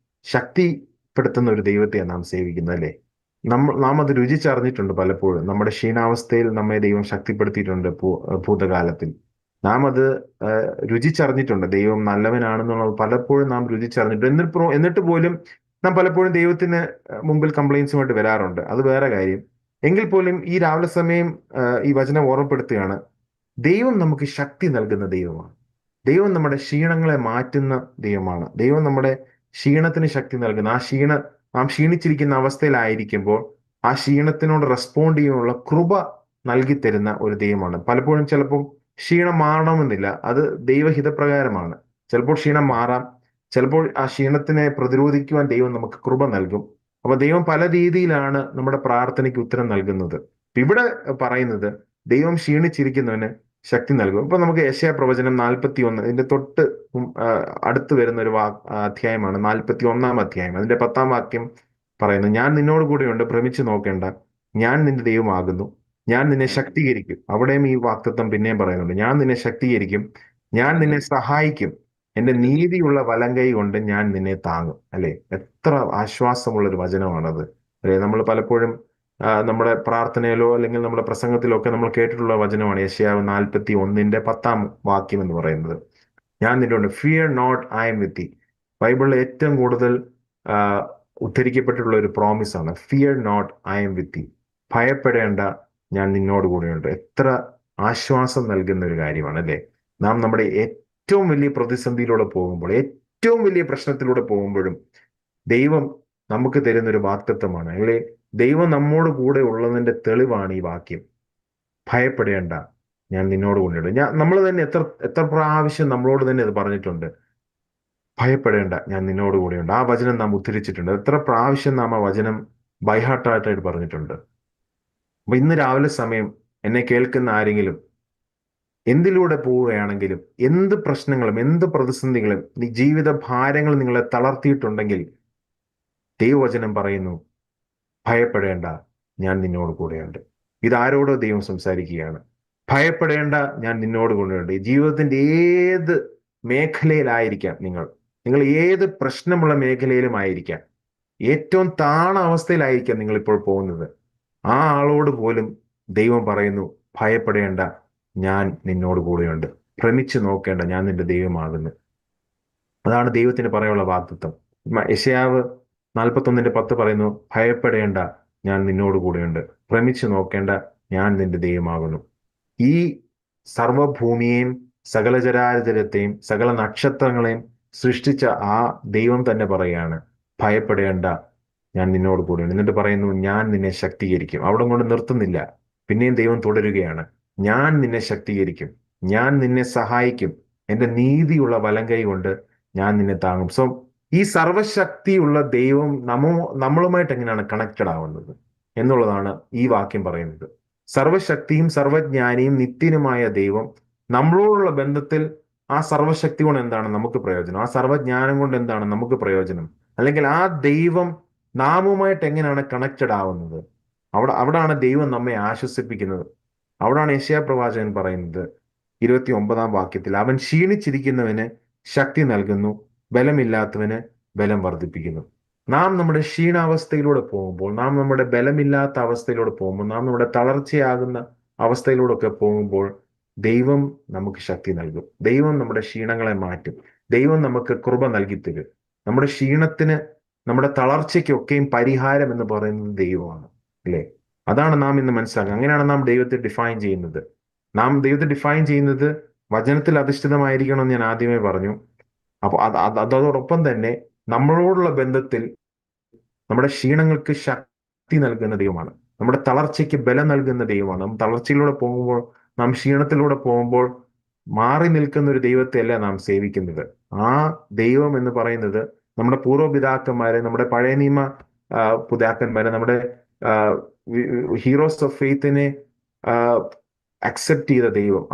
ശക്തിപ്പെടുത്തുന്ന ഒരു ദൈവത്തെയാണ് നാം സേവിക്കുന്നത്, അല്ലേ? നാം അത് രുചിച്ചറിഞ്ഞിട്ടുണ്ട് പലപ്പോഴും. നമ്മുടെ ക്ഷീണാവസ്ഥയിൽ നമ്മെ ദൈവം ശക്തിപ്പെടുത്തിയിട്ടുണ്ട് ഭൂതകാലത്തിൽ. നാം അത് രുചിച്ചറിഞ്ഞിട്ടുണ്ട്. ദൈവം നല്ലവനാണെന്നുള്ളത് പലപ്പോഴും നാം രുചിച്ചറിഞ്ഞിട്ടുണ്ട്. എന്നിട്ട് പോലും നാം പലപ്പോഴും ദൈവത്തിന് മുമ്പിൽ കംപ്ലൈൻസുമായിട്ട് വരാറുണ്ട്. അത് വേറെ കാര്യം. എങ്കിൽ പോലും ഈ രാവിലെ സമയം ഈ വചനം ഓർമ്മപ്പെടുത്തുകയാണ്, ദൈവം നമുക്ക് ശക്തി നൽകുന്ന ദൈവമാണ്. ദൈവം നമ്മുടെ ക്ഷീണങ്ങളെ മാറ്റുന്ന ദൈവമാണ്. ദൈവം നമ്മുടെ ക്ഷീണത്തിന് ശക്തി നൽകുന്ന, നാം ക്ഷീണിച്ചിരിക്കുന്ന അവസ്ഥയിലായിരിക്കുമ്പോൾ ആ ക്ഷീണത്തിനോട് റെസ്പോണ്ട് ചെയ്യാനുള്ള കൃപ നൽകി തരുന്ന ഒരു ദൈവമാണ്. പലപ്പോഴും ചിലപ്പോൾ ക്ഷീണം മാറണമെന്നില്ല, അത് ദൈവഹിതപ്രകാരമാണ്. ചിലപ്പോൾ ക്ഷീണം മാറാം, ചിലപ്പോൾ ആ ക്ഷീണത്തിനെ പ്രതിരോധിക്കുവാൻ ദൈവം നമുക്ക് കൃപ നൽകും. അപ്പൊ ദൈവം പല രീതിയിലാണ് നമ്മുടെ പ്രാർത്ഥനയ്ക്ക് ഉത്തരം നൽകുന്നത്. ഇവിടെ പറയുന്നത് ദൈവം ക്ഷീണിച്ചിരിക്കുന്നവന് ശക്തി നൽകും. ഇപ്പൊ നമുക്ക് യെശയ്യാ പ്രവചനം 41, ഇതിന്റെ തൊട്ട് അടുത്ത് വരുന്ന ഒരു അധ്യായമാണ് 41 അധ്യായം. അതിന്റെ 10 വാക്യം പറയുന്നു, ഞാൻ നിന്നോട് കൂടെയുണ്ട്, ഭ്രമിച്ചു നോക്കേണ്ട, ഞാൻ നിന്റെ ദൈവമാകുന്നു, ഞാൻ നിന്നെ ശക്തീകരിക്കും. അവിടെയും ഈ വാക്തത്വം പിന്നെയും പറയുന്നുണ്ട്, ഞാൻ നിന്നെ ശക്തീകരിക്കും, ഞാൻ നിന്നെ സഹായിക്കും, എന്റെ നീതിയുള്ള വലങ്കൈ കൊണ്ട് ഞാൻ നിന്നെ താങ്ങും. അല്ലെ? എത്ര ആശ്വാസമുള്ള ഒരു വചനമാണത്, അല്ലെ? നമ്മൾ പലപ്പോഴും നമ്മുടെ പ്രാർത്ഥനയിലോ അല്ലെങ്കിൽ നമ്മുടെ പ്രസംഗത്തിലോ ഒക്കെ നമ്മൾ കേട്ടിട്ടുള്ള വചനമാണ് യെശയ്യാവ് 41-10 വാക്യം എന്ന് പറയുന്നത്. ഞാൻ നിന്നോട്, fear not, I am with you. ബൈബിളിൽ ഏറ്റവും കൂടുതൽ ഉദ്ധരിക്കപ്പെട്ടിട്ടുള്ള ഒരു പ്രോമിസ് ആണ്, fear not, I am with you. ഭയപ്പെടേണ്ട, ഞാൻ നിന്നോട് കൂടെയുണ്ട്. എത്ര ആശ്വാസം നൽകുന്ന ഒരു കാര്യമാണ്, അല്ലേ? നാം നമ്മുടെ ഏറ്റവും വലിയ പ്രതിസന്ധിയിലൂടെ പോകുമ്പോൾ, ഏറ്റവും വലിയ പ്രശ്നത്തിലൂടെ പോകുമ്പോഴും ദൈവം നമുക്ക് തരുന്ന ഒരു വാഗ്ദത്തമാണ്, അല്ലെ? ദൈവം നമ്മോട് കൂടെ ഉള്ളതിന്റെ തെളിവാണ് ഈ വാക്യം. ഭയപ്പെടേണ്ട, ഞാൻ നിന്നോട് കൂടെയുണ്ട്. നമ്മൾ തന്നെ എത്ര പ്രാവശ്യം നമ്മളോട് തന്നെ അത് പറഞ്ഞിട്ടുണ്ട്, ഭയപ്പെടേണ്ട, ഞാൻ നിന്നോട് കൂടെയുണ്ട്. ആ വചനം നാം ഉദ്ധരിച്ചിട്ടുണ്ട്. എത്ര പ്രാവശ്യം നാം ആ വചനം ബൈഹാർട്ടായിട്ട് പറഞ്ഞിട്ടുണ്ട്. അപ്പൊ ഇന്ന് രാവിലെ സമയം എന്നെ കേൾക്കുന്ന ആരെങ്കിലും എന്തിലൂടെ പോവുകയാണെങ്കിലും, എന്ത് പ്രശ്നങ്ങളും എന്ത് പ്രതിസന്ധികളും ജീവിത ഭാരങ്ങൾ നിങ്ങളെ തളർത്തിയിട്ടുണ്ടെങ്കിൽ, ദൈവവചനം പറയുന്നു, ഭയപ്പെടേണ്ട, ഞാൻ നിന്നോട് കൂടെയുണ്ട്. ഇതാരോടോ ദൈവം സംസാരിക്കുകയാണ്. ഭയപ്പെടേണ്ട, ഞാൻ നിന്നോട് കൂടെയുണ്ട്. ജീവിതത്തിന്റെ ഏത് മേഖലയിലായിരിക്കാം നിങ്ങൾ ഏത് പ്രശ്നമുള്ള മേഖലയിലും ആയിരിക്കാം, ഏറ്റവും താണ അവസ്ഥയിലായിരിക്കാം നിങ്ങൾ ഇപ്പോൾ പോകുന്നത്, ആ ആളോട് പോലും ദൈവം പറയുന്നു, ഭയപ്പെടേണ്ട, ഞാൻ നിന്നോട് കൂടെയുണ്ട്. ഭ്രമിച്ചു നോക്കേണ്ട, ഞാൻ നിന്റെ ദൈവമാകുന്നു. അതാണ് ദൈവത്തിന് പറയാനുള്ള വാഗ്ദത്തം. യെശയ്യാവ് 41-10 പറയുന്നു, ഭയപ്പെടേണ്ട, ഞാൻ നിന്നോട് കൂടെയുണ്ട്. ഭ്രമിച്ചു നോക്കേണ്ട, ഞാൻ നിന്റെ ദൈവമാകുന്നു. ഈ സർവഭൂമിയെയും സകല ചരാചരത്തെയും സകല നക്ഷത്രങ്ങളെയും സൃഷ്ടിച്ച ആ ദൈവം തന്നെ പറയാണ്, ഭയപ്പെടേണ്ട, ഞാൻ നിന്നോട് കൂടെയുണ്ട്. എന്നിട്ട് പറയുന്നു, ഞാൻ നിന്നെ ശക്തീകരിക്കും. അവിടെ കൊണ്ട് നിർത്തുന്നില്ല, പിന്നെയും ദൈവം തുടരുകയാണ്. ഞാൻ നിന്നെ ശക്തീകരിക്കും, ഞാൻ നിന്നെ സഹായിക്കും, എന്റെ നീതിയുള്ള വലങ്കൈ കൊണ്ട് ഞാൻ നിന്നെ താങ്ങും. സോ ഈ സർവശക്തിയുള്ള ദൈവം നമ്മളുമായിട്ട് എങ്ങനെയാണ് കണക്റ്റഡ് ആവുന്നത് എന്നുള്ളതാണ് ഈ വാക്യം പറയുന്നത്. സർവശക്തിയും സർവജ്ഞാനിയും നിത്യനുമായ ദൈവം നമ്മളോടുള്ള ബന്ധത്തിൽ ആ സർവശക്തി കൊണ്ട് എന്താണ് നമുക്ക് പ്രയോജനം, ആ സർവജ്ഞാനം കൊണ്ട് എന്താണ് നമുക്ക് പ്രയോജനം, അല്ലെങ്കിൽ ആ ദൈവം നാമുമായിട്ട് എങ്ങനെയാണ് കണക്റ്റഡ് ആവുന്നത്, അവിടാണ് ദൈവം നമ്മെ ആശ്വസിപ്പിക്കുന്നത്. അവിടാണ് യെശയ്യാ പ്രവാചകൻ പറയുന്നത് 29-ാം വാക്യത്തിൽ, അവൻ ക്ഷീണിച്ചിരിക്കുന്നവന് ശക്തി നൽകുന്നു, ബലമില്ലാത്തവന് ബലം വർദ്ധിപ്പിക്കുന്നു. നാം നമ്മുടെ ക്ഷീണാവസ്ഥയിലൂടെ പോകുമ്പോൾ, നാം നമ്മുടെ ബലമില്ലാത്ത അവസ്ഥയിലൂടെ പോകുമ്പോൾ, നാം നമ്മുടെ തളർച്ചയാകുന്ന അവസ്ഥയിലൂടെ ഒക്കെ പോകുമ്പോൾ ദൈവം നമുക്ക് ശക്തി നൽകും. ദൈവം നമ്മുടെ ക്ഷീണങ്ങളെ മാറ്റും. ദൈവം നമുക്ക് കൃപ നൽകി തരും. നമ്മുടെ ക്ഷീണത്തിന്, നമ്മുടെ തളർച്ചയ്ക്കൊക്കെയും പരിഹാരം എന്ന് പറയുന്നത് ദൈവമാണ്, അല്ലേ? അതാണ് നാം ഇന്ന് മനസ്സിലാക്കുക. അങ്ങനെയാണ് നാം ദൈവത്തെ ഡിഫൈൻ ചെയ്യുന്നത്. നാം ദൈവത്തെ ഡിഫൈൻ ചെയ്യുന്നത് വചനത്തിൽ അധിഷ്ഠിതമായിരിക്കണം എന്ന് ഞാൻ ആദ്യമേ പറഞ്ഞു. അപ്പൊ അതോടൊപ്പം തന്നെ നമ്മളോടുള്ള ബന്ധത്തിൽ നമ്മുടെ ക്ഷീണങ്ങൾക്ക് ശക്തി നൽകുന്ന ദൈവമാണ്. നമ്മുടെ തളർച്ചയ്ക്ക് ബലം നൽകുന്ന ദൈവമാണ്. നാം തളർച്ചയിലൂടെ പോകുമ്പോൾ, നാം ക്ഷീണത്തിലൂടെ പോകുമ്പോൾ മാറി നിൽക്കുന്ന ഒരു ദൈവത്തെയല്ല നാം സേവിക്കുന്നത്. ആ ദൈവം എന്ന് പറയുന്നത് നമ്മുടെ പൂർവ്വപിതാക്കന്മാരെ, നമ്മുടെ പഴയ നിയമ പിതാക്കന്മാരെ, നമ്മുടെ ഹീറോസ് ഓഫ് ഫെയ്ത്തിനെ അക്സെപ്റ്റ് ചെയ്ത ദൈവം,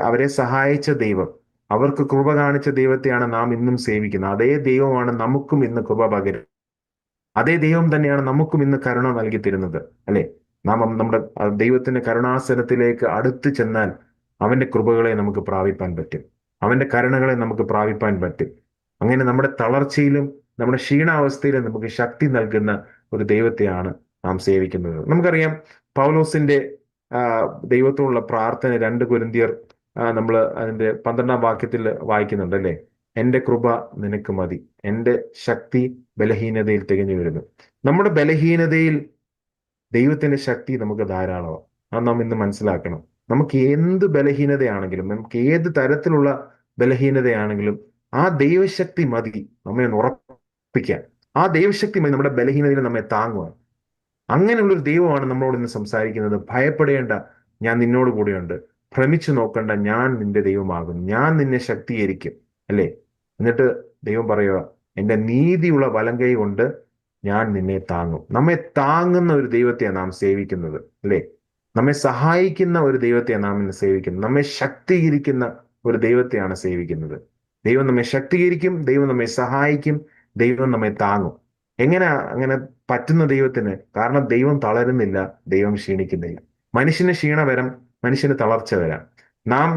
അവരെ സഹായിച്ച ദൈവം, അവർക്ക് കൃപ കാണിച്ച ദൈവത്തെയാണ് നാം ഇന്നും സേവിക്കുന്നത്. അതേ ദൈവമാണ് നമുക്കും ഇന്ന് കൃപ പകരുന്നത്. അതേ ദൈവം തന്നെയാണ് നമുക്കും ഇന്ന് കരുണ നൽകി തരുന്നത്, അല്ലെ? നാം നമ്മുടെ ദൈവത്തിന്റെ കരുണാസനത്തിലേക്ക് അടുത്ത് ചെന്നാൽ അവന്റെ കൃപകളെ നമുക്ക് പ്രാപിപ്പാൻ പറ്റും, അവന്റെ കരുണകളെ നമുക്ക് പ്രാപിപ്പാൻ പറ്റും. അങ്ങനെ നമ്മുടെ തളർച്ചയിലും നമ്മുടെ ക്ഷീണാവസ്ഥയിലും നമുക്ക് ശക്തി നൽകുന്ന ഒരു ദൈവത്തെയാണ് നാം സേവിക്കുന്നത്. നമുക്കറിയാം പൗലോസിന്റെ ദൈവത്തോടുള്ള പ്രാർത്ഥന 2 കൊരിന്ത്യർ നമ്മൾ അതിന്റെ 12-ാം വാക്യത്തിൽ വായിക്കുന്നുണ്ട്, അല്ലെ? എന്റെ കൃപ നിനക്ക് മതി, എന്റെ ശക്തി ബലഹീനതയിൽ തികഞ്ഞു വരുന്നു. നമ്മുടെ ബലഹീനതയിൽ ദൈവത്തിന്റെ ശക്തി നമുക്ക് ധാരാളമാണ്. അത് നാം ഇന്ന് മനസ്സിലാക്കണം. നമുക്ക് എന്ത് ബലഹീനതയാണെങ്കിലും, നമുക്ക് ഏത് തരത്തിലുള്ള ബലഹീനതയാണെങ്കിലും ആ ദൈവശക്തി മതി നമ്മെ ഉറപ്പിക്കാൻ. ആ ദൈവശക്തി മതി നമ്മുടെ ബലഹീനതയിൽ നമ്മെ താങ്ങുവാൻ. അങ്ങനെയുള്ളൊരു ദൈവമാണ് നമ്മളോട് ഇന്ന് സംസാരിക്കുന്നത്. ഭയപ്പെടേണ്ട, ഞാൻ നിന്നോട് കൂടെയുണ്ട്. ഭ്രമിച്ചു നോക്കണ്ട, ഞാൻ നിന്റെ ദൈവമാകും, ഞാൻ നിന്നെ ശക്തീകരിക്കും, അല്ലേ? എന്നിട്ട് ദൈവം പറയുക, എന്റെ നീതിയുള്ള വലങ്കൈ കൊണ്ട് ഞാൻ നിന്നെ താങ്ങും. നമ്മെ താങ്ങുന്ന ഒരു ദൈവത്തെയാണ് നാം സേവിക്കുന്നത്, അല്ലേ? നമ്മെ സഹായിക്കുന്ന ഒരു ദൈവത്തെയാണ് നാം ഇന്ന് സേവിക്കുന്നത്. നമ്മെ ശക്തീകരിക്കുന്ന ഒരു ദൈവത്തെയാണ് സേവിക്കുന്നത്. ദൈവം നമ്മെ ശക്തീകരിക്കും, ദൈവം നമ്മെ സഹായിക്കും, ദൈവം നമ്മെ താങ്ങും. അങ്ങനെ പറ്റുന്ന ദൈവത്തിന്? കാരണം ദൈവം തളരുന്നില്ല, ദൈവം ക്ഷീണിക്കുന്നില്ല. മനുഷ്യന് ക്ഷീണം വരാം, മനുഷ്യന് തളർച്ച വരാം. നാം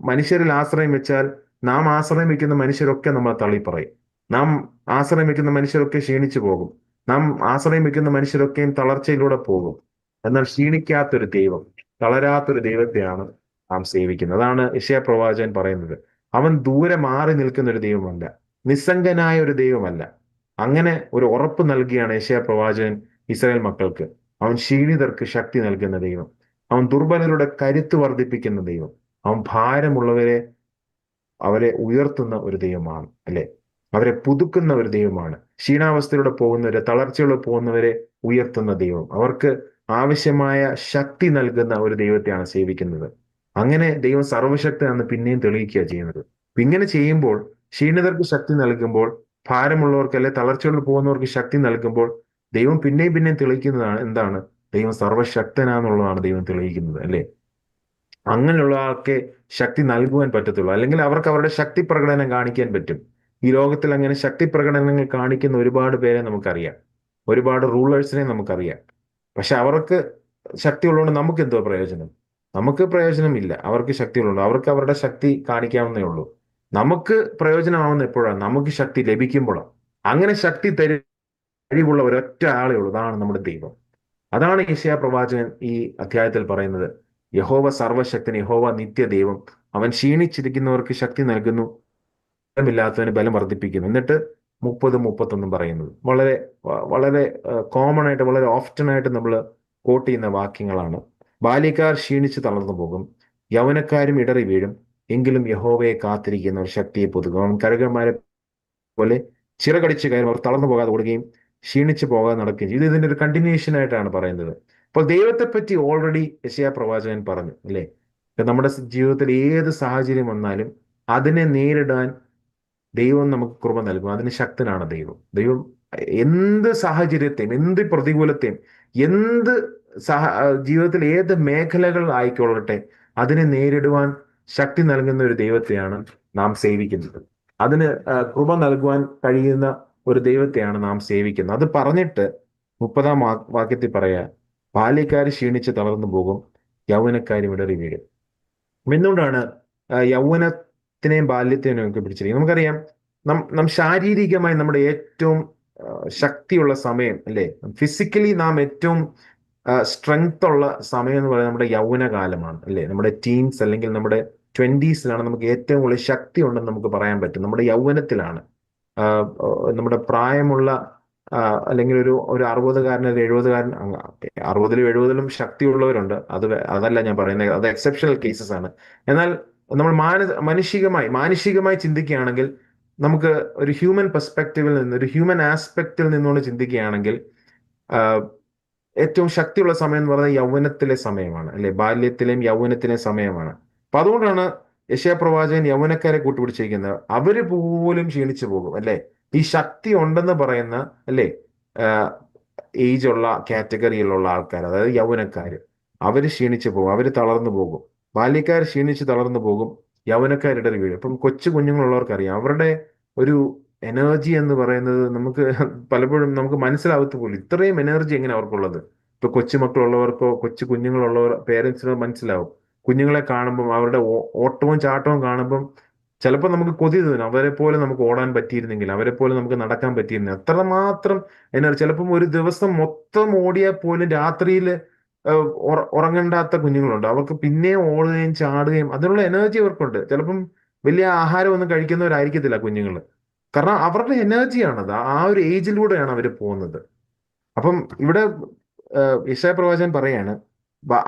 മനുഷ്യരിൽ ആശ്രയം വെച്ചാൽ നാം ആശ്രയം വെക്കുന്ന മനുഷ്യരൊക്കെ നമ്മളെ തള്ളിപ്പറയും. നാം ആശ്രയം വെക്കുന്ന മനുഷ്യരൊക്കെ ക്ഷീണിച്ചു പോകും. നാം ആശ്രയം വെക്കുന്ന മനുഷ്യരൊക്കെയും തളർച്ചയിലൂടെ പോകും. എന്നാൽ ക്ഷീണിക്കാത്തൊരു ദൈവം, തളരാത്തൊരു ദൈവത്തെയാണ് നാം സേവിക്കുന്നത്. അതാണ് യെശയ്യാ പ്രവാചകൻ പറയുന്നത്. അവൻ ദൂരെ മാറി നിൽക്കുന്ന ഒരു ദൈവമല്ല, നിസ്സംഗനായ ഒരു ദൈവമല്ല. അങ്ങനെ ഒരു ഉറപ്പ് നൽകിയാണ് യെശയ്യാ പ്രവാചകൻ ഇസ്രായേൽ മക്കൾക്ക്. അവൻ ക്ഷീണിതർക്ക് ശക്തി നൽകുന്ന ദൈവം, അവൻ ദുർബലരുടെ കരുത്ത് വർദ്ധിപ്പിക്കുന്ന ദൈവം, അവൻ അവരെ ഉയർത്തുന്ന ഒരു ദൈവമാണ്, അല്ലെ? അവരെ പുതുക്കുന്ന ഒരു ദൈവമാണ്. ക്ഷീണാവസ്ഥയിലൂടെ പോകുന്നവരെ, തളർച്ചയിലൂടെ പോകുന്നവരെ ഉയർത്തുന്ന ദൈവം, അവർക്ക് ആവശ്യമായ ശക്തി നൽകുന്ന ഒരു ദൈവത്തെയാണ് സേവിക്കുന്നത്. അങ്ങനെ ദൈവം സർവശക്തനാണെന്ന് പിന്നെയും തെളിയിക്കുക ചെയ്യുന്നത്. ഇങ്ങനെ ചെയ്യുമ്പോൾ, ക്ഷീണിതർക്ക് ശക്തി നൽകുമ്പോൾ, ഭാരമുള്ളവർക്ക് അല്ലെ തളർച്ചകളിൽ പോകുന്നവർക്ക് ശക്തി നൽകുമ്പോൾ, ദൈവം പിന്നെയും തെളിയിക്കുന്നതാണ് എന്താണ്? ദൈവം സർവശക്തനാന്നുള്ളതാണ് ദൈവം തെളിയിക്കുന്നത്, അല്ലെ? അങ്ങനെയുള്ള ആൾക്ക് ശക്തി നൽകുവാൻ പറ്റത്തുള്ളൂ. അല്ലെങ്കിൽ അവർക്ക് അവരുടെ ശക്തി പ്രകടനം കാണിക്കാൻ പറ്റും. ഈ ലോകത്തിൽ അങ്ങനെ ശക്തി പ്രകടനങ്ങൾ കാണിക്കുന്ന ഒരുപാട് പേരെ നമുക്കറിയാം, ഒരുപാട് റൂളേഴ്സിനെ നമുക്കറിയാം. പക്ഷെ അവർക്ക് ശക്തി ഉള്ളതുകൊണ്ട് നമുക്ക് എന്തോ പ്രയോജനം? നമുക്ക് പ്രയോജനമില്ല. അവർക്ക് ശക്തി ഉള്ളതുകൊണ്ട് അവർക്ക് അവരുടെ ശക്തി കാണിക്കാവുന്നേ ഉള്ളൂ. നമുക്ക് പ്രയോജനമാവുന്ന എപ്പോഴാണ്? നമുക്ക് ശക്തി ലഭിക്കുമ്പോഴാണ്. അങ്ങനെ ശക്തി കഴിവുള്ള ഒരൊറ്റ ആളേ ഉള്ളൂ, അതാണ് നമ്മുടെ ദൈവം. അതാണ് യെശയ്യാ പ്രവാചകൻ ഈ അധ്യായത്തിൽ പറയുന്നത്. യഹോവ സർവശക്തൻ, യഹോവ നിത്യദൈവം, അവൻ ക്ഷീണിച്ചിരിക്കുന്നവർക്ക് ശക്തി നൽകുന്നു, ബലമില്ലാത്തവന് ബലം വർദ്ധിപ്പിക്കുന്നു. എന്നിട്ട് 30-31 പറയുന്നത് വളരെ വളരെ കോമൺ ആയിട്ട്, വളരെ ഓഫ്റ്റൻ ആയിട്ട് നമ്മൾ കോട്ട് ചെയ്യുന്ന വാക്യങ്ങളാണ്. ബാല്യക്കാർ ക്ഷീണിച്ച് തളർന്നു പോകും, യൗവനക്കാരും ഇടറി വീഴും, എങ്കിലും യഹോവയെ കാത്തിരിക്കുന്നവർ ശക്തിയെ പുതുക്കും. അവൻ കഴുകന്മാരെ പോലെ ചിറകടിച്ച് കയറും, അവർ തളർന്നു പോകാതെ ഓടുകയും ക്ഷീണിച്ചു പോകാതെ നടക്കുകയും ചെയ്യും. ഇത് ഇതിന്റെ ഒരു കണ്ടിന്യൂഷൻ ആയിട്ടാണ് പറയുന്നത്. അപ്പോൾ ദൈവത്തെ പറ്റി ഓൾറെഡി യെശയ്യാ പ്രവാചകൻ പറഞ്ഞു അല്ലേ? ഇപ്പൊ നമ്മുടെ ജീവിതത്തിൽ ഏത് സാഹചര്യം വന്നാലും അതിനെ നേരിടാൻ ദൈവം നമുക്ക് കൃപ നൽകും. അതിന് ശക്തനാണ് ദൈവം. ദൈവം എന്ത് സാഹചര്യത്തെയും, എന്ത് പ്രതികൂലത്തെയും, എന്ത് ജീവിതത്തിൽ ഏത് മേഖലകൾ ആയിക്കൊള്ളട്ടെ, അതിനെ നേരിടുവാൻ ശക്തി നൽകുന്ന ഒരു ദൈവത്തെയാണ് നാം സേവിക്കുന്നത്. അതിന് കൃപ നൽകുവാൻ കഴിയുന്ന ഒരു ദൈവത്തെയാണ് നാം സേവിക്കുന്നത്. അത് പറഞ്ഞിട്ട് 30-ാം വാക്യത്തിൽ പറയാ, ബാല്യക്കാർ ക്ഷീണിച്ച് തളർന്നു പോകും, യൗവനക്കാരും ഇടറി വീഴും. എന്തുകൊണ്ടാണ് യൗവനത്തിനെയും ബാല്യത്തിനെയും ഒക്കെ പിടിച്ചിരിക്കുന്നത്? നമുക്കറിയാം, നാം ശാരീരികമായി നമ്മുടെ ഏറ്റവും ശക്തിയുള്ള സമയം അല്ലേ, ഫിസിക്കലി നാം ഏറ്റവും സ്ട്രെങ്ത് ഉള്ള സമയം എന്ന് പറയുന്നത് നമ്മുടെ യൗവനകാലമാണ് അല്ലേ. നമ്മുടെ ടീൻസ് അല്ലെങ്കിൽ നമ്മുടെ 20s നമുക്ക് ഏറ്റവും കൂടുതൽ ശക്തി ഉണ്ടെന്ന് നമുക്ക് പറയാൻ പറ്റും. നമ്മുടെ യൗവനത്തിലാണ്. നമ്മുടെ പ്രായമുള്ള അല്ലെങ്കിൽ ഒരു 60-കാരൻ, ഒരു 70-കാരൻ, 60-ലും 70-ലും ശക്തിയുള്ളവരുണ്ട്. അതല്ല ഞാൻ പറയുന്നത്, അത് എക്സെപ്ഷണൽ കേസസ് ആണ്. എന്നാൽ നമ്മൾ മാനുഷികമായി ചിന്തിക്കുകയാണെങ്കിൽ, നമുക്ക് ഒരു ഹ്യൂമൻ പെർസ്പെക്റ്റീവിൽ നിന്ന്, ഒരു ഹ്യൂമൻ ആസ്പെക്റ്റിൽ നിന്നുകൊണ്ട് ചിന്തിക്കുകയാണെങ്കിൽ ഏറ്റവും ശക്തിയുള്ള സമയം എന്ന് പറയുന്നത് യൗവനത്തിലെ സമയമാണ് അല്ലെ, ബാല്യത്തിലെയും യൗവനത്തിലെയും സമയമാണ്. അപ്പൊ അതുകൊണ്ടാണ് യെശയ്യാ പ്രവാചകൻ യൗവനക്കാരെ കൂട്ടുപിടിച്ചിരിക്കുന്നത്. അവര് പോലും ക്ഷീണിച്ചു പോകും അല്ലെ. ഈ ശക്തി ഉണ്ടെന്ന് പറയുന്ന അല്ലെ ഏജ് ഉള്ള കാറ്റഗറിയിലുള്ള ആൾക്കാർ, അതായത് യൗവനക്കാര്, അവര് ക്ഷീണിച്ചു പോകും, അവര് തളർന്നു പോകും. ബാല്യക്കാർ ക്ഷീണിച്ച് തളർന്നു പോകും, യൗവനക്കാരുടെ വീഴും. ഇപ്പം കൊച്ചു കുഞ്ഞുങ്ങളുള്ളവർക്കറിയാം, അവരുടെ ഒരു എനർജി എന്ന് പറയുന്നത് നമുക്ക് പലപ്പോഴും നമുക്ക് മനസ്സിലാവത്ത പോലും, ഇത്രയും എനർജി എങ്ങനെ അവർക്കുള്ളത്. ഇപ്പൊ കൊച്ചുമക്കളുള്ളവർക്കോ കൊച്ചു കുഞ്ഞുങ്ങളുള്ളവർ പേരൻസിനോ മനസ്സിലാവും. കുഞ്ഞുങ്ങളെ കാണുമ്പം, അവരുടെ ഓട്ടവും ചാട്ടവും കാണുമ്പം ചിലപ്പോൾ നമുക്ക് കൊതി തോന്നും, അവരെ പോലെ നമുക്ക് ഓടാൻ പറ്റിയിരുന്നെങ്കിൽ, അവരെ പോലെ നമുക്ക് നടക്കാൻ പറ്റിയിരുന്നെങ്കിൽ. അത്രമാത്രം എനർജി. ചിലപ്പം ഒരു ദിവസം മൊത്തം ഓടിയാൽ പോലും രാത്രിയിൽ ഉറങ്ങണ്ടാത്ത കുഞ്ഞുങ്ങളുണ്ട്. അവർക്ക് പിന്നെയും ഓടുകയും ചാടുകയും അതിനുള്ള എനർജി അവർക്കുണ്ട്. ചിലപ്പം വലിയ ആഹാരം ഒന്നും കഴിക്കുന്നവരായിരിക്കത്തില്ല കുഞ്ഞുങ്ങൾ. കാരണം അവരുടെ എനർജിയാണത്. ആ ഒരു ഏജിലൂടെയാണ് അവർ പോകുന്നത്. അപ്പം ഇവിടെ യെശയ്യാ പ്രവാചകൻ പറയാണ്,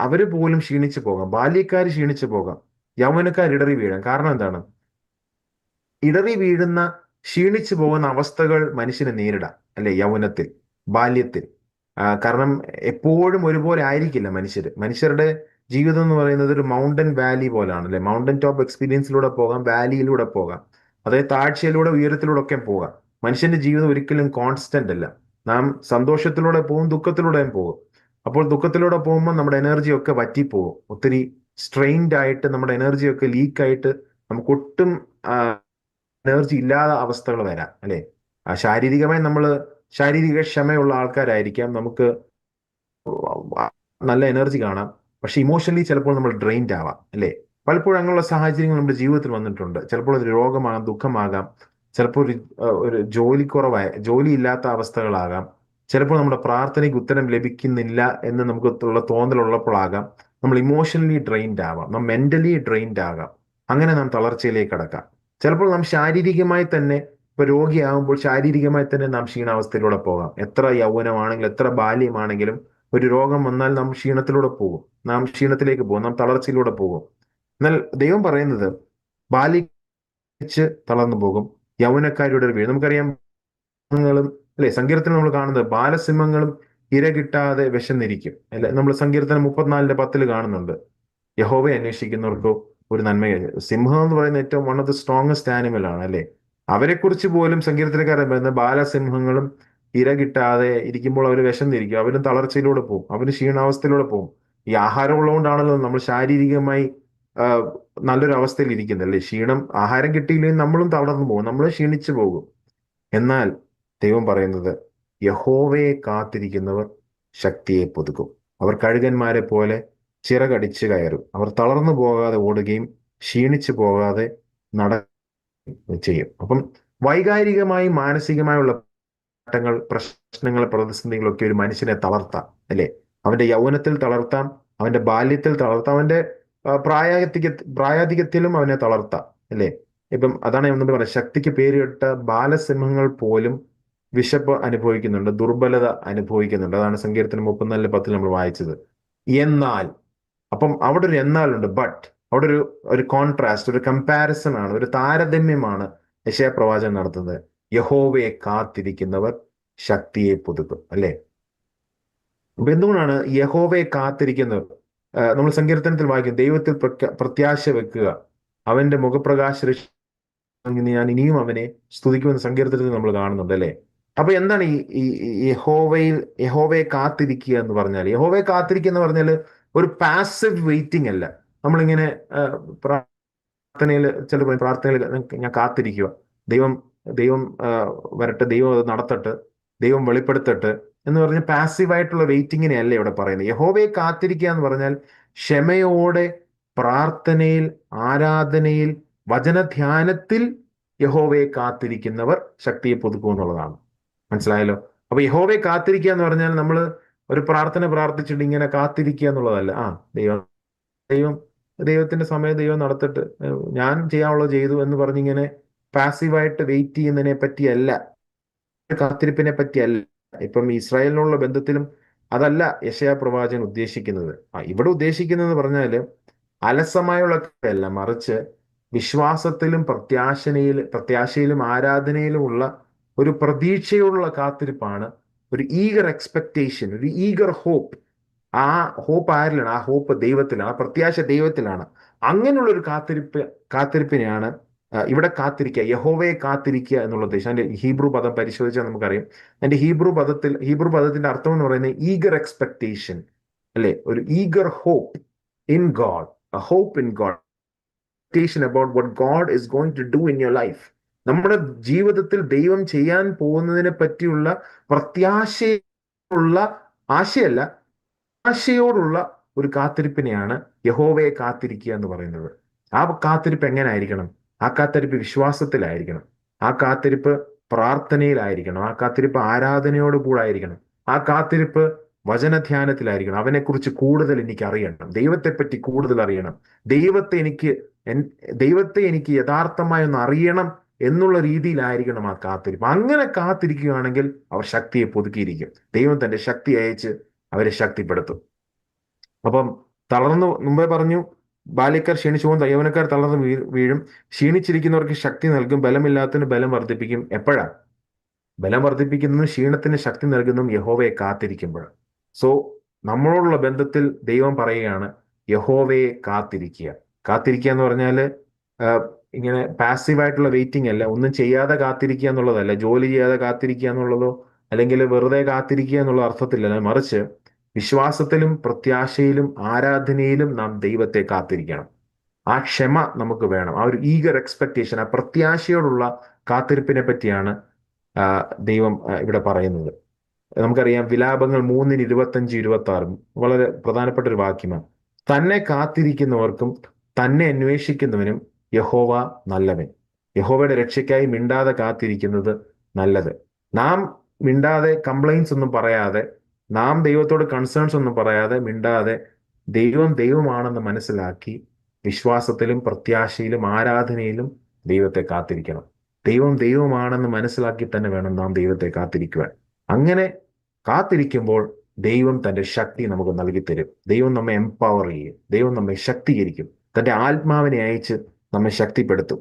അവര് പോലും ക്ഷീണിച്ചു പോകാം, ബാല്യക്കാർ ക്ഷീണിച്ചു പോകാം, യൗവനക്കാർ ഇടറി വീഴാം. കാരണം എന്താണ്? ഇടറി വീഴുന്ന, ക്ഷീണിച്ചു പോകുന്ന അവസ്ഥകൾ മനുഷ്യനെ നേരിടാം അല്ലെ, യൗവനത്തിൽ, ബാല്യത്തിൽ. കാരണം എപ്പോഴും ഒരുപോലെ ആയിരിക്കില്ല മനുഷ്യരുടെ ജീവിതം എന്ന് പറയുന്നത് ഒരു മൗണ്ടൻ വാലി പോലാണ് അല്ലെ. മൗണ്ടൻ ടോപ്പ് എക്സ്പീരിയൻസിലൂടെ പോകാം, വാലിയിലൂടെ പോകാം, അതായത് താഴ്ചയിലൂടെ ഉയരത്തിലൂടെ ഒക്കെ പോകാം. മനുഷ്യന്റെ ജീവിതം ഒരിക്കലും കോൺസ്റ്റന്റ് അല്ല. നാം സന്തോഷത്തിലൂടെ പോകും, ദുഃഖത്തിലൂടെയും പോകും. അപ്പോൾ ദുഃഖത്തിലൂടെ പോകുമ്പോൾ നമ്മുടെ എനർജി ഒക്കെ വറ്റിപ്പോകും. ഒത്തിരി സ്ട്രെയിൻഡ് ആയിട്ട് നമ്മുടെ എനർജി ഒക്കെ ലീക്കായിട്ട് നമുക്കൊട്ടും എനർജി ഇല്ലാത്ത അവസ്ഥകൾ വരാം അല്ലെ. ശാരീരികമായി നമ്മൾ ശാരീരിക ക്ഷമയുള്ള ആൾക്കാരായിരിക്കാം, നമുക്ക് നല്ല എനർജി കാണാം. പക്ഷെ ഇമോഷണലി ചിലപ്പോൾ നമ്മൾ ഡ്രെയിൻഡ് ആവാം അല്ലെ. പലപ്പോഴും അങ്ങനെയുള്ള സാഹചര്യങ്ങൾ നമ്മുടെ ജീവിതത്തിൽ വന്നിട്ടുണ്ട്. ചിലപ്പോൾ ഒരു രോഗമാകാം, ദുഃഖമാകാം, ചിലപ്പോൾ ഒരു ജോലി ഇല്ലാത്ത അവസ്ഥകളാകാം, ചിലപ്പോൾ നമ്മുടെ പ്രാർത്ഥനയ്ക്ക് ഉത്തരം ലഭിക്കുന്നില്ല എന്ന് നമുക്ക് തോന്നലുള്ളപ്പോഴാകാം നമ്മൾ ഇമോഷണലി ഡ്രെയിൻഡ് ആവാം, നാം മെന്റലി ഡ്രെയിൻഡ് ആകാം. അങ്ങനെ നാം തളർച്ചയിലേക്ക് കടക്കാം. ചിലപ്പോൾ നാം ശാരീരികമായി തന്നെ, ഇപ്പൊ രോഗിയാകുമ്പോൾ ശാരീരികമായി തന്നെ നാം ക്ഷീണാവസ്ഥയിലൂടെ പോകാം. എത്ര യൗവനമാണെങ്കിലും എത്ര ബാല്യമാണെങ്കിലും ഒരു രോഗം വന്നാൽ നാം ക്ഷീണത്തിലൂടെ പോകും, നാം ക്ഷീണത്തിലേക്ക് പോകും, നാം തളർച്ചയിലൂടെ പോകും. എന്നാൽ ദൈവം പറയുന്നത് ബാല്യച്ച് തളർന്നു പോകും, യൗവനക്കാരുടെ വീഴും. നമുക്കറിയാം അല്ലെ, സങ്കീർത്തനം നമ്മൾ കാണുന്നത് ബാലസിംഹങ്ങളും ഇര കിട്ടാതെ വിശന്നിരിക്കും അല്ലെ. നമ്മൾ സങ്കീർത്തനം 34:10 കാണുന്നുണ്ട്, യഹോവയെ അന്വേഷിക്കുന്നവർക്കോ ഒരു നന്മ. സിംഹം എന്ന് പറയുന്ന ഏറ്റവും one of the strongest animal ആണ് അല്ലെ. അവരെ കുറിച്ച് പോലും സങ്കീർത്തനക്കാരൻ പറയുന്നത് ബാലസിംഹങ്ങളും ഇര കിട്ടാതെ ഇരിക്കുമ്പോൾ അവർ വിശന്നിരിക്കും, അവരും തളർച്ചയിലൂടെ പോകും, അവരും ക്ഷീണാവസ്ഥയിലൂടെ പോകും. ഈ ആഹാരം ഉള്ളതുകൊണ്ടാണല്ലോ നമ്മൾ ശാരീരികമായി നല്ലൊരു അവസ്ഥയിൽ ഇരിക്കുന്നത് അല്ലെ. ആഹാരം കിട്ടിയില്ലെങ്കിൽ നമ്മളും തളർന്നു പോകും, നമ്മൾ ക്ഷീണിച്ചു പോകും. എന്നാൽ ദൈവം പറയുന്നത്, യഹോവയെ കാത്തിരിക്കുന്നവർ ശക്തിയെ പുതുക്കും, അവർ കഴുകന്മാരെ പോലെ ചിറകടിച്ചു കയറും, അവർ തളർന്നു പോകാതെ ഓടുകയും ക്ഷീണിച്ചു പോകാതെ ചെയ്യും. അപ്പം വൈകാരികമായും മാനസികമായുള്ള മാറ്റങ്ങൾ, പ്രശ്നങ്ങൾ, പ്രതിസന്ധികളൊക്കെ ഒരു മനുഷ്യനെ തളർത്താം അല്ലെ. അവന്റെ യൗവനത്തിൽ തളർത്താം, അവന്റെ ബാല്യത്തിൽ തളർത്താം, അവന്റെ പ്രായാധികത്തിലും അവനെ തളർത്താം അല്ലെ. ഇപ്പം അതാണ് ഞാൻ മുമ്പ് പറഞ്ഞത്, ശക്തിക്ക് പേരുകെട്ട ബാലസിംഹങ്ങൾ പോലും വിശപ്പ് അനുഭവിക്കുന്നുണ്ട്, ദുർബലത അനുഭവിക്കുന്നുണ്ട്. അതാണ് സങ്കീർത്തനം 34:10 നമ്മൾ വായിച്ചത്. എന്നാൽ, അപ്പം അവിടെ ഒരു എന്നാലുണ്ട്, ബട്ട് അവിടെ ഒരു കോൺട്രാസ്റ്റ്, ഒരു കമ്പാരിസൺ ആണ്, ഒരു താരതമ്യമാണ് യെശയ്യാ പ്രവാചകൻ നടത്തുന്നത്. യഹോവയെ കാത്തിരിക്കുന്നവർ ശക്തിയെ പുതുക്കും, അല്ലേ? അപ്പൊ എന്തുകൊണ്ടാണ് യഹോവയെ കാത്തിരിക്കുന്നവർ? നമ്മൾ സങ്കീർത്തനത്തിൽ വായിക്കും, ദൈവത്തിൽ പ്രത്യാശ വെക്കുക, അവന്റെ മുഖപ്രകാശ ഞാൻ ഇനിയും അവനെ സ്തുതിക്കുമെന്ന് സങ്കീർത്തനത്തിൽ നമ്മൾ കാണുന്നുണ്ട്, അല്ലേ? അപ്പൊ എന്താണ് ഈ യഹോവയെ കാത്തിരിക്കുക എന്ന് പറഞ്ഞാൽ? യഹോവയെ കാത്തിരിക്കുക എന്ന് പറഞ്ഞാൽ ഒരു പാസീവ് വെയിറ്റിംഗ് അല്ല. നമ്മളിങ്ങനെ പ്രാർത്ഥനയിൽ, ചില പ്രാർത്ഥനയിൽ ഞാൻ കാത്തിരിക്കുക, ദൈവം ദൈവം വരട്ടെ, ദൈവം അത് നടത്തട്ടെ, ദൈവം വെളിപ്പെടുത്തട്ടെ എന്ന് പറഞ്ഞ് പാസീവായിട്ടുള്ള വെയിറ്റിങ്ങിനെ അല്ല ഇവിടെ പറയുന്നത്. യഹോവയെ കാത്തിരിക്കുക എന്ന് പറഞ്ഞാൽ ക്ഷമയോടെ പ്രാർത്ഥനയിൽ, ആരാധനയിൽ, വചനധ്യാനത്തിൽ യഹോവയെ കാത്തിരിക്കുന്നവർ ശക്തിയെ പുതുക്കും എന്നുള്ളതാണ്. മനസ്സിലായല്ലോ? അപ്പൊ യഹോവയെ കാത്തിരിക്കുക എന്ന് പറഞ്ഞാൽ നമ്മൾ ഒരു പ്രാർത്ഥന പ്രാർത്ഥിച്ചിട്ട് ഇങ്ങനെ കാത്തിരിക്കുക എന്നുള്ളതല്ല. ദൈവം ദൈവം ദൈവത്തിന്റെ സമയം ദൈവം നടത്തിട്ട് ഞാൻ ചെയ്യാനുള്ളത് ചെയ്തു എന്ന് പറഞ്ഞിങ്ങനെ പാസീവായിട്ട് വെയിറ്റ് ചെയ്യുന്നതിനെ പറ്റിയല്ല, കാത്തിരിപ്പിനെ പറ്റിയല്ല. ഇപ്പം ഇസ്രായേലിനുള്ള ബന്ധത്തിലും അതല്ല യെശയ്യാ പ്രവാചകൻ ഉദ്ദേശിക്കുന്നത്. ഇവിടെ ഉദ്ദേശിക്കുന്നത് പറഞ്ഞാല് അലസമായുള്ള അല്ല, മറിച്ച് വിശ്വാസത്തിലും പ്രത്യാശയിലും ആരാധനയിലുമുള്ള ഒരു പ്രതീക്ഷയുള്ള കാത്തിരിപ്പാണ്, ഒരു ഈഗർ എക്സ്പെക്ടേഷൻ, ഒരു ഈഗർ ഹോപ്പ്. ആ ഹോപ്പ് ആരിലാണ്? ആ ഹോപ്പ് ദൈവത്തിലാണ്, ആ പ്രത്യാശ ദൈവത്തിലാണ്. അങ്ങനെയുള്ള ഒരു കാത്തിരിപ്പിനെയാണ് ഇവിടെ കാത്തിരിക്കുക, യഹോവയെ കാത്തിരിക്കുക എന്നുള്ള ഉദ്ദേശം. അതിന്റെ ഹീബ്രു പദം പരിശോധിച്ചാൽ നമുക്കറിയാം. അതിന്റെ ഹീബ്രു പദത്തിന്റെ അർത്ഥം എന്ന് പറയുന്നത് ഈഗർ എക്സ്പെക്ടേഷൻ, അല്ലെ? ഒരു eager hope in God, a hope in God, expectation about what God is going to do in your life. നമ്മുടെ ജീവിതത്തിൽ ദൈവം ചെയ്യാൻ പോകുന്നതിനെ പറ്റിയുള്ള പ്രത്യാശയുള്ള ആശയല്ല, ആശയോടുള്ള ഒരു കാത്തിരിപ്പിനെയാണ് യഹോവയെ കാത്തിരിക്കുക എന്ന് പറയുന്നത്. ആ കാത്തിരിപ്പ് എങ്ങനെ ആയിരിക്കണം? ആ കാത്തിരിപ്പ് വിശ്വാസത്തിലായിരിക്കണം, ആ കാത്തിരിപ്പ് പ്രാർത്ഥനയിലായിരിക്കണം, ആ കാത്തിരിപ്പ് ആരാധനയോട് കൂടായിരിക്കണം, ആ കാത്തിരിപ്പ് വചനധ്യാനത്തിലായിരിക്കണം. അവനെക്കുറിച്ച് കൂടുതൽ എനിക്ക് അറിയണം, ദൈവത്തെപ്പറ്റി കൂടുതൽ അറിയണം, ദൈവത്തെ എനിക്ക് യഥാർത്ഥമായി ഒന്ന് അറിയണം എന്നുള്ള രീതിയിലായിരിക്കണം ആ കാത്തിരിപ്പ്. അങ്ങനെ കാത്തിരിക്കുകയാണെങ്കിൽ അവർ ശക്തിയെ പുതുക്കിയിരിക്കും. ദൈവം തന്റെ ശക്തി അയച്ച് അവരെ ശക്തിപ്പെടുത്തും. അപ്പം മുമ്പേ പറഞ്ഞു, ബാല്യക്കാർ ക്ഷീണിച്ചു പോകും, യൗവനക്കാർ തളർന്ന് വീഴും, ക്ഷീണിച്ചിരിക്കുന്നവർക്ക് ശക്തി നൽകും, ബലമില്ലാത്തതിന് ബലം വർദ്ധിപ്പിക്കും. എപ്പോഴാ ബലം വർദ്ധിപ്പിക്കുന്നതും ക്ഷീണത്തിന് ശക്തി നൽകുന്നതും? യഹോവയെ കാത്തിരിക്കുമ്പോൾ. സോ നമ്മളോടുള്ള ബന്ധത്തിൽ ദൈവം പറയുകയാണ്, യഹോവയെ കാത്തിരിക്കുക. കാത്തിരിക്കുക എന്ന് പറഞ്ഞാല് ഇങ്ങനെ പാസീവായിട്ടുള്ള വെയിറ്റിംഗ് അല്ല, ഒന്നും ചെയ്യാതെ കാത്തിരിക്കുക എന്നുള്ളതല്ല, ജോലി ചെയ്യാതെ കാത്തിരിക്കുക എന്നുള്ളതോ അല്ലെങ്കിൽ വെറുതെ കാത്തിരിക്കുക എന്നുള്ള അർത്ഥത്തിലല്ല, മറിച്ച് വിശ്വാസത്തിലും പ്രത്യാശയിലും ആരാധനയിലും നാം ദൈവത്തെ കാത്തിരിക്കണം. ആ ക്ഷമ നമുക്ക് വേണം, ആ ഒരു ഈഗർ എക്സ്പെക്ടേഷൻ, ആ പ്രത്യാശയോടുള്ള കാത്തിരിപ്പിനെ പറ്റിയാണ് ദൈവം ഇവിടെ പറയുന്നത്. നമുക്കറിയാം, വിലാപങ്ങൾ 3:25-26 വളരെ പ്രധാനപ്പെട്ട ഒരു വാക്യമാണ്. തന്നെ കാത്തിരിക്കുന്നവർക്കും തന്നെ അന്വേഷിക്കുന്നവനും യഹോവ നല്ലവൻ. യഹോവയുടെ രക്ഷയ്ക്കായി മിണ്ടാതെ കാത്തിരിക്കുന്നത് നല്ലത്. നാം മിണ്ടാതെ കംപ്ലൈൻസ് ഒന്നും പറയാതെ, നാം ദൈവത്തോട് കൺസേൺസ് ഒന്നും പറയാതെ, മിണ്ടാതെ ദൈവമാണെന്ന് മനസ്സിലാക്കി വിശ്വാസത്തിലും പ്രത്യാശയിലും ആരാധനയിലും ദൈവത്തെ കാത്തിരിക്കണം. ദൈവമാണെന്ന് മനസ്സിലാക്കി തന്നെ വേണം നാം ദൈവത്തെ കാത്തിരിക്കുവാൻ. അങ്ങനെ കാത്തിരിക്കുമ്പോൾ ദൈവം തന്റെ ശക്തി നമുക്ക് നൽകി തരും. ദൈവം നമ്മെ എംപവർ ചെയ്യും, ദൈവം നമ്മെ ശക്തീകരിക്കും, തന്റെ ആത്മാവിനെ അയച്ച് നമ്മെ ശക്തിപ്പെടുത്തും.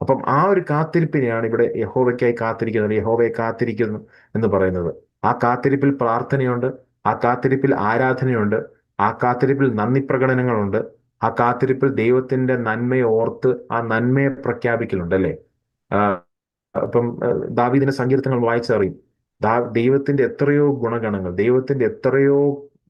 അപ്പം ആ ഒരു കാത്തിരിപ്പിനെയാണ് ഇവിടെ യഹോവയ്ക്കായി കാത്തിരിക്കുന്നത്, യഹോവയെ കാത്തിരിക്കുന്നു എന്ന് പറയുന്നത്. ആ കാത്തിരിപ്പിൽ പ്രാർത്ഥനയുണ്ട്, ആ കാത്തിരിപ്പിൽ ആരാധനയുണ്ട്, ആ കാത്തിരിപ്പിൽ നന്ദി പ്രകടനങ്ങളുണ്ട്, ആ കാത്തിരിപ്പിൽ ദൈവത്തിന്റെ നന്മയെ ഓർത്ത് ആ നന്മയെ പ്രഖ്യാപിക്കലുണ്ട്, അല്ലേ? ഇപ്പം ദാവീദിന്റെ സങ്കീർത്തനങ്ങൾ വായിച്ചറിയും, ദൈവത്തിന്റെ എത്രയോ ഗുണഗണങ്ങൾ,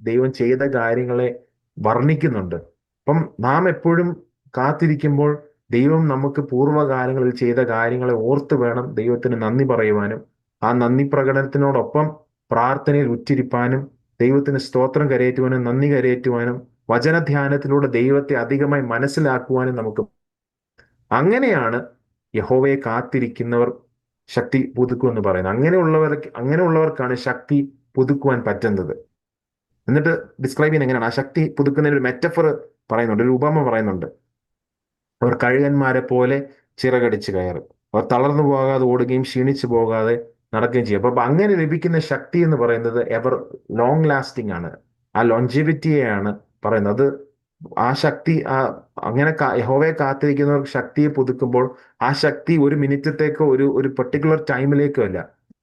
ദൈവം ചെയ്ത കാര്യങ്ങളെ വർണ്ണിക്കുന്നുണ്ട്. അപ്പം നാം എപ്പോഴും കാത്തിരിക്കുമ്പോൾ ദൈവം നമുക്ക് പൂർവ്വകാലങ്ങളിൽ ചെയ്ത കാര്യങ്ങളെ ഓർത്ത് വേണം ദൈവത്തിന് നന്ദി പറയുവാനും, ആ നന്ദി പ്രകടനത്തിനോടൊപ്പം പ്രാർത്ഥനയിൽ ഉറ്റിരിപ്പാനും, ദൈവത്തിന് സ്തോത്രം കരയേറ്റുവാനും നന്ദി കരയേറ്റുവാനും വചനധ്യാനത്തിലൂടെ ദൈവത്തെ അധികമായി മനസ്സിലാക്കുവാനും നമുക്ക്. അങ്ങനെയാണ് യഹോവയെ കാത്തിരിക്കുന്നവർ ശക്തി പുതുക്കും എന്ന് പറയുന്നത്. അങ്ങനെയുള്ളവർക്കാണ് ശക്തി പുതുക്കുവാൻ പറ്റുന്നത്. എന്നിട്ട് ഡിസ്ക്രൈബ് ചെയ്യുന്നത് എങ്ങനെയാണ്? ആ ശക്തി പുതുക്കുന്നതിന് ഒരു മെറ്റഫർ പറയുന്നുണ്ട്, ഒരു ഉപമ പറയുന്നുണ്ട്. അവർ കഴുകന്മാരെ പോലെ ചിറകടിച്ച് കയറും, അവർ തളർന്നു പോകാതെ ഓടുകയും ക്ഷീണിച്ചു പോകാതെ നടക്കുകയും ചെയ്യും. അപ്പൊ അങ്ങനെ ലഭിക്കുന്ന ശക്തി എന്ന് പറയുന്നത് എവർ ലോങ് ലാസ്റ്റിംഗ് ആണ്. ആ ലോഞ്ചിവിറ്റിയെയാണ് പറയുന്നത്. അത് ആ ശക്തി അങ്ങനെ യഹോവയെ കാത്തിരിക്കുന്നവർക്ക് ശക്തിയെ പുതുക്കുമ്പോൾ ആ ശക്തി ഒരു മിനിറ്റത്തേക്കോ ഒരു പെർട്ടിക്കുലർ ടൈമിലേക്കോ അല്ല.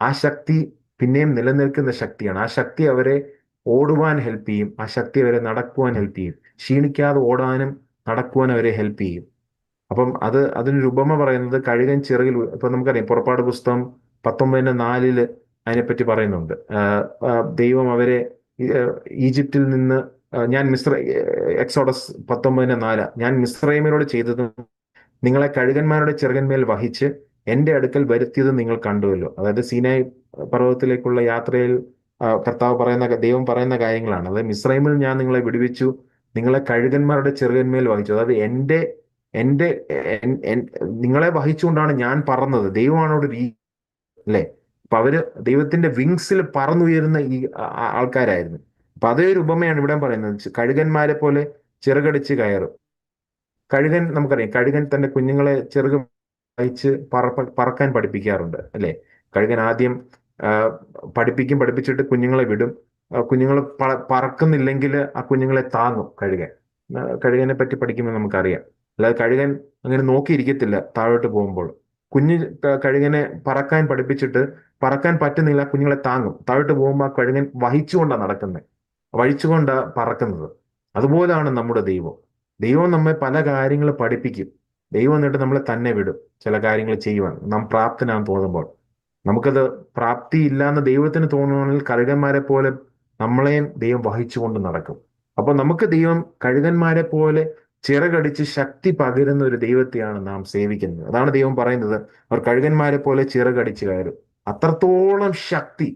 ആ ശക്തി പിന്നെയും നിലനിൽക്കുന്ന ശക്തിയാണ്. ആ ശക്തി അവരെ ഓടുവാൻ ഹെൽപ്പ് ചെയ്യും. ആ ശക്തി അവരെ നടക്കുവാൻ ഹെൽപ്പ് ചെയ്യും. ക്ഷീണിക്കാതെ ഓടാനും നടക്കുവാൻ അവരെ ഹെൽപ്പ് ചെയ്യും. അപ്പം അതിനൊരു ഉപമ പറയുന്നത് കഴുകൻ ചിറകിൽ ഇപ്പൊ നമുക്കറിയാം പുറപ്പാട് പുസ്തകം 19:4 അതിനെപ്പറ്റി പറയുന്നുണ്ട്. ദൈവം അവരെ ഈജിപ്തിൽ നിന്ന് ഞാൻ എക്സോഡസ് 19:4 ഞാൻ മിസ്രൈമിനോട് ചെയ്തതും നിങ്ങളെ കഴുകന്മാരുടെ ചിറകന്മേൽ വഹിച്ച് എന്റെ അടുക്കൽ വരുത്തിയത് നിങ്ങൾ കണ്ടുവല്ലോ. അതായത് സീനായി പർവ്വതത്തിലേക്കുള്ള യാത്രയിൽ ദൈവം പറയുന്ന കാര്യങ്ങളാണ്. അതായത് മിസ്രൈമിൽ ഞാൻ നിങ്ങളെ വിടുവിച്ചു, നിങ്ങളെ കഴുകന്മാരുടെ ചിറകന്മേൽ വഹിച്ചു. അതായത് എന്റെ നിങ്ങളെ വഹിച്ചുകൊണ്ടാണ് ഞാൻ പറന്നത്. ദൈവമാണ് അവിടെ അല്ലേ? അപ്പൊ അവര് ദൈവത്തിന്റെ വിങ്സിൽ പറന്നുയരുന്ന ഈ ആൾക്കാരായിരുന്നു. അപ്പൊ അതേ ഒരു ഉപമയാണ് ഇവിടെ പറയുന്നത്. കഴുകന്മാരെ പോലെ ചിറകടിച്ച് കയറും. നമുക്കറിയാം കഴുകൻ തന്റെ കുഞ്ഞുങ്ങളെ ചെറുക് വഹിച്ച് പറക്കാൻ പഠിപ്പിക്കാറുണ്ട് അല്ലെ? കഴുകൻ ആദ്യം ആ, പഠിപ്പിച്ചിട്ട് കുഞ്ഞുങ്ങളെ വിടും. കുഞ്ഞുങ്ങൾ പറക്കുന്നില്ലെങ്കിൽ ആ കുഞ്ഞുങ്ങളെ താങ്ങും കഴുകൻ. കഴുകനെ പറ്റി പഠിക്കുമ്പോൾ നമുക്കറിയാം. അല്ലാതെ കഴുകൻ അങ്ങനെ നോക്കിയിരിക്കത്തില്ല താഴോട്ട് പോകുമ്പോൾ. കുഞ്ഞ് കഴുകനെ പറക്കാൻ പഠിപ്പിച്ചിട്ട് പറക്കാൻ പറ്റുന്നില്ല, കുഞ്ഞുങ്ങളെ താങ്ങും. താഴോട്ട് പോകുമ്പോൾ ആ കഴുകൻ വഹിച്ചുകൊണ്ടാണ് നടക്കുന്നത്, വഹിച്ചുകൊണ്ടാണ് പറക്കുന്നത്. അതുപോലാണ് നമ്മുടെ ദൈവം. ദൈവം നമ്മെ പല കാര്യങ്ങൾ പഠിപ്പിക്കും. ദൈവം എന്നിട്ട് നമ്മളെ തന്നെ വിടും ചില കാര്യങ്ങൾ ചെയ്യുവാൻ നാം പ്രാപ്തനാന്ന് തോന്നുമ്പോൾ. നമുക്കത് പ്രാപ്തി ഇല്ലാന്ന് ദൈവത്തിന് തോന്നുവാണെങ്കിൽ കഴുകന്മാരെ പോലെ നമ്മളെയും ദൈവം വഹിച്ചുകൊണ്ട് നടക്കും. അപ്പൊ നമുക്ക് ദൈവം കഴുകന്മാരെ പോലെ ചിറകടിച്ച് ശക്തി പകരുന്ന ഒരു ദൈവത്തെയാണ് നാം സേവിക്കുന്നത്. അതാണ് ദൈവം പറയുന്നത്, അവർ കഴുകന്മാരെ പോലെ ചിറകടിച്ച് കയറും. അത്രത്തോളം ശക്തി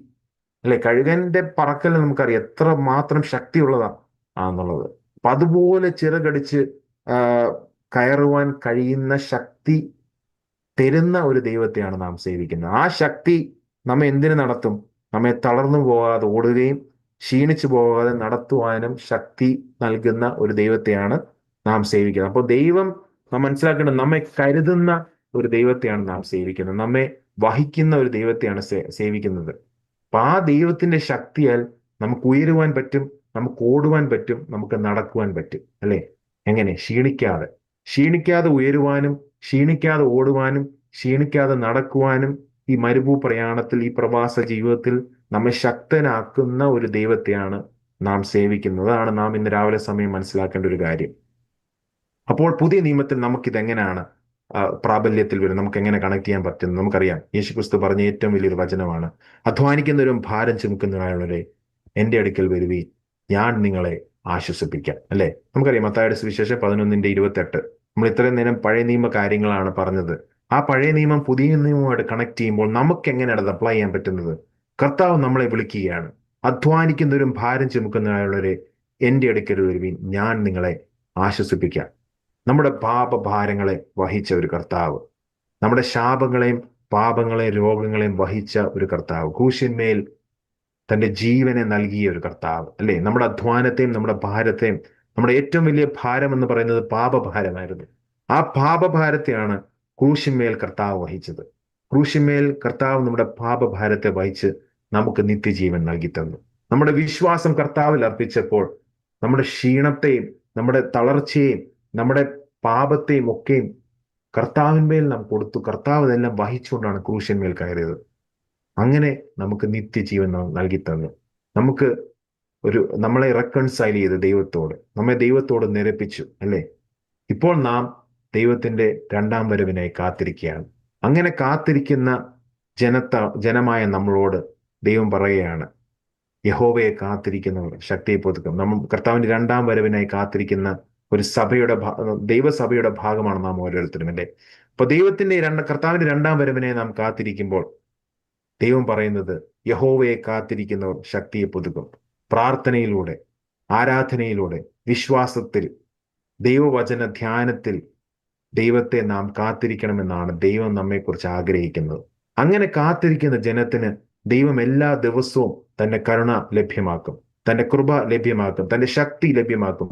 അല്ലെ കഴുകന്റെ പറക്കൽ. നമുക്കറിയാം എത്ര മാത്രം ശക്തിയുള്ളതാ എന്നുള്ളത്. അപ്പൊ അതുപോലെ ചിറകടിച്ച് ആ, കയറുവാൻ കഴിയുന്ന ശക്തി തരുന്ന ഒരു ദൈവത്തെയാണ് നാം സേവിക്കുന്നത്. ആ ശക്തി നമ്മെ എന്തിനു നടത്തും? നമ്മെ തളർന്നു പോകാതെ ഓടുകയും ക്ഷീണിച്ചു പോകാതെ നടത്തുവാനും ശക്തി നൽകുന്ന ഒരു ദൈവത്തെയാണ് നാം സേവിക്കുന്നത്. അപ്പോൾ ദൈവം നാം മനസ്സിലാക്കേണ്ടത് നമ്മെ കരുതുന്ന ഒരു ദൈവത്തെയാണ് നാം സേവിക്കുന്നത്. നമ്മെ വഹിക്കുന്ന ഒരു ദൈവത്തെയാണ് സേവിക്കുന്നത്. അപ്പൊ ആ ദൈവത്തിന്റെ ശക്തിയാൽ നമുക്ക് ഉയരുവാൻ പറ്റും, നമുക്ക് ഓടുവാൻ പറ്റും, നമുക്ക് നടക്കുവാൻ പറ്റും അല്ലെ? എങ്ങനെ? ക്ഷീണിക്കാതെ ഉയരുവാനും ക്ഷീണിക്കാതെ ഓടുവാനും ക്ഷീണിക്കാതെ നടക്കുവാനും ഈ മരുഭൂ പ്രയാണത്തിൽ, ഈ പ്രവാസ ജീവിതത്തിൽ നമ്മെ ശക്തനാക്കുന്ന ഒരു ദൈവത്തെയാണ് നാം സേവിക്കുന്നത്. അതാണ് നാം ഇന്ന് രാവിലെ സമയം മനസ്സിലാക്കേണ്ട ഒരു കാര്യം. അപ്പോൾ പുതിയ നിയമത്തിൽ നമുക്കിതെങ്ങനെയാണ് പ്രാബല്യത്തിൽ വരും, നമുക്ക് എങ്ങനെ കണക്ട് ചെയ്യാൻ പറ്റും? നമുക്കറിയാം യേശുക്രിസ്തു പറഞ്ഞ ഏറ്റവും വലിയൊരു വചനമാണ്, അധ്വാനിക്കുന്നവരും ഭാരം ചുമക്കുന്നവരെ എന്റെ അടുക്കൽ വരുവീൻ, ഞാൻ നിങ്ങളെ ആശ്വസിപ്പിക്കാം അല്ലെ? നമുക്കറിയാം മത്തായിയുടെ സുവിശേഷം 11:28. നമ്മൾ ഇത്രയും നേരം പഴയ നിയമ കാര്യങ്ങളാണ് പറഞ്ഞത്. ആ പഴയ നിയമം പുതിയ നിയമവുമായിട്ട് കണക്ട് ചെയ്യുമ്പോൾ നമുക്ക് എങ്ങനെയാണ് അത് അപ്ലൈ ചെയ്യാൻ പറ്റുന്നത്? കർത്താവ് നമ്മളെ വിളിക്കുകയാണ്, അധ്വാനിക്കുന്നവരും ഭാരം ചുമക്കുന്നവരെ എന്റെ അടുക്കൽ വരുവീൻ, ഞാൻ നിങ്ങളെ ആശ്വസിപ്പിക്കാം. നമ്മുടെ പാപഭാരങ്ങളെ വഹിച്ച ഒരു കർത്താവ്, നമ്മുടെ ശാപങ്ങളെയും പാപങ്ങളെയും രോഗങ്ങളെയും വഹിച്ച ഒരു കർത്താവ്, ക്രൂശിന്മേൽ തന്റെ ജീവനെ നൽകിയ ഒരു കർത്താവ് അല്ലേ? നമ്മുടെ അധ്വാനത്തെയും നമ്മുടെ ഭാരത്തെയും, നമ്മുടെ ഏറ്റവും വലിയ ഭാരം എന്ന് പറയുന്നത് പാപഭാരമായിരുന്നു. ആ പാപഭാരത്തെയാണ് ക്രൂശിന്മേൽ കർത്താവ് വഹിച്ചത്. ക്രൂശിന്മേൽ കർത്താവ് നമ്മുടെ പാപഭാരത്തെ വഹിച്ച് നമുക്ക് നിത്യജീവൻ നൽകി തന്നു. നമ്മുടെ വിശ്വാസം കർത്താവിൽ അർപ്പിച്ചപ്പോൾ നമ്മുടെ ക്ഷീണത്തെയും നമ്മുടെ തളർച്ചയെയും നമ്മുടെ പാപത്തെയും ഒക്കെയും കർത്താവിന്മേൽ നാം കൊടുത്തു. കർത്താവ് ഇതെല്ലാം വഹിച്ചുകൊണ്ടാണ് ക്രൂശന്മേൽ കയറിയത്. അങ്ങനെ നമുക്ക് നിത്യജീവൻ നൽകി തന്നു. നമുക്ക് നമ്മളെ റെക്കൺസൈൽ ചെയ്ത് ദൈവത്തോട്, നമ്മെ ദൈവത്തോട് നിരപ്പിച്ചു അല്ലേ? ഇപ്പോൾ നാം ദൈവത്തിന്റെ രണ്ടാം വരവിനായി കാത്തിരിക്കുകയാണ്. അങ്ങനെ കാത്തിരിക്കുന്ന ജനമായ നമ്മളോട് ദൈവം പറയുകയാണ്, യഹോവയെ കാത്തിരിക്കുന്നവർ ശക്തിയെ പുതുക്കും. കർത്താവിന്റെ രണ്ടാം വരവിനായി കാത്തിരിക്കുന്ന ഒരു ദൈവസഭയുടെ ഭാഗമാണ് നാം ഓരോരുത്തരും അല്ലേ? അപ്പൊ കർത്താവിന്റെ രണ്ടാം വരവിനെ നാം കാത്തിരിക്കുമ്പോൾ ദൈവം പറയുന്നത്, യഹോവയെ കാത്തിരിക്കുന്നവർ ശക്തിയെ പുതുക്കും. പ്രാർത്ഥനയിലൂടെ, ആരാധനയിലൂടെ, വിശ്വാസത്തിൽ, ദൈവവചന ധ്യാനത്തിൽ ദൈവത്തെ നാം കാത്തിരിക്കണമെന്നാണ് ദൈവം നമ്മെക്കുറിച്ച് ആഗ്രഹിക്കുന്നത്. അങ്ങനെ കാത്തിരിക്കുന്ന ജനത്തിന് ദൈവം എല്ലാ ദിവസവും തന്റെ കരുണ ലഭ്യമാക്കും, തന്റെ കൃപ ലഭ്യമാക്കും, തന്റെ ശക്തി ലഭ്യമാക്കും.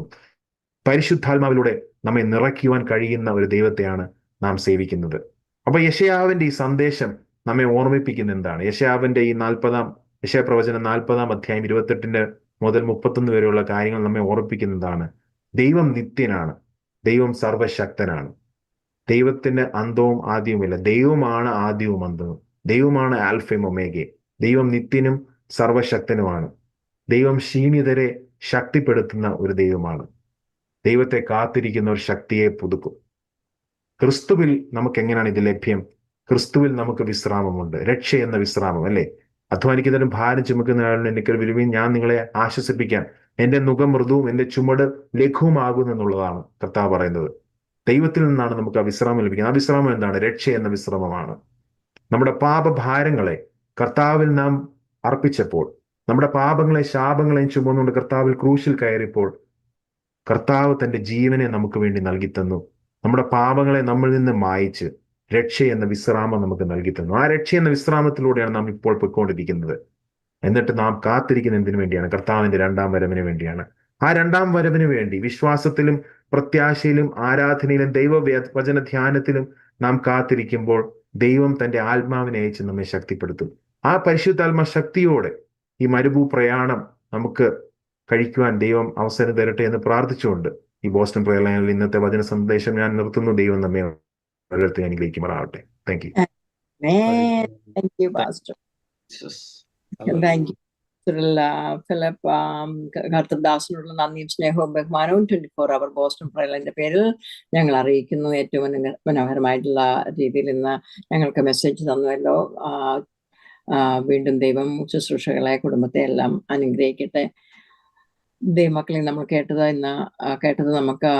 പരിശുദ്ധാത്മാവിലൂടെ നമ്മെ നിറയ്ക്കുവാൻ കഴിയുന്ന ഒരു ദൈവത്തെയാണ് നാം സേവിക്കുന്നത്. അപ്പൊ യശയാവിന്റെ ഈ സന്ദേശം നമ്മെ ഓർമ്മിപ്പിക്കുന്ന എന്താണ്? യശയാവിന്റെ ഈ യശയാപ്രവചനം 40-ാം അധ്യായം 28 മുതൽ 31 വരെയുള്ള കാര്യങ്ങൾ നമ്മെ ഓർമ്മിപ്പിക്കുന്നതാണ്. ദൈവം നിത്യനാണ്, ദൈവം സർവശക്തനാണ്, ദൈവത്തിന് അന്തവും ആദ്യവുമില്ല. ദൈവമാണ് ആദ്യവും അന്തവും, ദൈവമാണ് ആൽഫയും ഒമേഗയും. ദൈവം നിത്യനും സർവശക്തനുമാണ്. ദൈവം ക്ഷീണിതരെ ശക്തിപ്പെടുത്തുന്ന ഒരു ദൈവമാണ്. ദൈവത്തെ കാത്തിരിക്കുന്ന ഒരു ശക്തിയെ പുതുക്കും. ക്രിസ്തുവിൽ നമുക്ക് എങ്ങനെയാണ് ഇത് ലഭ്യം? ക്രിസ്തുവിൽ നമുക്ക് വിശ്രാമമുണ്ട്, രക്ഷ എന്ന വിശ്രാമം, അല്ലേ? അധ്വാനിക്കുന്നതിനും ഭാരം ചുമക്കുന്നതിനും എനിക്ക് വരുവിൻ, ഞാൻ നിങ്ങളെ ആശ്വസിപ്പിക്കാം. എന്റെ മുഖം മൃദുവും എന്റെ ചുമട് ലഘുവുമാകുന്നു എന്നുള്ളതാണ് കർത്താവ് പറയുന്നത്. ദൈവത്തിൽ നിന്നാണ് നമുക്ക് ആ വിശ്രാമം ലഭിക്കുന്നത്. ആ വിശ്രാമം എന്താണ്? രക്ഷ എന്ന വിശ്രാമമാണ്. നമ്മുടെ പാപഭാരങ്ങളെ കർത്താവിൽ നാം അർപ്പിച്ചപ്പോൾ, നമ്മുടെ പാപങ്ങളെ ശാപങ്ങളെയും ചുമന്നുകൊണ്ട് കർത്താവിൽ ക്രൂശിൽ കയറിയപ്പോൾ, കർത്താവ് തന്റെ ജീവനെ നമുക്ക് വേണ്ടി നൽകി തന്നു. നമ്മുടെ പാപങ്ങളെ നമ്മിൽ നിന്ന് മായിച്ച് രക്ഷ എന്ന വിശ്രാമം നമുക്ക് നൽകി തന്നു. ആ രക്ഷ എന്ന വിശ്രാമത്തിലൂടെയാണ് നാം ഇപ്പോൾ പോയിക്കൊണ്ടിരിക്കുന്നത്. എന്നിട്ട് നാം കാത്തിരിക്കുന്ന എന്തിനു വേണ്ടിയാണ്? കർത്താവിന്റെ രണ്ടാം വരവിന് വേണ്ടിയാണ്. ആ രണ്ടാം വരവിന് വേണ്ടി വിശ്വാസത്തിലും പ്രത്യാശയിലും ആരാധനയിലും വചന ധ്യാനത്തിലും നാം കാത്തിരിക്കുമ്പോൾ ദൈവം തന്റെ ആത്മാവിനെ അയച്ച് നമ്മെ ശക്തിപ്പെടുത്തും. ആ പരിശുദ്ധാത്മ ശക്തിയോടെ ഈ മരുഭൂ പ്രയാണം നമുക്ക് കഴിക്കുവാൻ ദൈവം അവസരം തരട്ടെ എന്ന് പ്രാർത്ഥിച്ചുകൊണ്ട് ഈ ബോസ്റ്റൺ പ്രയർ ലൈനിൽ ഇന്നത്തെ വചന സന്ദേശം ഞാൻ നിർത്തുന്നു. ദൈവം നമ്മെ ഓരോരുത്തരെ അനുഗ്രഹിക്കുമാറാവട്ടെ. Thank you. Thank you, Pastor. Thank you, Philip. കർത്തൃദാസിനുള്ള നന്ദിയും സ്നേഹവും ബഹുമാനവും 24 ബോസ്റ്റൺ പ്രയറിന്റെ പേരിൽ ഞങ്ങൾ അറിയിക്കുന്നു. ഏറ്റവും മനോഹരമായിട്ടുള്ള രീതിയിൽ ഇന്ന് ഞങ്ങൾക്ക് മെസ്സേജ് തന്നുവല്ലോ. വീണ്ടും ദൈവം ശുശ്രൂഷകളെ, കുടുംബത്തെ എല്ലാം അനുഗ്രഹിക്കട്ടെ. ദൈവമക്കളെ, നമ്മൾ കേട്ടത് നമുക്ക്